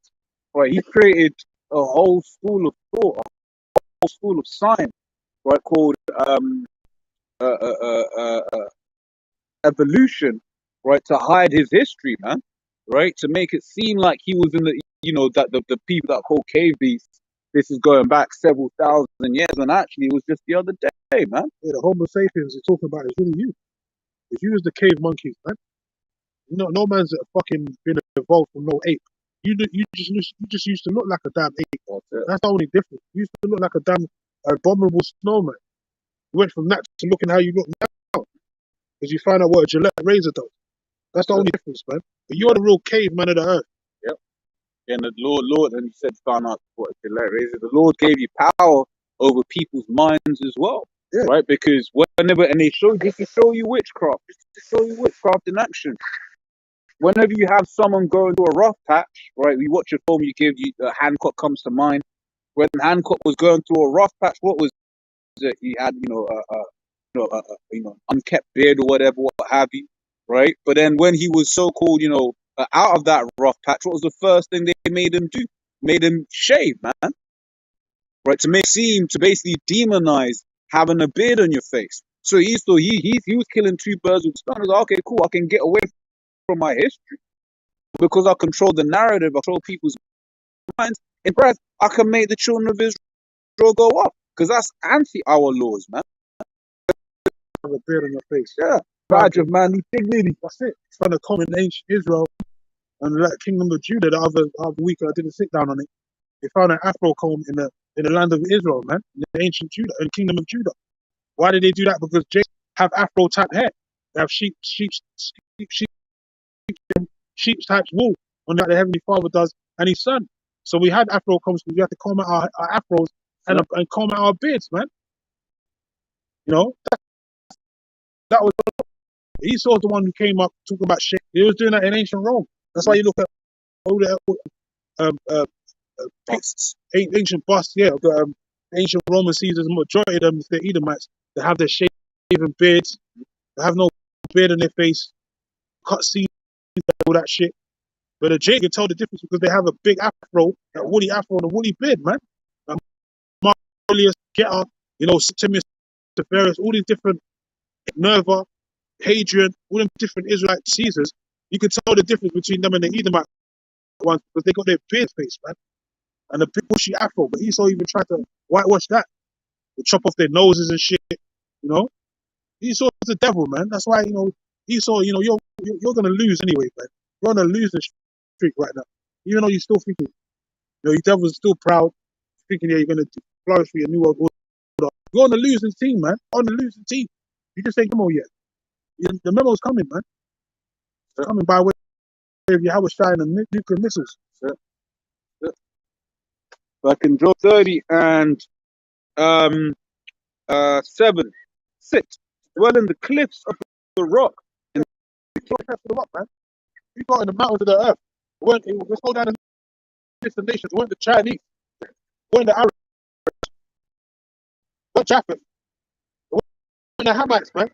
Right, he created a whole school of thought, a whole school of science, right, called evolution, right, to hide his history, man, right, to make it seem like he was in that the people that call cave beasts. This is going back several thousand years, when actually it was just the other day, man. Yeah, the Homo sapiens you're talking about is really you. It's you as the cave monkeys, man. No man's fucking been evolved from no ape. You just used to look like a damn ape. That's the only difference. You used to look like a damn abominable snowman. You went from that to looking how you look now, because you find out what a Gillette razor does. That's the only difference, man. But you're the real caveman of the earth. Yep. And the Lord, and he said, found out what a Gillette razor. The Lord gave you power over people's minds as well, right? Because whenever, and they show just to show you witchcraft, in action. Whenever you have someone going through a rough patch, right? We watch a film, Hancock comes to mind. When Hancock was going through a rough patch, what was it? He had, unkept beard or whatever, what have you, right? But then when he was so-called, out of that rough patch, what was the first thing they made him do? Made him shave, man, right? To basically demonize having a beard on your face. So he was killing two birds with one stone. He was like, okay, cool, I can get away from my history because I control the narrative, I control people's minds. In breath, I can make the children of Israel go up because that's anti our laws, man. Have a beard on your face. Yeah, badge of manly dignity. That's it. It's trying to come in ancient Israel and that kingdom of Judah. The other week I didn't sit down on it. They found an Afro comb in the land of Israel, man, in the ancient Judah and kingdom of Judah. Why did they do that? Because Jacob have Afro type hair. They have sheep's type wool on that the Heavenly Father does and his son. So we had Afro combs because we had to comb out our afros and comb out our beards, man. You know, that was Esau's the one who came up talking about shit. He was doing that in ancient Rome. That's why you look at all the um, uh, Busts. ancient busts. Yeah, the ancient Roman Caesars. Majority of them, the Edomites, they have their shaven beards. They have no beard on their face. Cut seeds, all that shit. But the Jake can tell the difference because they have a big afro, that woolly afro and a woolly beard, man. Marlius, Getter, Timius, Tiberius, all these different Nerva, Hadrian, all them different Israelite Caesars. You can tell the difference between them and the Edomite ones because they got their beard face, man, and a big bushy afro. But Esau even tried to whitewash that, to chop off their noses and shit. You know, Esau's the devil, man. That's why Esau. You're gonna lose anyway, man. You're on a losing streak right now. Even though you're still thinking, your devil's still proud, thinking you're gonna flourish for your new world order. You're on the losing team, man. On the losing team. You just ain't come on yet. The memo's coming, man. It's coming by way of Yahweh Shai and nuclear missiles. Back in Job 30 and 7, 6. Dwell in the cliffs of the rock. The cliffs of the rock, man. We got in the mountains of the earth. Let's go down the list of nations. We weren't the Chinese. We weren't the Arabs. We weren't Japheth. We weren't the Hamites, man.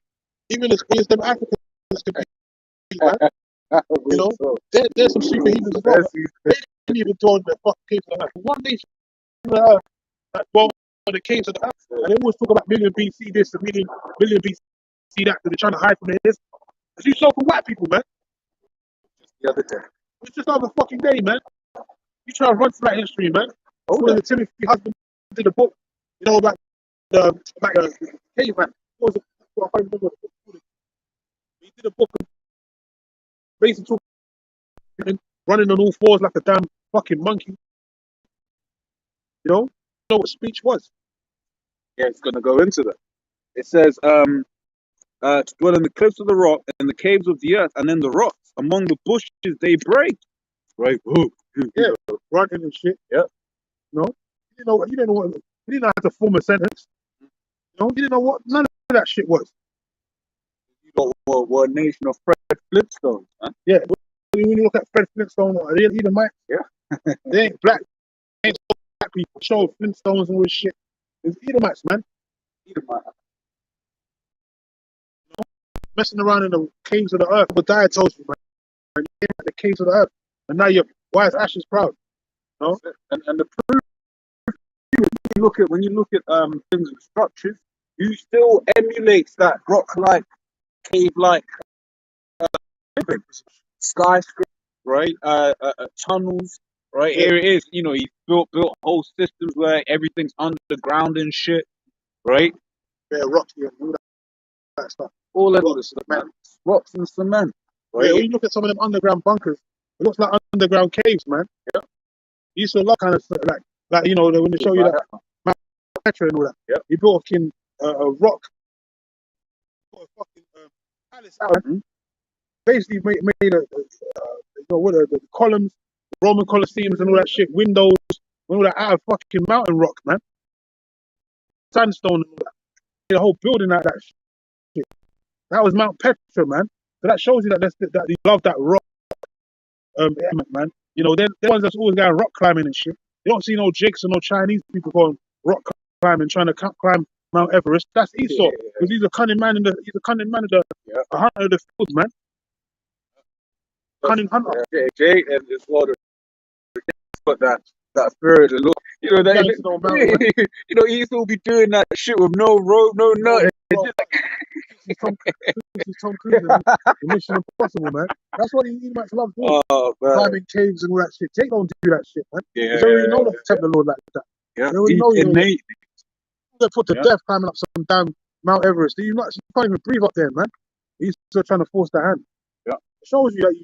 Even as them Africans can be, man. There's some superhumans as well. They didn't even go in the fucking caves of the earth. One nation on the earth that go on the caves of the earth. And they always talk about million BC this, a million BC that, because they're trying to hide from this. It's you for white people, man. The other day. It's just another fucking day, man. You try to run through that history, man. According to Timothy Husband did a book, about the caveman. What was it? I can't remember what the book called. He did a book basically talking, running on all fours like a damn fucking monkey. You know what speech was. Yeah, it's gonna go into that. It says, to dwell in the cliffs of the rock, in the caves of the earth, and in the rocks, among the bushes they break. Right? Yeah, running and shit. Yeah. You didn't know how to form a sentence. You didn't know what none of that shit was. We're a nation of Fred Flintstones, huh? Yeah. When you look at Fred Flintstone or Edomite, yeah, they ain't black. They ain't black people. Show Flintstones and all this shit. It's Edomites, man. Edomite. Messing around in the caves of the earth. Obadiah tells you, man. You're in the caves of the earth, and now you're wise ashes proud. No? And the proof, when you look at things and structures, you still emulates that rock-like, cave-like skyscraper, right? Tunnels, right? Yeah. Here it is. He built whole systems where everything's underground and shit, right? Yeah, rocky and all that stuff. All of this stuff, man. Rocks and cement. Right? Yeah, when you look at some of them underground bunkers, it looks like underground caves, man. Yeah. You saw a lot kind of stuff, like when they show you that Mount Petra and all that. Yeah. He built a rock, a fucking palace out. Mm-hmm. Basically made the columns, the Roman Colosseums and all that shit, windows, and all that out of fucking mountain rock, man. Sandstone and all that. The whole building out of that shit. That was Mount Petra, man. So that shows you that he loved that rock element, man. They're the ones that's always going rock climbing and shit. You don't see no Jakes or no Chinese people going rock climbing, trying to climb Mount Everest. That's Esau, because he's a cunning man of the a hunter of the fields, man. Cunning hunter. Yeah, Jake and his water got that spirit to look. Esau will be doing that shit with no rope, no nut. This is Tom Cruise in Mission Impossible, man. That's what Edomites love doing. Climbing caves and all that shit. Jake don't do that shit, man. Yeah, they already know not to tempt the Lord like that. Yeah, they already know you get put to death climbing up some damn Mount Everest. You can't even breathe up there, man. He's still trying to force the hand. Yeah. It shows you that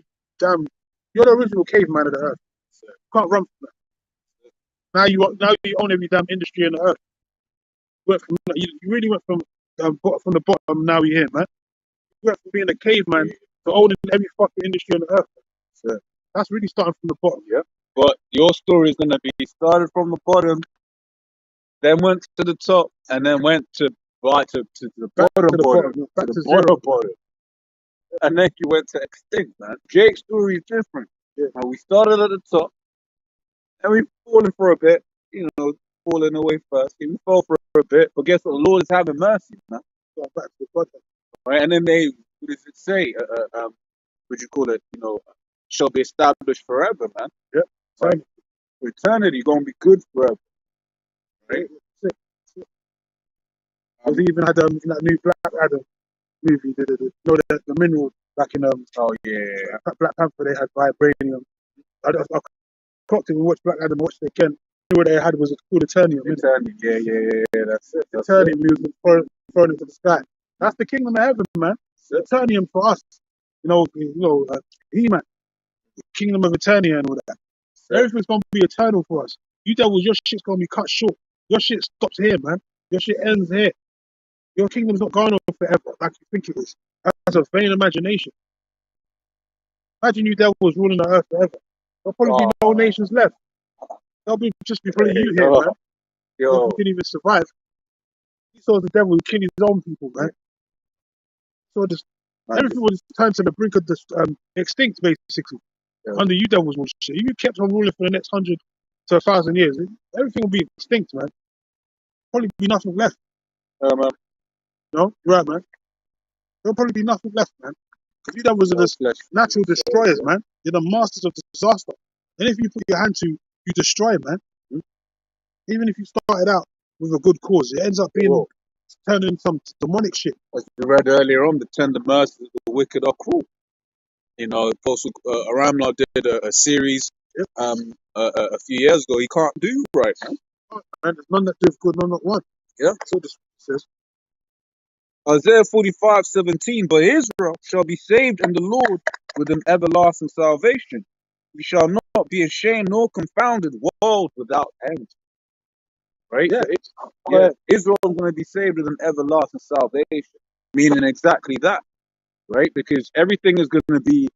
you're the original caveman of the earth. You can't run from that. Now you own every damn industry on the earth. You really went from the bottom. Now you're here, man. You went from being a caveman to owning every fucking industry on the earth. So that's really starting from the bottom. Yeah. But your story is gonna be started from the bottom, then went to the top, and then went to right to the Back to bottom the bottom, bottom, back to the to zero. bottom. And then you went to extinct, man. Jake's story is different. Yeah. We started at the top, and we've fallen for a bit, falling away first. We fell for a bit, but guess what? The Lord is having mercy, man. So back to the bottom. Right? And then what does it say? What you call it? Shall be established forever, man. Yeah. Right? For eternity, gonna be good forever. Right? Because he even had in that new Black Adam movie, the mineral back in Oh yeah. Black Panther, they had vibranium. I clocked it and watched Black Adam, watched it again. What they had was called Eternium. Eternity. Yeah. That's it. Eternium was thrown into the sky. That's the kingdom of heaven, man. Eternium for us. He-Man, kingdom of Eternia and all that. Everything's gonna be eternal for us. You devils, your shit's gonna be cut short. Your shit stops here, man. Your shit ends here. Your kingdom's not going on forever like you think it is. That's a vain imagination. Imagine you devils ruling the earth forever. There'll probably be no nations left. There'll be just be probably you here, man. If you can even survive. He saw the devil kill his own people, man. So everything was turned to the brink of this extinct, basically. Under you devils and shit. If you kept on ruling for the next 100 to 1,000 years, everything will be extinct, man. Probably be nothing left. Man. No, you're right, man. There'll probably be nothing left, man. Because you devils are the natural destroyers, man. You're the masters of disaster. Anything you put your hand to, you destroy, man. Even if you started out with a good cause, it ends up being turning some demonic shit. As we read earlier on, the tender mercies of the wicked are cruel. Apostle Aramla did a series a few years ago. He can't do right, man. And there's none that do good, none that one. Yeah. So this says. Isaiah 45:17, but Israel shall be saved in the Lord with an everlasting salvation. We shall not be ashamed nor confounded, world without end. Right? Yeah. Israel is going to be saved with an everlasting salvation, meaning exactly that, right? Because everything is going to be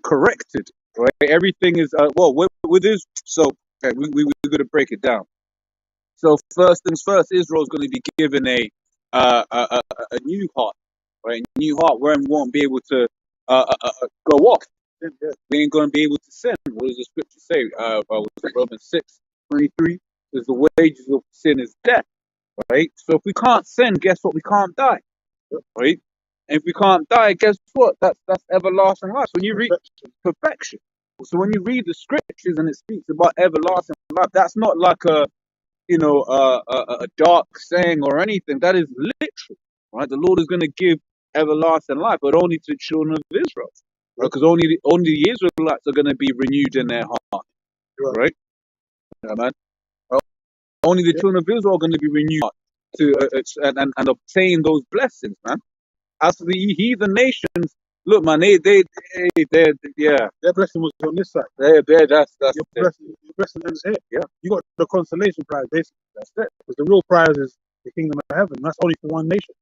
corrected, right? Everything is with this. So we're going to break it down. So first things first, Israel is going to be given a new heart, right? A new heart where we won't be able to go off. We ain't going to be able to sin. What does the scripture say? Romans 6:23 says the wages of sin is death, right? So if we can't sin, guess what? We can't die, right? And if we can't die, guess what? That's everlasting life. So when you read perfection. So when you read the scriptures and it speaks about everlasting life, that's not like a dark saying or anything. That is literal, right? The Lord is going to give everlasting life, but only to the children of Israel, because only the Israelites are going to be renewed in their heart, right? Yeah, man. Only the children of Israel are going to be renewed to and obtain those blessings, man. As for the heathen nations, look, man, they're their blessing was on this side. That's your blessing ends here. Yeah, you got the consolation prize, basically. That's it. Because the real prize is the kingdom of heaven. That's only for one nation.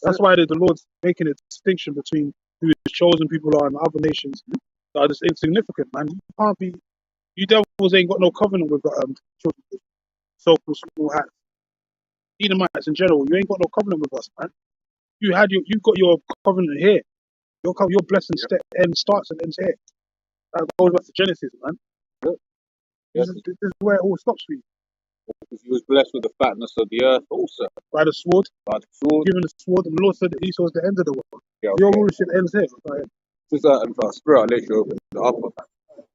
That's why the Lord's making a distinction between who his chosen people are and other nations that are just insignificant, man. You can't be. You devils ain't got no covenant with children, so-called small hats. Edomites in general, you ain't got no covenant with us, man. You got your covenant here. Your blessing starts and ends here. That goes back to Genesis, man. This is where it all stops for you. Because he was blessed with the fatness of the earth also. By the sword. Given the sword, and the Lord said that Esau is the end of the world. Yeah, okay. Your rulership ends here. This is spirit, I'll let you open the upper.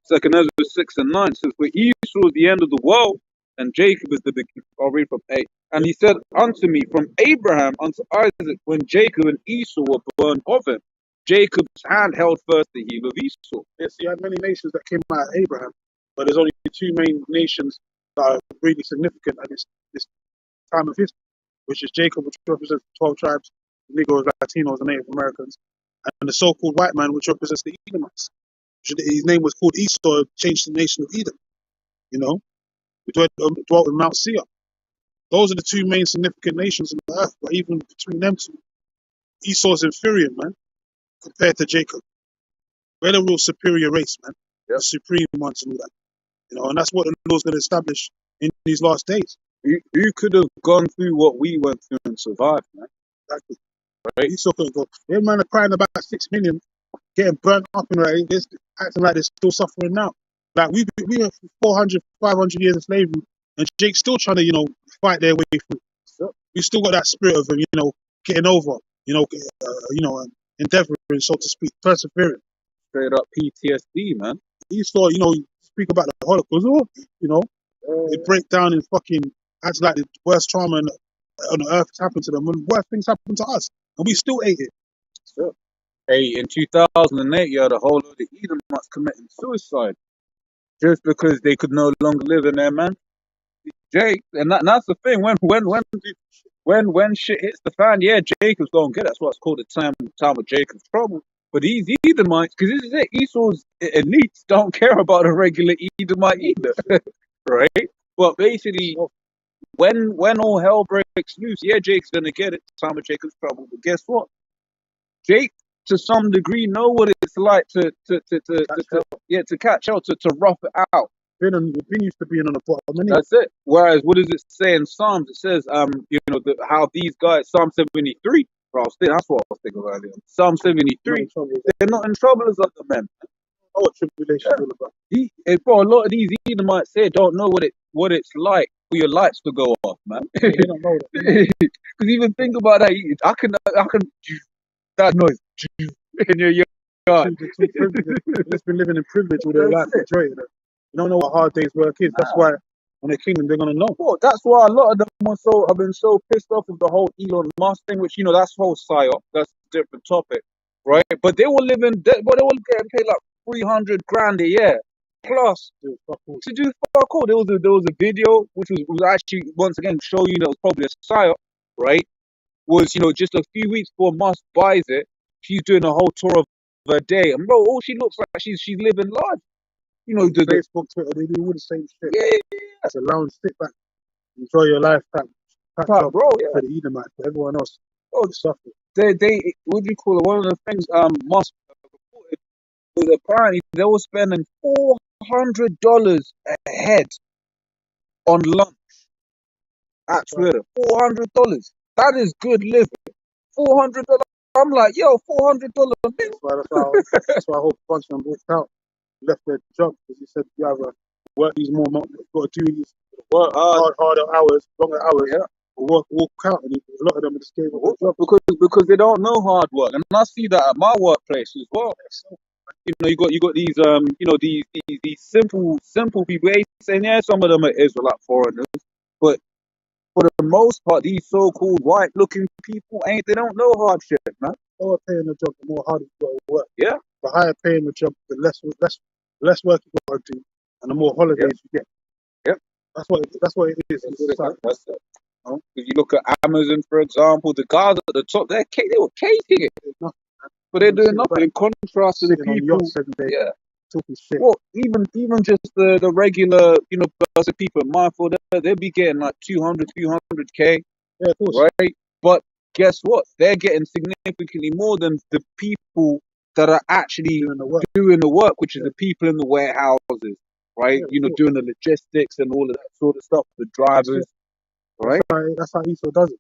Second Ezra 6:9 says, for Esau is the end of the world, and Jacob is the beginning. I'll read from 8. And he said unto me, from Abraham unto Isaac, when Jacob and Esau were born of him, Jacob's hand held first the heel of Esau. Yes, you had many nations that came out of Abraham, but there's only two main nations that are really significant at this time of history, which is Jacob, which represents 12 tribes, Negroes, Latinos, and Native Americans, and the so-called white man, which represents the Edomites. His name was called Esau, changed to the nation of Edom. We dwelt in Mount Seir. Those are the two main significant nations on the earth, but even between them two, Esau's inferior, man, compared to Jacob. We're the real superior race, man. The supreme ones and all that. And that's what the Lord's going to establish in these last days. Who could have gone through what we went through and survived, man? Exactly. Right? Esau couldn't go. Them man are crying about 6 million getting burnt up and right, they're acting like they're still suffering now. Like we have 400, 500 years of slavery, and Jake's still trying to, fight their way through. So, We still got that spirit of, getting over, endeavoring, so to speak, persevering. straight up PTSD, man. Esau, speak about the Holocaust, they break down and fucking act like the worst trauma on the earth has happened to them, when worse things happen to us, and we still ate it. So, hey, in 2008, you had a whole load of Edomites committing suicide just because they could no longer live in their man. Jake, and that's the thing. When shit hits the fan, yeah, Jacob's gonna get it. That's why it's called the time of Jacob's trouble. But these Edomites, because this is it, Esau's elites don't care about a regular Edomite either, right? But basically, when all hell breaks loose, yeah, Jake's gonna get it. Time of Jacob's trouble. But guess what? Jake, to some degree, know what it's like to catch out, to rough it out. We've been used to being on the bottom. That's it. Whereas, what does it say in Psalms? It says, how these guys, Psalm 73. That's what I was thinking earlier. Psalm 73. They're not in trouble as other men. Oh, what tribulation is all about. Bro, a lot of these Edomites here don't know what it's like for your lights to go off, man. They don't know that. Because even think about that. I can that noise in your yard. They've been living in privilege all their life, enjoying it. You don't know what hard day's work is. That's why when they kingdom, they're gonna know. Well, that's why a lot of them have been so pissed off with the whole Elon Musk thing, which that's whole psyop. That's a different topic, right? But they were living, they were getting paid like 300 grand a year plus to do fuck all. There was a video which was actually once again show you that was probably a psyop, right? Was just a few weeks before Musk buys it, she's doing a whole tour of her day, and bro, all she looks like she's living large. Facebook, Twitter, they do all the same shit. Yeah. It's a lounge, sit back, enjoy your lifetime. Bro, yeah. For the Edomites, for everyone else, suffering. They what do you call it? One of the things Musk reported was apparently they were spending $400 a head on lunch at Twitter. $400. That is good living. $400. I'm like, yo, $400 a meal. That's why I hope a bunch of them walked out, left their job, because he said you have to work these more months, you've got to do these harder hours, longer hours. Yeah. Walk out, and a lot of them just gave up their job because they don't know hard work, and I see that at my workplace as well. You got these these simple people. Saying some of them are Israelite foreigners, but for the most part, these so-called white-looking people they don't know hard shit, man. The lower paying the job, the more harder you got to work. Yeah. The higher paying the job, the less work you got to do, and the more holidays you get. Yep. That's what it is. That's it. If you look at Amazon, for example, the guys at the top, they were caking it, but they're doing nothing. In contrast to the people, talking shit. Well, even just the regular, person, people in my field, they'll be getting like 200K, yeah, of course. Right? But guess what? They're getting significantly more than the people that are actually doing the work, which is the people in the warehouses, right? Doing the logistics and all of that sort of stuff, the drivers. Right? That's how Esau does it.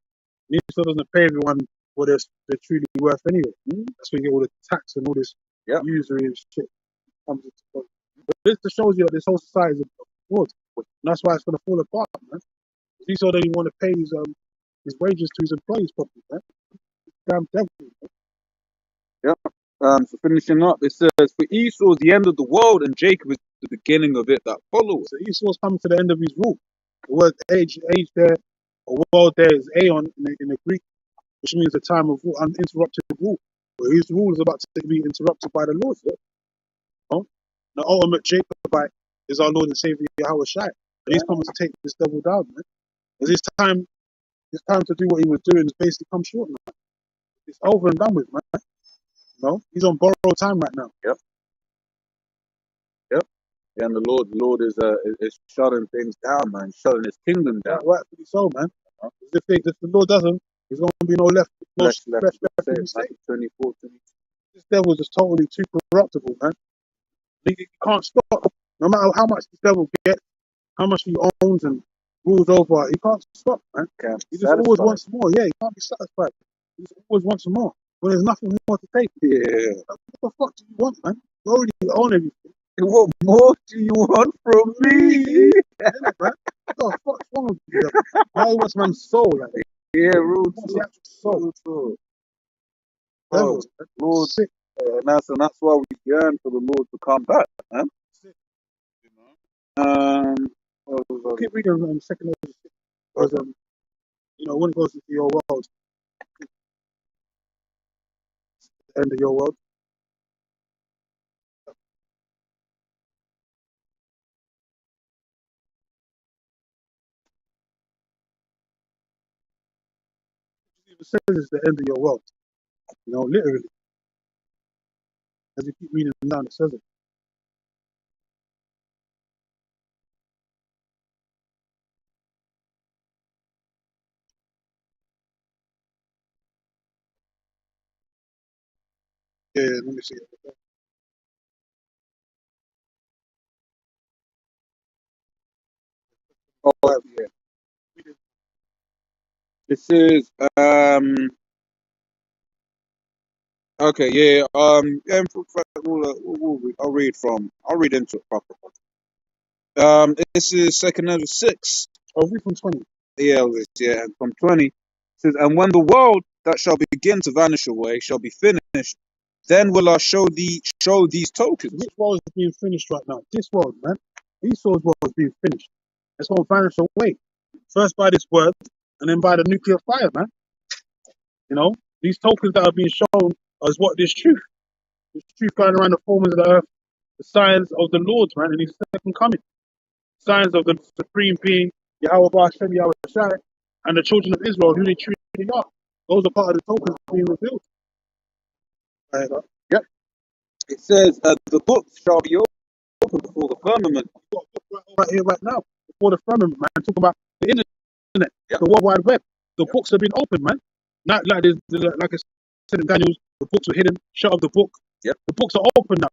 Esau doesn't pay everyone what they're truly worth anyway. That's when you get all the tax and all this usury and shit. But this just shows you that this whole society is a fraud. And that's why it's going to fall apart, man. Esau doesn't want to pay his wages to his employees properly, man. Damn devil, man. Yeah. So finishing up, it says, for Esau is the end of the world, and Jacob is the beginning of it that follows. So Esau's coming to the end of his rule. The word age there, or world there is aeon in the Greek, which means a time of uninterrupted rule. But his rule is about to be interrupted by the Lord. The ultimate Jacobite is our Lord and Savior Yahweh Shai. And he's coming to take this devil down, man. Because his time to do what he was doing has basically come short now. It's over and done with, man. He's on borrowed time right now. Yep. And the Lord is shutting things down, man. Shutting his kingdom down. Yeah, rightfully so, man. If the Lord doesn't, there's going to be no left. Left 24. This devil is just totally too corruptible, man. He can't stop. No matter how much this devil gets, how much he owns and rules over. He can't stop, man. Can't He just always satisfy. wants more. Yeah, he can't be satisfied. He just always wants more. When there's nothing more to take. Yeah. Like, what the fuck do you want, man? You already own everything. What more do you want from me? Innit, man? What the fuck's wrong with you? Now he wants man's soul, like Yeah, he real wants the talk. actual soul. Real talk. Bro, Devils, man. Lord, Sick, and that's why we yearn for the Lord to come back, man. sick. You know? What was Keep reading second Ezra 6. Because when it goes into your world, the end of your world, it even says it's the end of your world. Literally, as you keep reading down, it says it. Yeah, let me see it. oh, yeah. This is okay, yeah, yeah. In fact, I'll read into it proper. This is Second Ezra 6. I'll read from 20. Yeah, yeah, and from 20 it says, and when the world that shall begin to vanish away shall be finished, then will I show these tokens. Which world is being finished right now? This world, man. Esau's world is being finished. It's going to vanish away. First by this word, and then by the nuclear fire, man. These tokens that are being shown is what this truth. This truth going around the formers of the earth, the signs of the Lord, man, and his second coming. Signs of the supreme being, Yahweh Hashem, Yahweh Shai, and the children of Israel, who they truly are. Those are part of the tokens being revealed. Right, Yep. It says, the books shall be opened before the firmament. We've got a book right here, right now, before the firmament, man. Talk about the internet, Yep. the World Wide Web. The Yep. books have been opened, man. Not like like I said in Daniel's, the books were hidden. Shut up the book. Yep. The books are open now.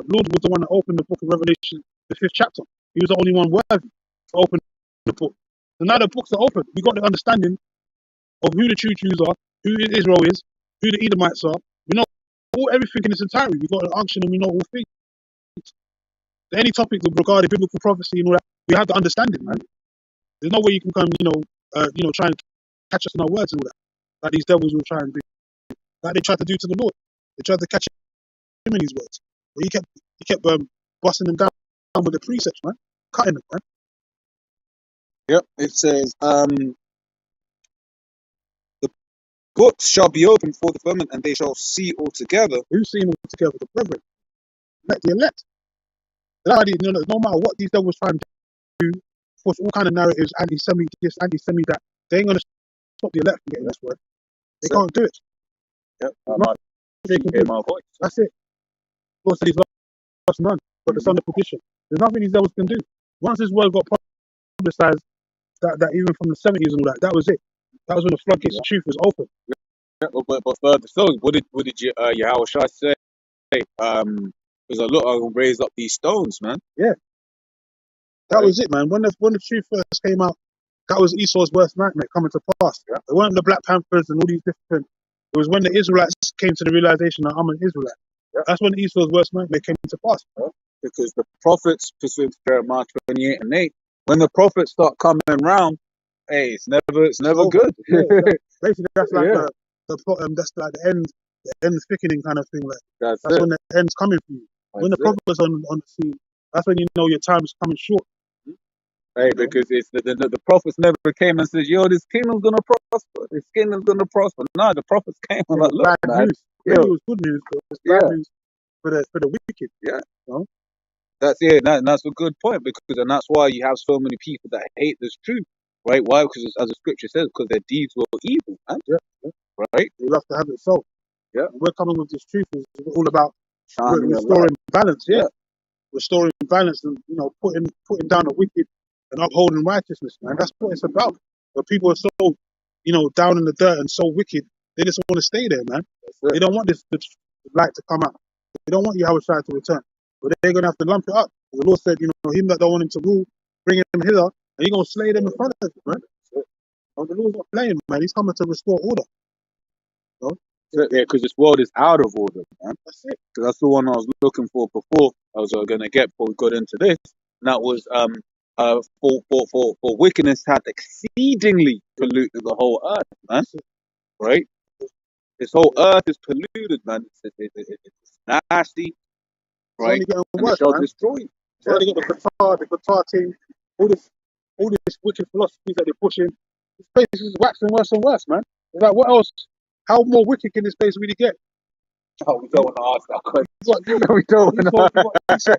Lord was the one that opened the book of Revelation, the 5th chapter. He was the only one worthy to open the book. So now the books are open. We got the understanding of who the true Jews are, who Israel is, who the Edomites are. We know everything in its entirety. We got the unction and we know all things. Any topic regarding biblical prophecy and all that, we have the understanding, man. There's no way you can come, try and catch us in our words and all that. Like these devils will try and do. Like they tried to do to the Lord. They tried to catch him in his words. But he kept busting them down with the precepts, man. Cutting them, man. Yep. It says, the books shall be opened before the firmament, and they shall see all together. Who's seeing them together? The brethren. The elect. No matter what these devils try and do, push all kind of narratives, anti-Semitic this, anti-Semitic that, they ain't going to stop the elect from getting this word. They can't do it. Yep. They can do. That's it. God said he's lost none, but the son of perdition. There's nothing these devils can do. Once this word got publicized, that even from the 70s and all that, that was it. That was when the floodgates of truth was open. Yeah, but further still, what did Yahweh Shai say? Because I will raise up these stones, man. Yeah, that was it, man. When the truth first came out, that was Esau's worst nightmare coming to pass. Yeah. It weren't the Black Panthers and all these different. It was when the Israelites came to the realization that I'm an Israelite. Yeah. That's when Esau's worst nightmare came to pass. Yeah. Because the prophets, pursuant to Jeremiah 28 and 8, when the prophets start coming around, hey, it's never good. Yeah, basically, that's like Yeah. that's like the end thickening kind of thing. Like That's when the end's coming for you. When the That's prophets on the scene, that's when you know your time is coming short. Hey, because it's the prophets never came and said, "Yo, this kingdom's gonna prosper. This kingdom's gonna prosper." No, the prophets came and like, "Look, Bad man, news. Really, it was good news, but it was bad news for the wicked. Yeah. You know? That's a good point and that's why you have so many people that hate this truth, right? Why? Because as the scripture says, because their deeds were evil, man. Yeah. Right? They love to have it so. Yeah. And we're coming with this truth. It's all about Shining restoring balance. Yeah. Restoring balance and putting down the wicked and upholding righteousness, man. That's what it's about. But people are so down in the dirt and so wicked, they just want to stay there, man. They don't want this light to come out. They don't want Yahweh Shai to return. But they're gonna have to lump it up. The Lord said, him that don't want him to rule, bring him hither, And you're gonna slay them in front of you, man. And the Lord's not playing, man. He's coming to restore order. You know? Yeah, because this world is out of order, man. That's it. Because that's the one I was looking for before. I was gonna get before we got into this. And that was for wickedness had exceedingly polluted the whole earth, man. Right? This whole earth is polluted, man. It's nasty, It's right? only getting And it worse, shall man. destroy you. It's only got the Qatar team, all this wicked philosophies that they're pushing. This place is waxing worse and worse, man. It's like, what else? How more wicked can this place really get? Oh, we don't want to ask that question. We don't want to. Esau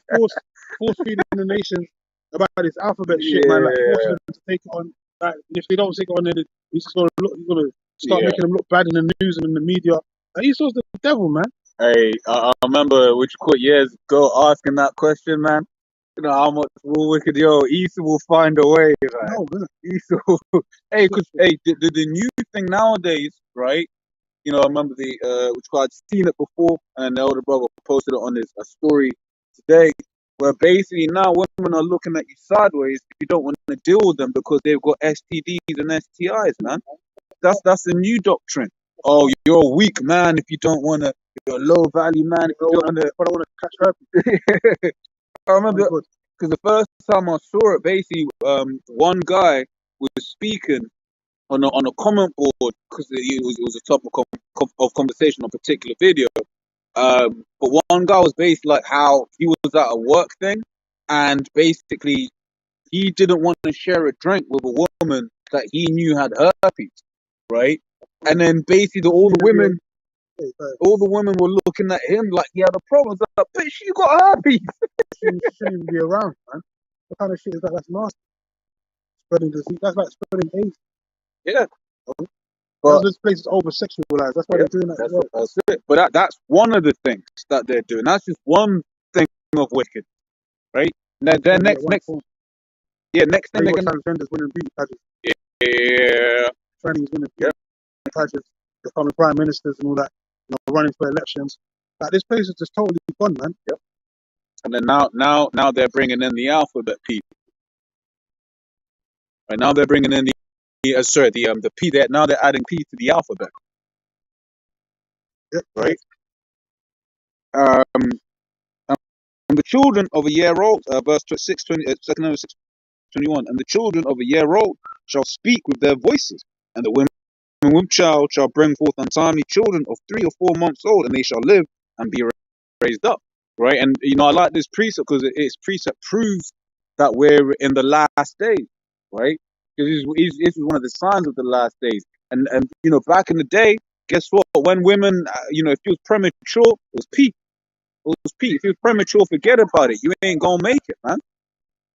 force feeding the nations about this alphabet shit, man. Like forcing them to take it on. Like, if they don't take it on, then he's just gonna start making them look bad in the news and in the media. Like, Esau's the devil, man. Hey, I remember which quit years ago asking that question, man. You know how much more wicked, Esau will find a way, right? No, man. Esau. Hey, the new thing nowadays, right? You know, I remember which I'd seen it before, and the older brother posted it on his story today, where basically now women are looking at you sideways if you don't want to deal with them because they've got STDs and STIs, man. That's a new doctrine. Oh, you're a weak man if you don't want to. You're a low value man if you don't want to. But I want to catch herpes. I remember because the first time I saw it, basically, one guy was speaking on a comment board because it was a topic of conversation on a particular video. But one guy was basically like how he was at a work thing, and basically he didn't want to share a drink with a woman that he knew had herpes, right? And then basically all the women were looking at him like he had a problem. It's like, bitch, you got herpes. She shouldn't even be around, man. What kind of shit is that? That's nasty. Spreading disease. That's like spreading AIDS. Yeah. But this place is over sexualized. That's why they're doing that as well. That's it. But that's one of the things that they're doing. That's just one thing of wicked, right? Now, then next thing they're gonna transgenders winning beauty pageants. Yeah. Trannies winning beauty pageants, becoming prime ministers and all that. You know, running for elections. Like this place is just totally gone, man. Yep. And then now they're bringing in the alphabet people. Right now they're bringing in the P. Now they're adding P to the alphabet. Yep. Right. And the children of a year old, verse 6:20, 6:21, and the children of a year old shall speak with their voices, and the women with child shall bring forth untimely children of 3 or 4 months old, and they shall live and be raised up. Right. And I like this precept because its precept proves that we're in the last days. Right. Because this is one of the signs of the last days. And back in the day, guess what? When women, if it was premature, it was P. If it was premature, forget about it. You ain't gonna make it, man.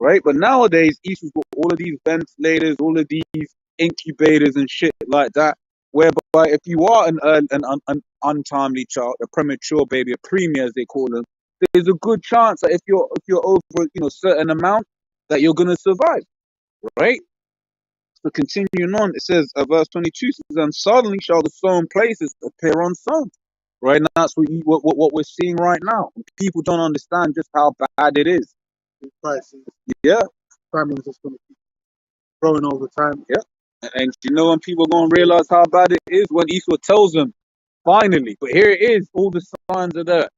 Right? But nowadays, Eastwood's got all of these ventilators, all of these incubators and shit like that. Whereby, if you are an untimely child, a premature baby, a preemie as they call them, there's a good chance that if you're over a certain amount, that you're gonna survive. Right? So continuing on, it says, verse 22 says, and suddenly shall the sown places appear unsown. Right? And that's what we're seeing right now. People don't understand just how bad it is. Prices. Yeah. Family's just going to keep growing over time. Yeah. And when people are going to realize how bad it is when Esau tells them, finally. But here it is. All the signs are there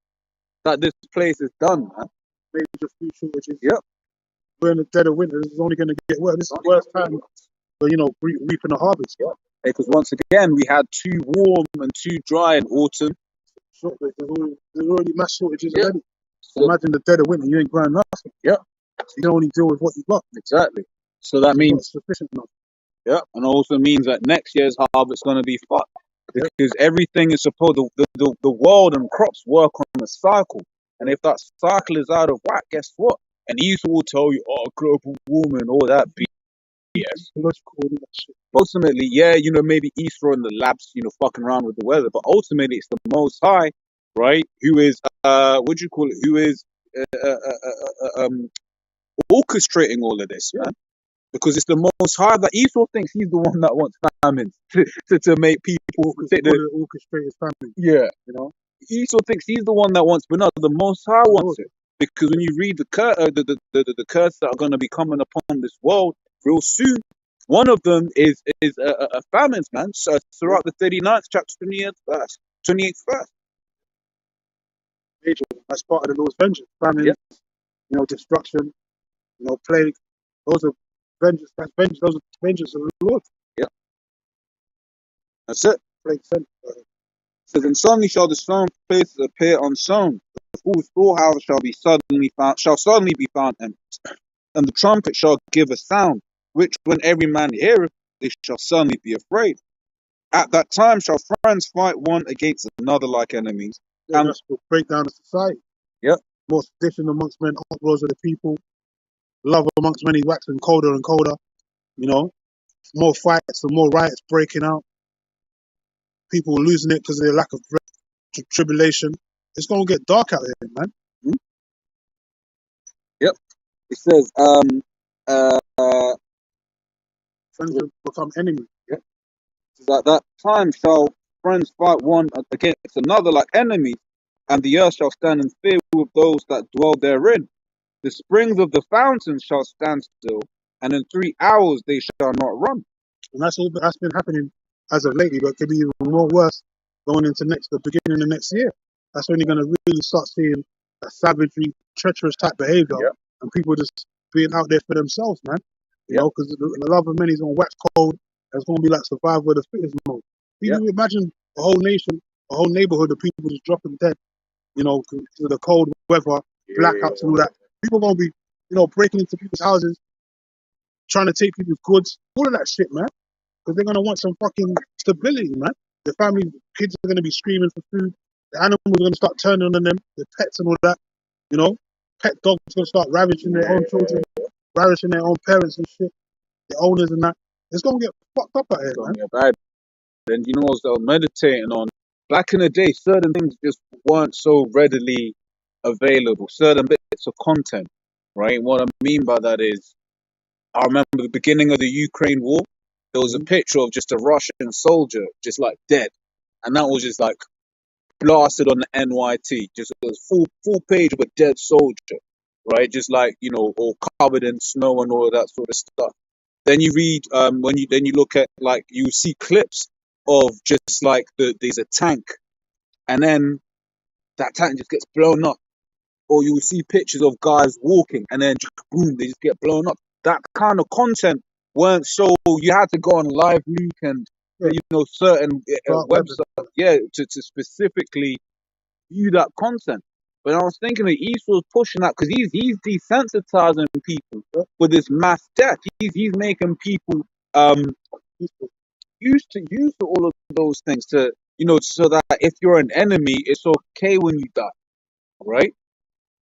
that this place is done, man. Major food shortages. Yep. We're in the dead of winter. This is only going to get worse. This is the worst time for, reaping the harvest. Yeah. Because once again, we had too warm and too dry in autumn. There's already mass shortages already. So imagine the dead of winter, you ain't growing nothing. Yeah. So you can only deal with what you got. Exactly. So that means sufficient enough. Yeah, and also means that next year's harvest is going to be fucked because everything is supposed the world and crops work on a cycle, and if that cycle is out of whack, guess what? And Esau will tell you, oh, global warming, all that BS. Ultimately, maybe Esau in the labs, fucking around with the weather, but ultimately it's the Most High, right? Who is who is orchestrating all of this, man. Because it's the Most High that Esau thinks he's the one that wants famines to make people orchestrate famine. Yeah, Esau thinks he's the one that wants, but no, the Most High wants it. Because when you read the curses that are going to be coming upon this world, real soon. One of them is a famine, man. So throughout the 39th chapter, 28th verse. Nature, that's part of the Lord's vengeance. Famine, Yeah, destruction, plague. Those are vengeance. That's vengeance. Those are vengeance of the Lord. yeah, that's it. Plague sent. So then suddenly shall the sown places appear unsown. The full storehouse shall suddenly be found empty, and the trumpet shall give a sound, which when every man heareth, they shall suddenly be afraid. At that time shall friends fight one against another like enemies. Yeah, that's what break down the society. Yeah, More sedition amongst men, uproars of the people, love amongst many waxing colder and colder. More fights and more riots breaking out. People losing it because of their lack of tribulation. It's gonna get dark out here, man. hmm? Yep. It says, Friends will become enemies. yeah, at that time shall friends fight one against another like enemies, and the earth shall stand in fear with those that dwell therein. The springs of the fountains shall stand still, and in 3 hours they shall not run. And that's been happening as of lately, but it could be even more worse going into the beginning of next year. That's when you're gonna really start seeing that savagery, treacherous type behavior, Yep. and people just being out there for themselves, man. Yep. Because the love of many is gonna wax cold. It's gonna be like survival of the fittest mode. People imagine a whole nation, a whole neighborhood of people just dropping dead, because of the cold weather, blackouts and all that. People gonna be, breaking into people's houses, trying to take people's goods, all of that shit, man. Because they're gonna want some fucking stability, man. The family, kids are gonna be screaming for food. The animals are gonna start turning on them. The pets and all that, pet dogs are gonna start ravaging their own children, ravaging their own parents and shit, the owners and that. It's gonna get fucked up out here, man. Bad. And you know what I was meditating on? Back in the day, certain things just weren't so readily available. Certain bits of content, right? What I mean by that is, I remember the beginning of the Ukraine war. There was a picture of just a Russian soldier, just like dead, and that was just like blasted on the NYT. Just a full page of a dead soldier, right? Just like all covered in snow and all of that sort of stuff. Then you read, when you look at, like, you see clips of just like there's a tank, and then that tank just gets blown up, or you will see pictures of guys walking, and then just, boom, they just get blown up. That kind of content weren't so. You had to go on Live Leak and certain websites, to specifically view that content. But I was thinking that Esau's pushing that because he's desensitizing people with this mass death. He's making people used to all of those things to so that if you're an enemy, it's okay when you die, right?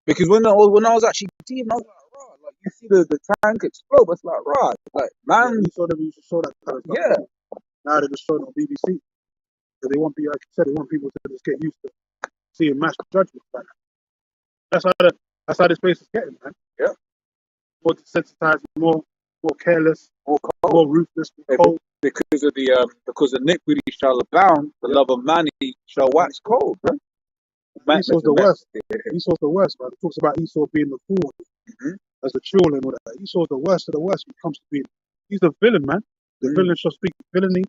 Because when I was actually deep, I was like, raw, like you see the tank explode, it's like raw, like man, You saw them. You should show that kind of stuff. yeah. Now they're just showing on BBC. So they want people, like you said, they want people to just get used to seeing mass judgment like that. That's how this place is getting, man. Yeah. More desensitized, more careless, more more ruthless, more cold. Because of because iniquity shall abound, the love of money shall wax cold. Right? Esau's the worst. Esau's the worst, man. It talks about Esau being the fool as the children and all that. Esau's the worst of the worst when it comes to being. He's the villain, man. The villain shall speak villainy.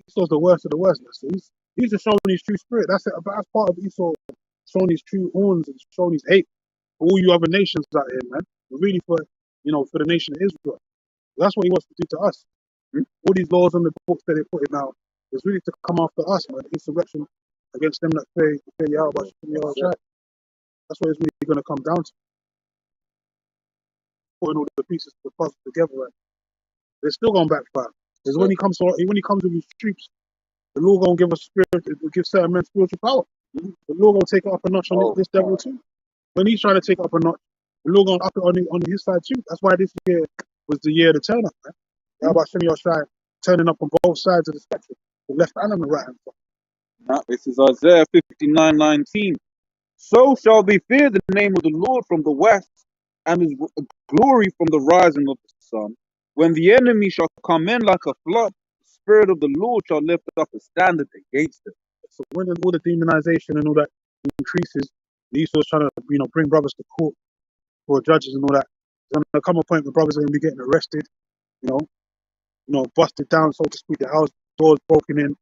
Esau's the worst of the worst. So he's just showing his true spirit. That's it. That's part of Esau showing his true horns and showing his hate for all you other nations out here, man. But really for the nation of Israel. That's what he wants to do to us. All these laws on the books that they're putting out is really to come after us, man. Insurrection against them that fear Yahweh, that's what it's really going to come down to. Putting all the pieces of the puzzle together, right? They're still going to backfire. Because when he comes with his troops, the Lord going to give us spirit, give certain men spiritual power. The Lord going to take it up a notch on this devil too. When he's trying to take it up a notch, the Lord going to up it on his side too. That's why this year was the year of the turn up, man. Yahweh Shem Yahshai turning up on both sides of the spectrum, the left and on the right hand side. This is Isaiah 59:19. So shall they fear the name of the Lord from the west, and his glory from the rising of the sun. When the enemy shall come in like a flood, the Spirit of the Lord shall lift up a standard against it. So when all the demonization and all that increases, Esau's trying to bring brothers to court for judges and all that. There's gonna come a point where brothers are gonna be getting arrested, you know, busted down, so to speak, the house doors broken in,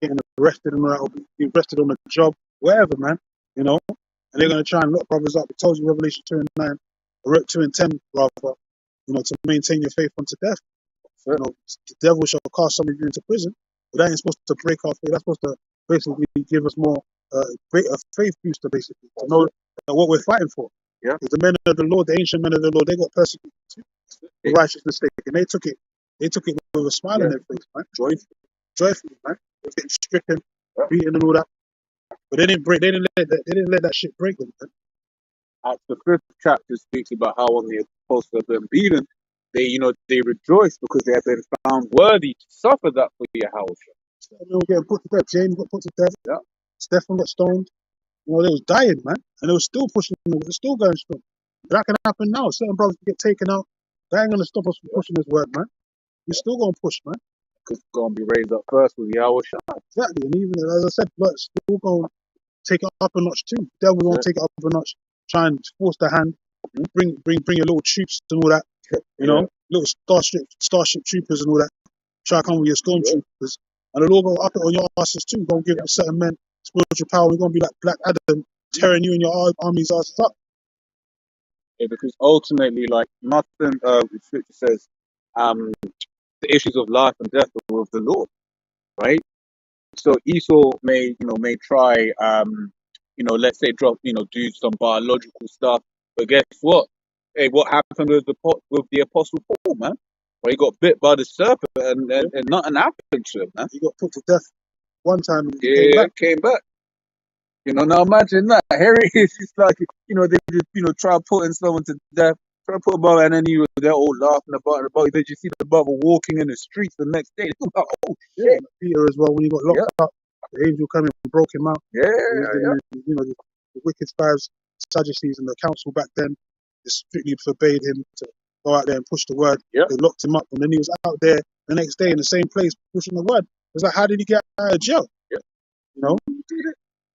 getting arrested and all that, or be arrested on the job, wherever, man, you know. And they're gonna try and lock brothers up. It tells you Revelation 2 and 9, or 2 and 10 rather, to maintain your faith unto death. You know, the devil shall cast some of you into prison, but that ain't supposed to break our faith. That's supposed to basically give us more greater faith booster, basically, to know that what we're fighting for. Yeah. Because the men of the Lord, the ancient men of the Lord, they got persecuted too for righteousness' sake, and they took it with a smile on their face, man, joyfully, man. They were getting stricken, beaten, and all that, but they didn't break. They didn't let that shit break them, man. Acts the 5th chapter speaks about how when the apostles have been beaten, they rejoiced because they have been found worthy to suffer that for Yahweh. They were getting put to death. James got put to death. Yeah. Stephen got stoned. They was dying, man, and they were still pushing. They were still going strong. That can happen now. Certain brothers get taken out. That ain't gonna stop us from pushing this word, man. We're still gonna push, man. Because it's gonna be raised up first with Yahweh. Exactly, and even as I said, blood still gonna take it up a notch too. The devil gonna take it up a notch, try and force the hand, bring your little troops and all that, little starship troopers and all that. Try to come with your stormtroopers, and the Lord gonna up it on your asses too. Gonna give certain men spiritual power. We're gonna be like Black Adam, tearing you and your army's asses up. Yeah, because ultimately, like nothing, the scripture says, the issues of life and death are with the Lord, right? So Esau may try, let's say do some biological stuff, but guess what? Hey, what happened with the Apostle Paul, man? Well, he got bit by the serpent and nothing happened to him, man. He got put to death one time and he came back. Now imagine that. Here it is. It's like, they just, try putting someone to death, try to put a brother, and then they're all laughing about it. Did you see the brother walking in the streets the next day? Like, oh, shit. Peter as well, when he got locked up, the angel came and broke him out. The wicked scribes, Sadducees, and the council back then, they strictly forbade him to go out there and push the word. Yeah. They locked him up, and then he was out there the next day in the same place pushing the word. It was like, how did he get out of jail? Yeah.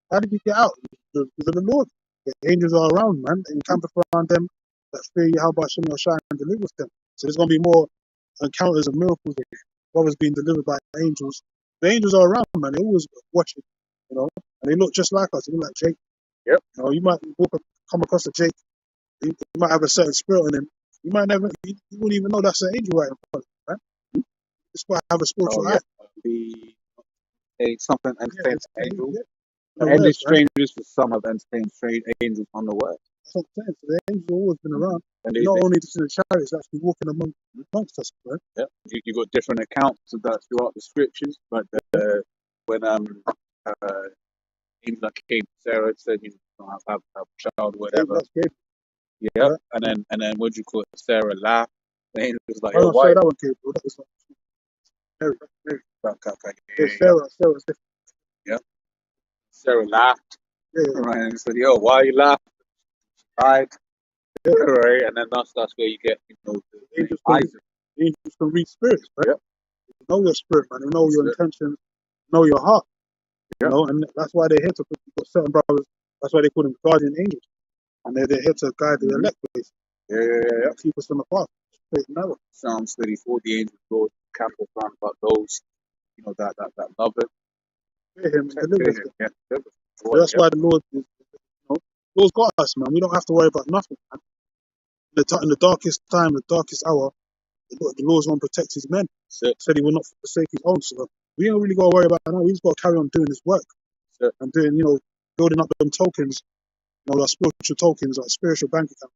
How did he get out? Because of the Lord. The angels are around, man. They encamp around them that fear Yahweh Hashem Yahshua and delivers them. So there's going to be more encounters and miracles of brothers being delivered by angels. The angels are around, man. They always watching, and they look just like us. They look like Jake. Yep. You might come across a Jake. He might have a certain spirit in him. You might never, you wouldn't even know that's an angel right in front of you, right? This might have a spiritual eye. Something entertains angels. Yeah. And strangers for some have entertained strange angels on the word. That's what I'm saying. So the angels have always been around. And not only just in the chariots, actually walking amongst us, right? Yeah. You got different accounts of that throughout the scriptures. But when angel that came to Sarah and said, have a child or whatever. Yeah. And then what do you call it? Sarah laughed. The angel was like, oh, sorry, that one came, bro. That was not Mary. Sarah's different. Yeah. Sarah laughed. Yeah. Right. And said, yo, why are you laughing? Right. Yeah. Right. And then that's where you get, the angels can read spirits, right? Yeah. They know your spirit, man. They know your intentions, know your heart. Yeah. And that's why they're here to put certain brothers. That's why they call them guardian angels. And they're here to guide the elect, basically. Yeah. Keep us on the path. Straight and narrow. Psalms 34, the angels Lord camp around about those, that love it. Fear him and deliver them. Yeah. So that's why the Lord is, Lord's got us, man. We don't have to worry about nothing, man. In the darkest time, the darkest hour, the Lord's going to protect his men. Said he will not forsake his own. So we don't really got to worry about it now. We just got to carry on doing his work. And doing, building up them tokens, our spiritual tokens, our spiritual bank account.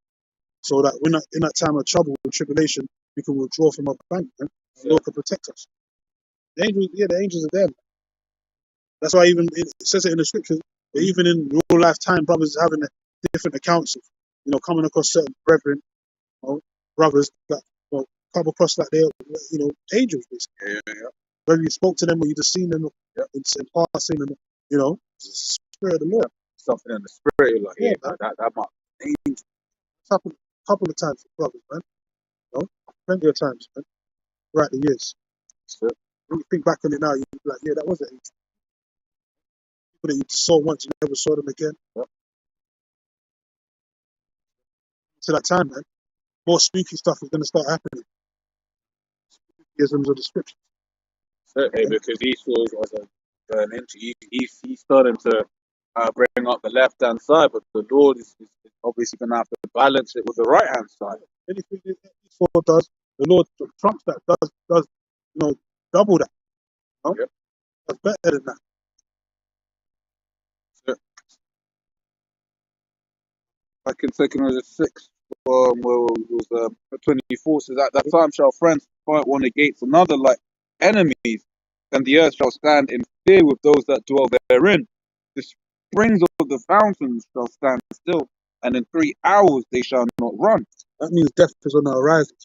So that when in that time of trouble and tribulation, we can withdraw from our bank, man. The Lord can protect us. The angels are there. Man. That's why even it says it in the scriptures. That even in real lifetime, brothers having different accounts of, coming across certain brethren, brothers that come across like they're, angels, basically. Yeah. Whether you spoke to them or you just seen them in passing, and it's the spirit of the Lord. Something in the spirit, like that might be angel. Couple of times, brothers, man. Plenty of times, man. Throughout the years. So when you think back on it now, you're like, yeah, that was an angel. People that you saw once, you never saw them again. To that time, man. more spooky stuff is going to start happening. Isms of the scriptures. Certainly, because Esau was an into he's starting to bring up the left hand side, but the Lord is obviously going to have to balance it with the right hand side. Anything that Esau does, the Lord trumps that, does double that. You know? Yep. That's better than that. So, back in 2 6, where it was 24, says at that time shall friends fight one against another like enemies, and the earth shall stand in fear with those that dwell therein. The springs of the fountains shall stand still, and in 3 hours they shall not run. That means death is on the horizon.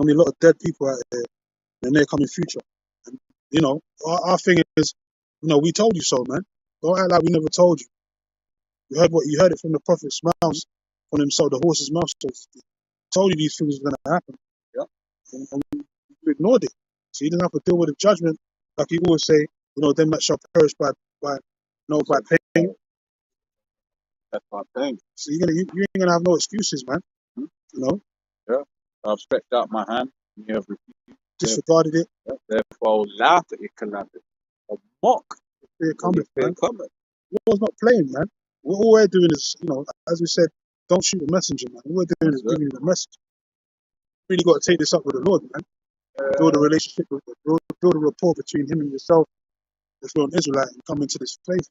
I mean, a lot of dead people out there, and they're coming future. And our thing is, we told you so, man. Don't act like we never told you. You heard it from the prophet's mouth, from himself, the horse's mouth. So he told you these things were going to happen. Yeah. And you ignored it. So you didn't have to deal with the judgment, like you always say, them that shall perish by pain. That's my thing. So you ain't gonna have no excuses, man. Yeah. I've stretched out my hand, and you have disregarded it. Yeah. Therefore, I will laugh at your calamity. A mock. Fear cometh, man. Cometh. War's not playing, man. All we're doing is, as we said, don't shoot the messenger, man. All we're doing is giving you the message. You really got to take this up with the Lord, man. Build a relationship, build a rapport between him and yourself. If you're an Israelite and come into this faith,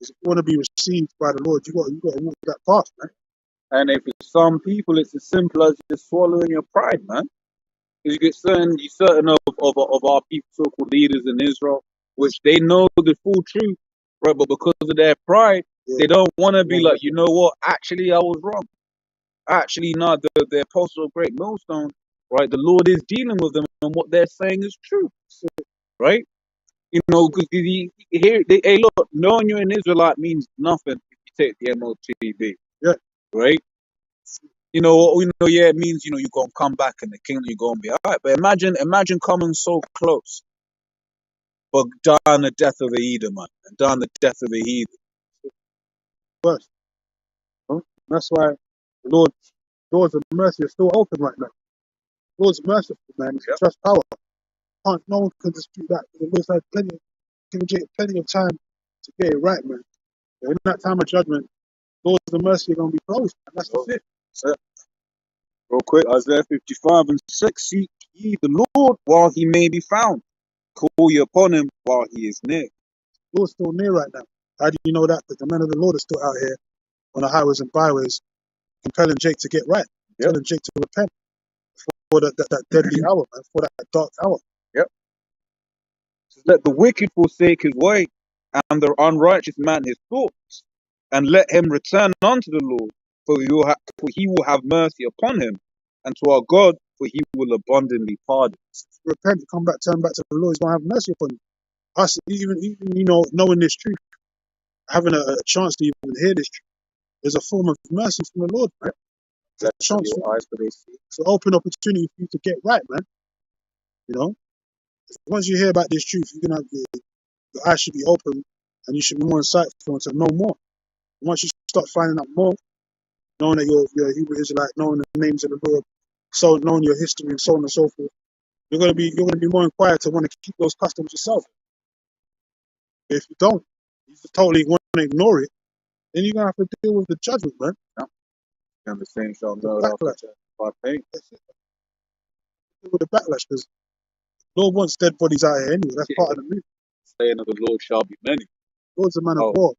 if you want to be received by the Lord, you got to walk that path, man. And if for some people it's as simple as just swallowing your pride, man. Because you get certain of our people, so-called leaders in Israel, which they know the full truth, right? But because of their pride, they don't want to be like, you know what? Actually, I was wrong. Actually, no, the apostle of great millstone, right? The Lord is dealing with them, and what they're saying is true, right? Because hey, look, knowing you're an Israelite means nothing if you take the MOTB, yeah, right? Yeah, it means you're gonna come back in the kingdom, you're gonna be alright. But imagine coming so close, but dying the death of a Edomite and dying the death of a heathen. Worse. That's why the doors of mercy are still open right now. Lord's merciful, man. It's just power. No one can dispute that. The Lord's had plenty of time to get it right, man. But in that time of judgment, doors of mercy are going to be closed, man. That's the fifth. So, real quick, Isaiah 55:6. Seek ye the Lord while he may be found. Call ye upon him while he is near. The Lord's still near right now. How do you know that? Because the men of the Lord are still out here on the highways and byways, compelling Jake to get right, telling Jake to repent for that deadly hour, man, for that dark hour. Yep. Let the wicked forsake his way, and the unrighteous man his thoughts, and let him return unto the Lord, for he will have mercy upon him, and to our God, for he will abundantly pardon. Repent, come back, turn back to the Lord. He's going to have mercy upon you. Us, even knowing this truth, having a chance to even hear this truth, is a form of mercy from the Lord, man. It's a chance it's an open opportunity for you to get right, man. Once you hear about this truth, you're gonna have your eyes should be open, and you should be more insightful to know more. And once you start finding out more, knowing that you're a Hebrew Israelite, knowing the names of the Lord, so knowing your history and so on and so forth, you're gonna be more inquired to want to keep those customs yourself. But if you don't, you totally want to ignore it, then you're gonna have to deal with the judgment, man. Yeah. And the same shall know by pain. Deal with the backlash, because Lord wants dead bodies out here anyway. That's part of the movie. Saying of the Lord shall be many. Lord's a man of war.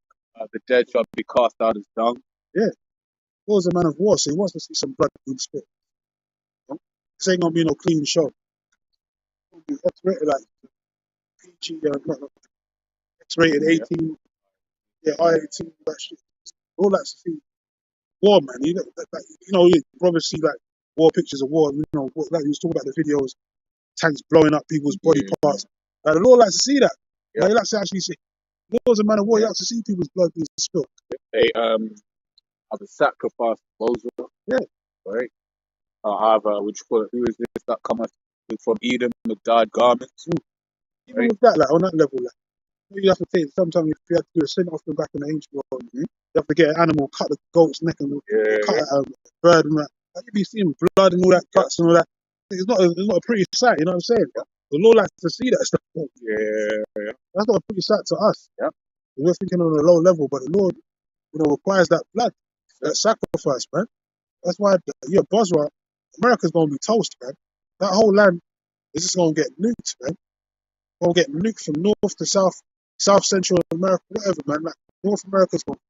The dead shall be cast out as dung. Yeah. Lord's a man of war, so he wants to see some blood being spit. This ain't gonna be no clean show. X-rated like PG, X-rated 18, I-18, that shit. All that to see war, man. You probably see like war pictures of war. Like you was talking about the videos, tanks blowing up people's body parts. Like the Lord likes to see that. Like, he likes to actually see. Lord's a man of war. He likes to see people's blood being spilled. They have a sacrifice proposal. Yeah. Right. I have who is this that cometh from Edom with dyed garments? Even with that, like on that level, like you have to take sometimes if you have to do a sin offering back in the ancient world, you have to get an animal, cut the goat's neck and cut a bird and that. Like, you be seeing blood and all that guts and all that. It's not a pretty sight, you know what I'm saying? Yeah. The Lord likes to see that stuff. Yeah. That's not a pretty sight to us. Yeah. We're thinking on a low level, but the Lord, requires that blood, that sacrifice, man. That's why, Bosra, America's gonna be toast, man. That whole land is just gonna get nuked, man. Gonna get nuked from north to south, South Central America, whatever, man. Like North America's gonna be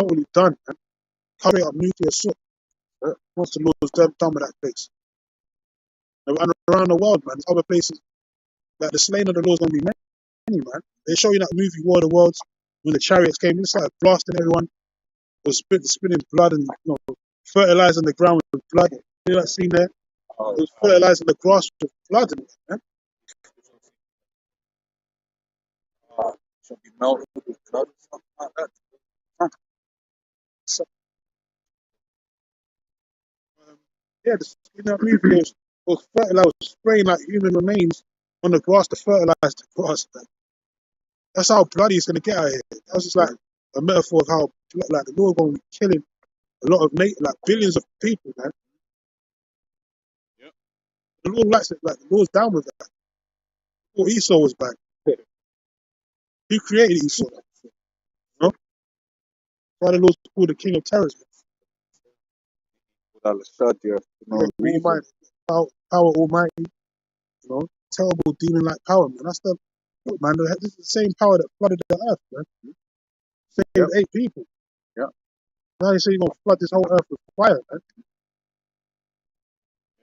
totally done, man. Cover it up nuclear assault. Once the Lord's done with that place. And around the world, man, there's other places like the slaying of the Lord's gonna be many, man. They show you that movie War of the Worlds when the chariots came, it started blasting everyone, was spitting blood and fertilizing the ground with blood. You know that scene there? Oh, It was fertilizing the grass with blood, man. should be melted with blood or something like that. So, yeah, that movie was fertilized, was spraying like human remains on the grass to fertilize the grass, man. That's how bloody it's gonna get out here. That's just like a metaphor of how like the Lord gonna be killing a lot of like billions of people, man. Yep. The Lord likes it, like the Lord's down with that. Well, Esau was bad. He created Esau. You know? Why the Lord's called the king of terrors, man. Without a shadia, for no reason. Almighty, power almighty, terrible demon like power, man. That's the look, man. This is the same power that flooded the earth, man. Saved Yep. 8 people. Yeah. Now you say you're gonna flood this whole earth with fire, man.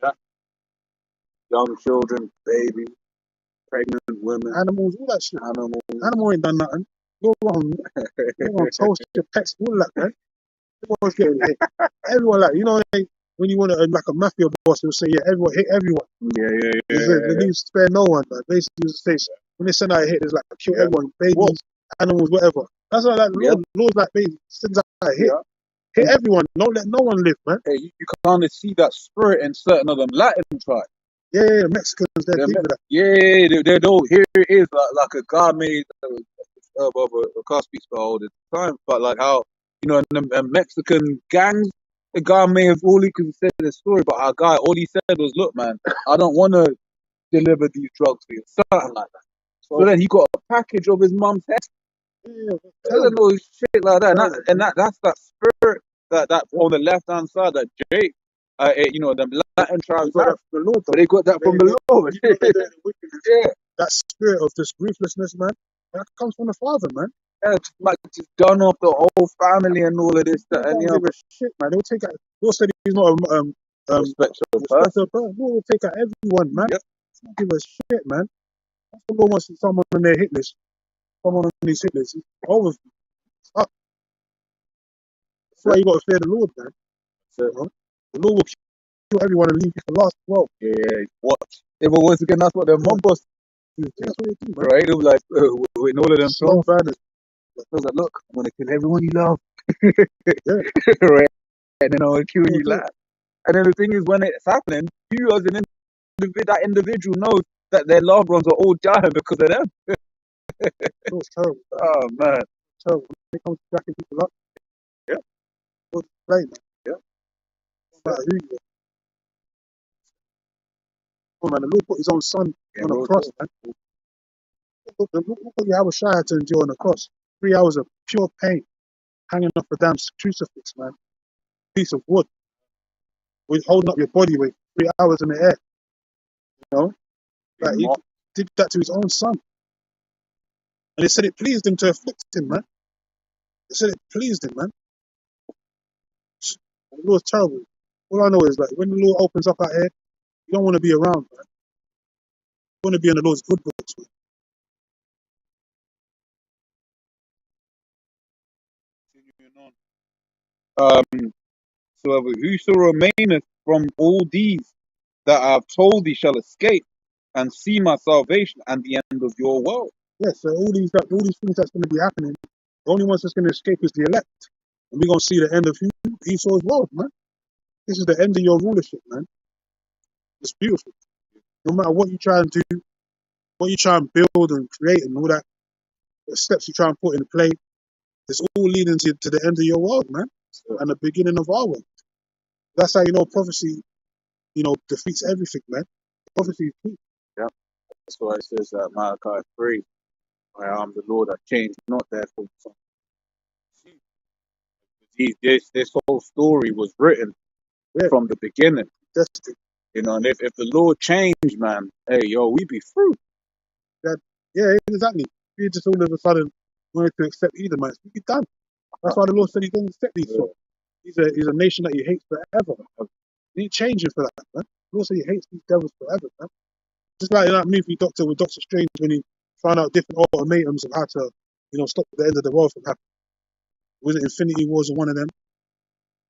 Yeah. Young children, babies, pregnant women, Animals, all that shit. animals. Animal ain't done nothing. You're gonna toast your pets, all that, man. Everyone's getting hit. Everyone like, when you want to like a mafia boss, he'll say, yeah, everyone hit everyone. Yeah. They need to spare no one. Like, basically, you say when they send out a hit, it's like kill everyone, babies, animals, whatever. That's why like Lord's like baby sends out a hit, hit everyone. Don't let no one live, man. Hey, you kind of see that spirit in certain of them Latin tribes. Yeah, Mexicans, they're deep with that. Yeah, they're dope. Here it is, like a guy made of a can't speak for all the time, but like how in the Mexican gangs, the guy may have all he could say the story, but our guy all he said was, "Look, man, I don't want to deliver these drugs for you," something like that. So then he got a package of his mum's head. Terrible. No shit like that, and that's that spirit that on the left hand side that Jake, the Latin tribes have. The Lord, But they got that from the Lord. Yeah. That spirit of this ruthlessness, man, that comes from the Father, man. Yeah, just done off the whole family and all of this, that, and the Don't give other. a shit, man. They'll take out. They'll say he's not a Respectful person. person. No, they'll take out everyone, man. Yep. Don't give a shit, man. That's the Lord wants someone on their hit list. Someone on these hit lists. Over. Up. That's why you got to fear the Lord, man. So, the Lord will kill everyone and leave you for last. Well, yeah, watch. Yeah, but once again, that's what their mum was. that's what they do, man. Right? It was like, with all of them Slow songs. banners. I was like, look, I'm going to kill everyone you love. Yeah. Right? And then I'm going to kill you last. And then the thing is, when it's happening, you as an that individual knows that their loved ones are all dying because of them. It was terrible. Oh, man. Terrible. When it comes to jacking people up. Yeah. What's the play, man? Yeah. No matter who you are. Oh, man, the Lord put his own son on a cross, man. Look what Yahweh Shai had to endure on the cross. 3 hours of pure pain, hanging off a damn crucifix, man. Piece of wood. With holding up your body weight 3 hours in the air. Like he did that to his own son. And they said it pleased him to afflict him, man. They said it pleased him, man. The Lord's terrible. All I know is like when the Lord opens up out here, you don't want to be around, man. You want to be in the Lord's good books, man. Continuing on. So whoso remaineth from all these that I have told thee shall escape and see my salvation and the end of your world. Yeah, so all these things that's going to be happening, the only ones that's going to escape is the elect. And we're going to see the end of Esau's world, man. This is the end of your rulership, man. It's beautiful. No matter what you try and do, what you try and build and create and all that, the steps you try and put in play, it's all leading to the end of your world, man. And the beginning of our world. That's how you know prophecy, defeats everything, man. Prophecy is key. Yeah. That's why it says that Malachi 3, I am the Lord that change not, therefore. This whole story was written Yeah, from the beginning. that's it. And if the Lord changed, man, hey, yo, we be through. Yeah, exactly. You just all of a sudden wanted to accept Edomites, we'd be done. That's why the Lord said he didn't accept Esau. He's a nation that he hates forever. He ain't changing for that, man. The Lord said he hates these devils forever, man. Just like that movie with Doctor Strange when he found out different ultimatums of how to, stop the end of the world from happening. Was it Infinity Wars or one of them?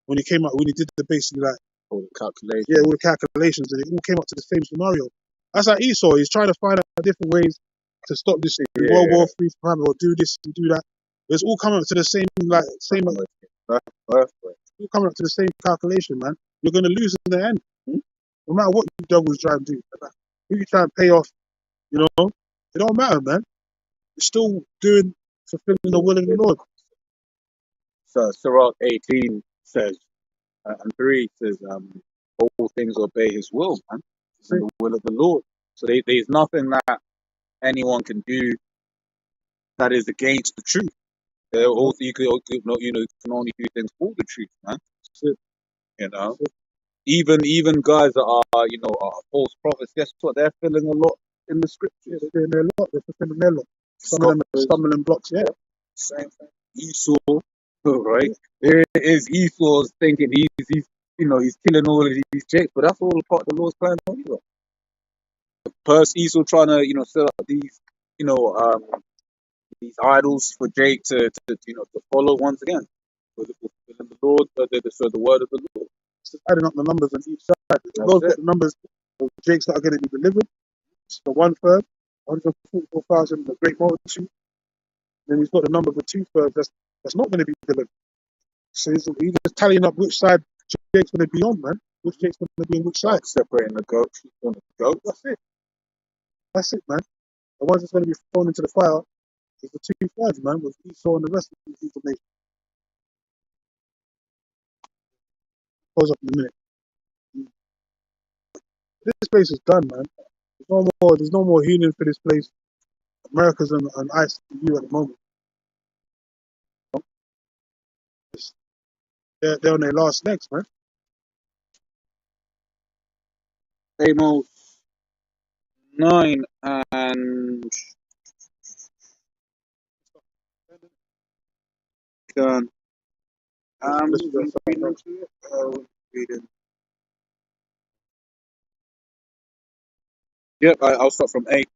When he did the basically like All the calculations. all the calculations, and it all came up to the same scenario. That's like Esau. He's trying to find out different ways to stop this World War III from happening, or do this and do that. But it's all coming up to the same all coming up to the same calculation, man. You're gonna lose in the end. No matter what you devils try and do. Who you try and pay off, it don't matter, man. You're still fulfilling the will of the Lord. So Sirach 18 says, and 3 says, all things obey his will, man. It's in the will of the Lord. So there's nothing that anyone can do that is against the truth. You can only do things for the truth, man. You know, even guys that are false prophets. Guess what? They're filling a lot in the scriptures. They're doing their lot. They're fulfilling their lot. Some of them are stumbling blocks. Yeah. Same thing. Esau, right? There is Esau's thinking he's killing all of these chicks, but that's all a part of the Lord's plan anyway. Esau trying to set up these these idols for Jake to follow once again. With the Lord, the word of the Lord. It's just adding up the numbers on each side. The Lord's got the numbers of Jakes that are going to be delivered. It's the 1/3, 144,000, the great multitude. Then he's got the number of the 2/3 that's not going to be delivered. So he's just tallying up which side Jake's going to be on, man. Which Jake's going to be on which side. Separating the goat from the goat. That's it, man. The ones that's going to be thrown into the fire is the 2/3, man, with Esau and the rest of the information. Pause up in a minute. This place is done, man. There's no more healing for this place. America's on ICU at the moment. They're on their last legs, man. Amos 9 and done. Reading. Yep, I'll start from 8. It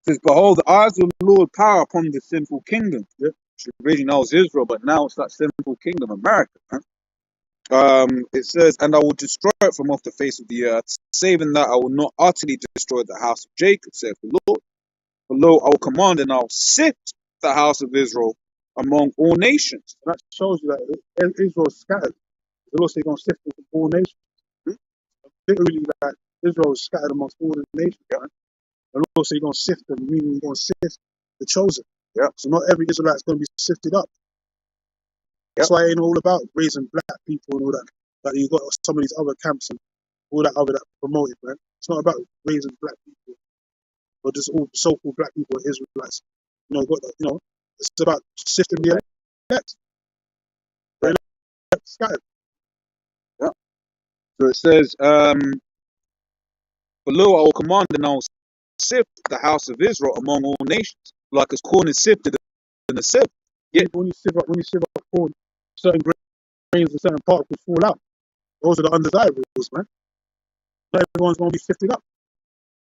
says, behold, the eyes of the Lord power upon the sinful kingdom. Yep. Which originally was Israel, but now it's that sinful kingdom, America. It says, and I will destroy it from off the face of the earth, saving that I will not utterly destroy the house of Jacob, saith the Lord. For lo, I will command and I will sift the house of Israel among all nations. And that shows you that Israel is scattered. The Lord said he's going to sift them from all nations. Literally, that Israel is scattered amongst all the nations. Yeah. The Lord said he's going to sift them, meaning he's going to sift the chosen. Yeah. So not every Israelite is going to be sifted up. That's why it ain't all about raising black people and all that. Like you've got some of these other camps and all that other that promote it, man. It's not about raising black people or just all so-called black people or Israelites. It's about sifting the elect. The elect scattered. Yeah. So it says, for lo, I will command and I will sift the house of Israel among all nations, like as corn is sifted in a sieve. Yeah. When you sieve up corn, certain grains and certain particles fall out. Those are the undesirables, man. Not everyone's going to be sifted up.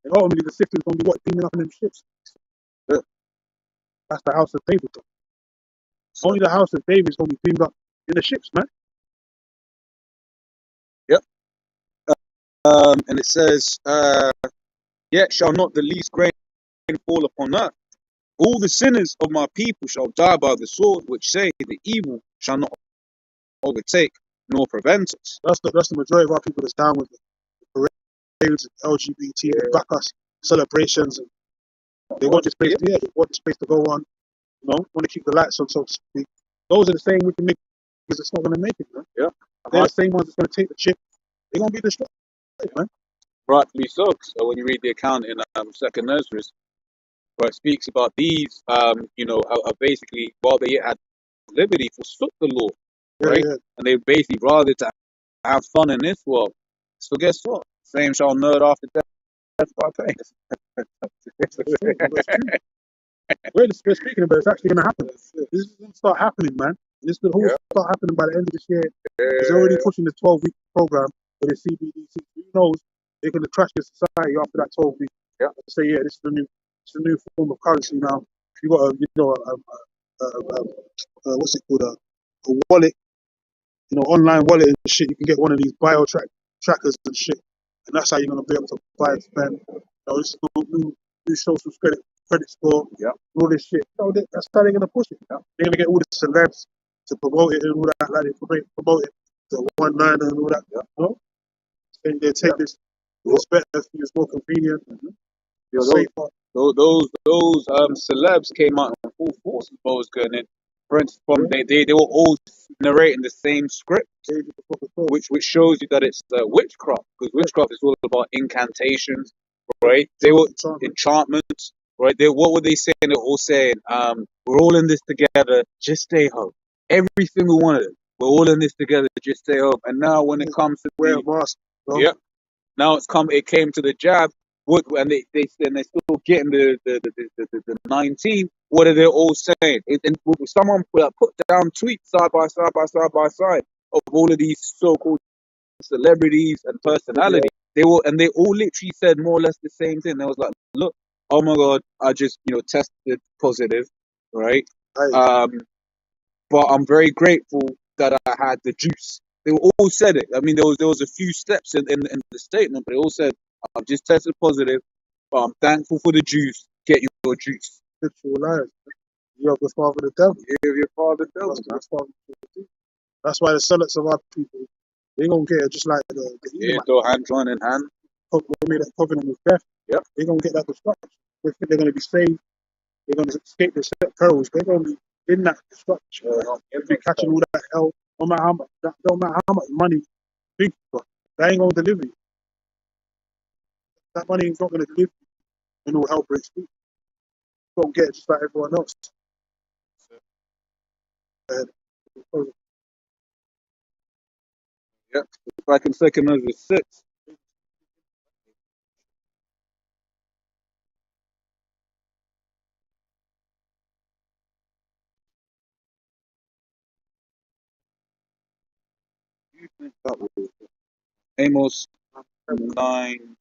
And ultimately, the sifting is going to be beaming up in them ships. Yeah. That's the house of David, though. Only the house of David is going to be beamed up in the ships, man. Yep. And it says, yet shall not the least grain fall upon earth. All the sinners of my people shall die by the sword, which say the evil shall not overtake nor prevent us. That's the majority of our people that's down with the parades and LGBT and back us celebrations. And they want this place, they want this place to go on. Want to keep the lights on, so to speak. Those are the same wicked niggas that's not going to make it, man. Yeah. They're the same ones that's going to take the chip They're gonna be destroyed, man. Rightfully so. So when you read the account in Second Ezra, where it speaks about these, basically while they had liberty, forsook the law, Yeah, right? yeah. And they basically rather to have fun in this world. So guess what? Same shall nerd after death by pain. That's true. That's true. We're speaking about it's actually gonna happen. This is gonna start happening, man. This will all Yeah. start happening by the end of this year. It's already pushing the 12-week program for the CBDC. Who knows? They're gonna crash the society after that 12 weeks. Yeah. Say, yeah, it's a new form of currency now. You got what's it called? A wallet, online wallet and shit. You can get one of these trackers and shit, and that's how you're gonna be able to buy and spend. This is new social credit score, Yeah. all this shit. That's how they're gonna push it. Yeah. They're gonna get all the celebs to promote it and all that, like they promote it to 1/9 and all that. Yeah. And they take this. It's better for you. It's more convenient. Yo, Safer. those celebs came out in full force as well as going in. For instance, they were all narrating the same script, which shows you that it's witchcraft, because witchcraft is all about incantations, right? They were enchantments, right? What were they saying? They're all saying, "We're all in this together. Just stay home." Every single one of them. We're all in this together. Just stay home. And now, when it comes to wear a mask, bro. yeah, now it came to the jab. And they're still getting the 19. What are they all saying? And someone put down tweets side by side of all of these so-called celebrities and personalities. They all literally said more or less the same thing. They was like, look, oh my god, I just tested positive, right? But I'm very grateful that I had the juice. They all said it. I mean, there was a few steps in the statement, but they all said, I've just tested positive, but I'm thankful for the juice. Get your juice. Literal lies. You have the father of the devil. You're your father devil, man. That's why the zealots of our people, they gonna get it just like the go hand join in hand. They made that covenant with death. Yep. They're gonna get that destruction. They think they're gonna be saved. They're gonna escape the set perils. They're gonna be in that destruction. They'll be catching all that hell. No matter how much money big got, that ain't gonna deliver you. That money is not gonna deliver you when all hell breaks loose. You don't get it just like everyone else. Yep. Back in Second Ezra 6. You think that was Amos 9?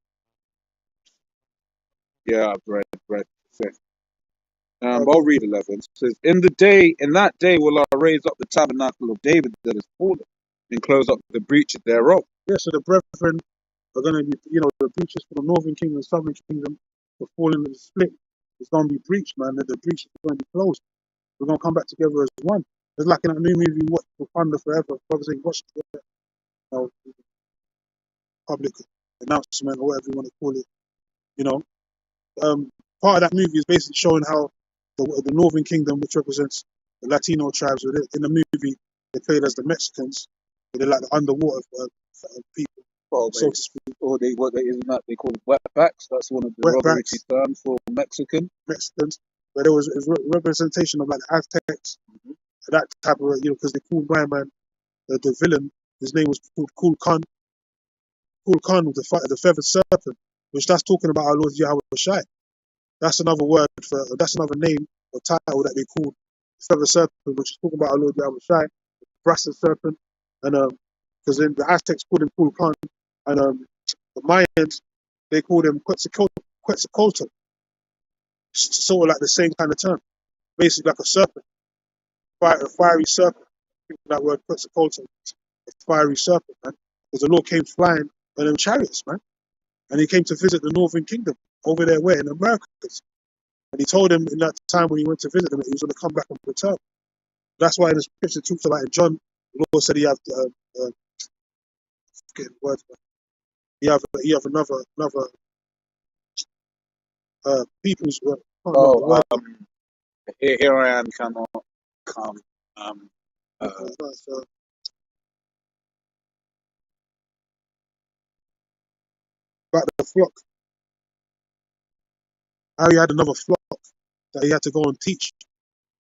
Yeah, I've read. I'll read 11. It says, in that day will I raise up the tabernacle of David that is fallen, and close up the breaches thereof. Yeah, so the brethren are going to be, the breaches for the northern kingdom and southern kingdom, the falling of the split is going to be breached, man. The breach is going to be closed. We're going to come back together as one. It's like in a new movie, Watch Wakanda Forever. Brothers ain't watched it, public announcement or whatever you want to call it. Part of that movie is basically showing how the northern kingdom, which represents the Latino tribes, in the movie they played as the Mexicans, but they're like the underwater people, so to speak. Or isn't that they call it wetbacks? That's one of the robbery terms for Mexicans. But there was representation of like the Aztecs, that type of, because they called my man, the villain, his name was called Kul Khan. Kul Khan was the feathered serpent, which that's talking about our Lord Yahweh Shai. That's another name or title that they called feathered serpent, which is talking about our Lord Yahweh Shai, brass serpent, and because the Aztecs called him Kul Khan, and the Mayans they called him Quetzalcoatl. Sort of like the same kind of term, basically like a serpent, a fiery serpent. That word Quetzalcoatl, a fiery serpent, man. Because the Lord came flying in them chariots, man, and he came to visit the northern kingdom over there, where in the Americas. And he told him in that time when he went to visit them that he was going to come back and return. That's why in the scripture talks about in John, the Lord said he have forgetting the word, he have another people's word. Here I am, cannot come. uh, about the flock, how he had another flock that he had to go and teach.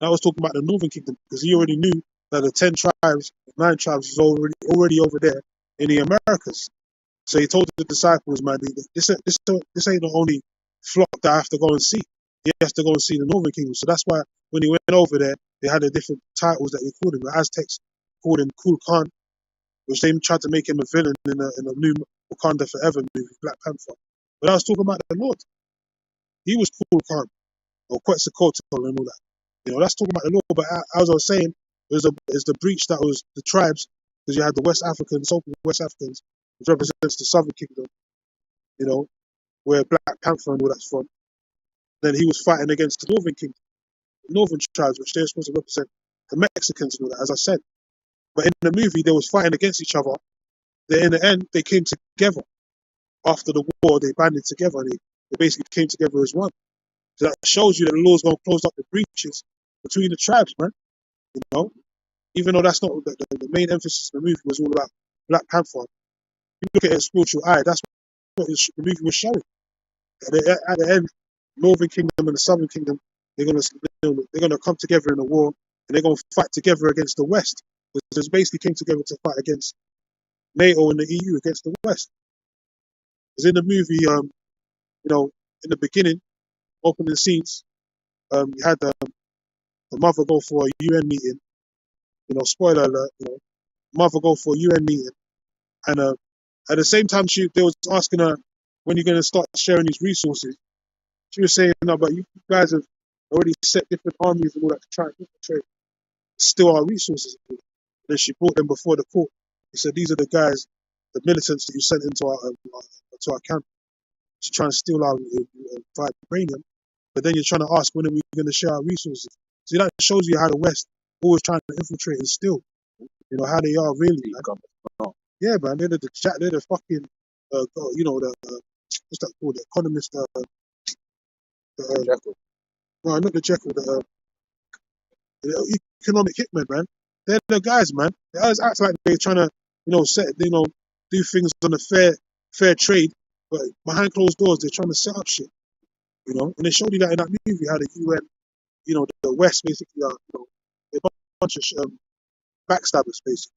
That was talking about the northern kingdom because he already knew that the 10 tribes, 9 tribes was already over there in the Americas. So he told the disciples, man, this ain't the only flock that I have to go and see. He has to go and see the northern kingdom. So that's why when he went over there, they had the different titles that they called him. The Aztecs called him Kul Khan, which they tried to make him a villain in a new Wakanda Forever movie, Black Panther. But I was talking about the Lord. He was Kul Khan, or Quetzalcoatl and all that. That's talking about the Lord. But as I was saying, there's the breach that was the tribes, because you had the West Africans, so-called West Africans, which represents the Southern Kingdom, where Black Panther and all that's from. Then he was fighting against the Northern Kingdom, the Northern tribes, which they're supposed to represent the Mexicans and all that, as I said. But in the movie, they was fighting against each other. Then in the end, they came together. After the war, they banded together. They basically came together as one. So that shows you that the Lord's going to close up the breaches between the tribes, man. Even though that's not the main emphasis of the movie was all about Black Panther. You look at it in spiritual eye, that's what the movie was showing. At the end, Northern Kingdom and the Southern Kingdom, they're gonna come together in a war, and they're gonna fight together against the West. Because they basically came together to fight against NATO and the EU against the West. Because in the movie, in the beginning, opening scenes, you had the mother go for a UN meeting. Spoiler alert. Mother go for a UN meeting, and at the same time, they was asking her, when you're going to start sharing these resources. She was saying, no, but you guys have already set different armies and all that to try and infiltrate, steal our resources. And then she brought them before the court. She said, these are the guys, the militants that you sent into our camp to try and steal our vibranium. But then you're trying to ask, when are we going to share our resources? See, that shows you how the West always trying to infiltrate and steal. How they are really. Yeah, man, they're the fucking, what's that called? The economist, no, not the Jekyll, the economic hitmen, man. They're the guys, man. They always act like they're trying to, do things on a fair trade, but behind closed doors, they're trying to set up shit, And they showed you that in that movie, how the UN, the West basically are, they're a bunch of backstabbers, basically.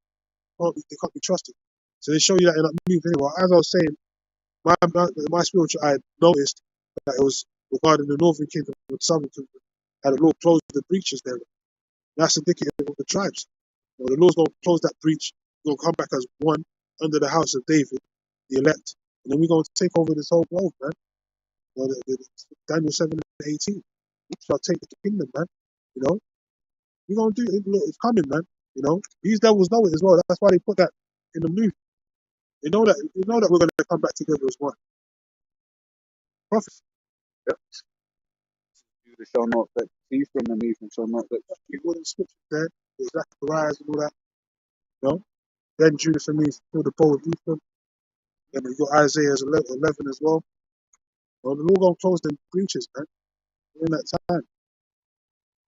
They can't be trusted. So they show you that in that movie. Anyway, as I was saying, my spiritual eye noticed that it was regarding the Northern Kingdom and the Southern Kingdom, how the Lord closed the breaches there. That's indicative of the tribes. The Lord's going to close that breach. We're going to come back as one under the house of David, the elect. And then we're going to take over this whole globe, man. Daniel 7:18. We shall take the kingdom, man. We're going to do it. It's coming, man. These devils know it as well. That's why they put that in the movie. They know that we're going to come back together as one. Prophecy. Yep. You shall not that thief from the movement shall not that people in scripture there. There's Zacharias and all that. Then Judas and me fill the bowl of Ethan. Then we got Isaiah's 11 as well. The Lord gonna close them breaches, man. In that time.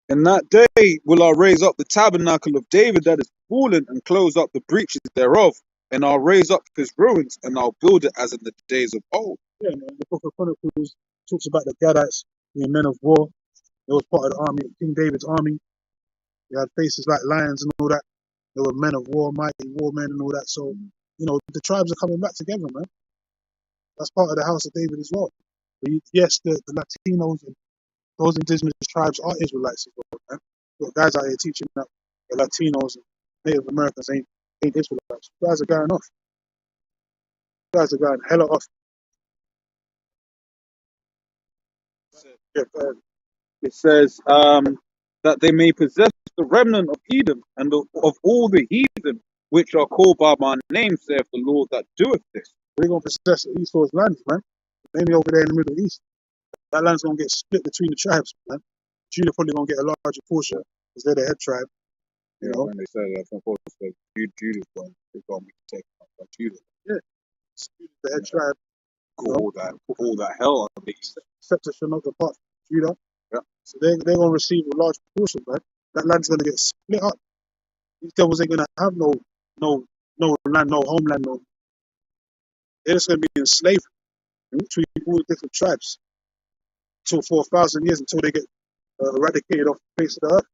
In that day will I raise up the tabernacle of David that is fallen, and close up the breaches thereof, and I'll raise up his ruins, and I'll build it as in the days of old. Yeah, man. The Book of Chronicles talks about the Gadites being men of war. They was part of the army, King David's army. They had faces like lions and all that. They were men of war, mighty warmen and all that. So, the tribes are coming back together, man. That's part of the house of David as well. But yes, the Latinos and those indigenous tribes are Israelites as well, man. Got guys out here teaching that the Latinos and Native Americans ain't Israelites. You guys are going off. You guys are going hella off. Yeah, it says that they may possess the remnant of Edom and of all the heathen which are called by my name, saith the Lord that doeth this. We're going to possess Esau's lands, man. Mainly over there in the Middle East. That land's going to get split between the tribes, man. Judah probably going to get a larger portion because they're the head tribe. When they said that, I thought Judah's going to be taken up by Judah. Yeah. The head tribe. All that hell on these. Scepter shall not depart from Judah. Yeah. So they're going to receive a large portion, man. That land's going to get split up. These devils ain't going to have no land, no homeland, no. They're just going to be in slavery. between all the different tribes till for 1,000 years until they get eradicated off the face of the earth.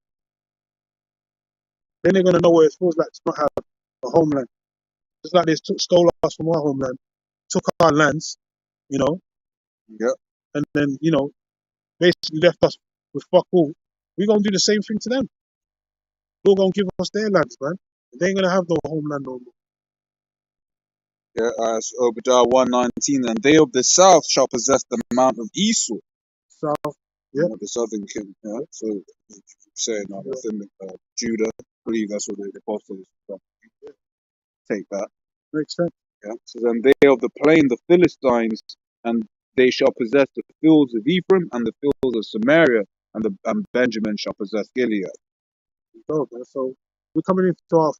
Then they're gonna know what it feels like to not have a homeland. Just like they stole us from our homeland, took our lands, you know, Yeah. and then basically left us with fuck all. We're gonna do the same thing to them. They're gonna give us their lands, man. They ain't gonna have no homeland no more. Yeah, as Obadiah 1:19, and they of the south shall possess the mount of Esau, South, yeah, the southern king. Yeah, so saying that yeah, within Judah, I believe that's what the apostles take that. makes sense. Yeah. So then they of the plain, the Philistines, and they shall possess the fields of Ephraim and the fields of Samaria, and Benjamin shall possess Gilead. So, man, so we're coming into our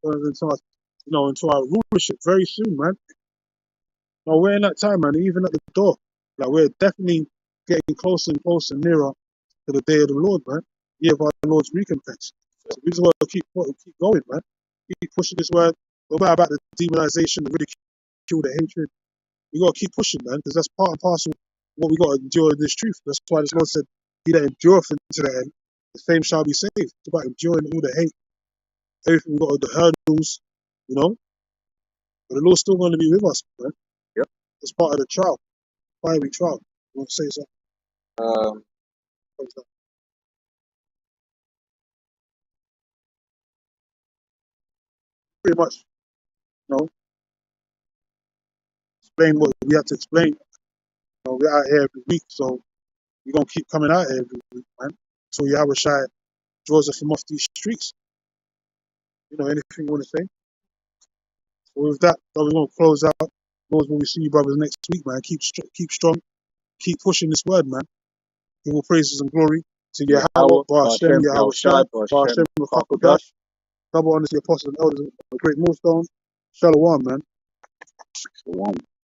rulership very soon, man. No, we're in that time, man. Even at the door, like we're definitely getting closer and closer, nearer to the day of the Lord, man. Year of our Lord's recompense. So we just want to keep going, man. Keep pushing this word. No matter about the demonization, the ridicule, the hatred. We gotta keep pushing, man, because that's part and parcel of what we gotta endure in this truth. That's why this Lord said, "He that endureth into the end, the same shall be saved." It's about enduring all the hate, everything we got, the hurdles, you know. But the Lord's still going to be with us, man. Yep. It's part of the trial, fiery trial. You want to say something? Um, Pretty much, you know, explain what we have to explain. We're out here every week, so we're gonna keep coming out here every week, man. So Yahweh Shai draws us from off these streets. Anything you want to say? So with that, we're gonna close out. Lord, when we see you brothers next week, man, keep strong, keep pushing this word, man. Give all praises and glory to Yahweh, Bar Hashem, Yahweh Shai, Bar Hashem, Rakakodash. Double honors to the apostles and elders of the great millstone. Shalom, man. Shalom.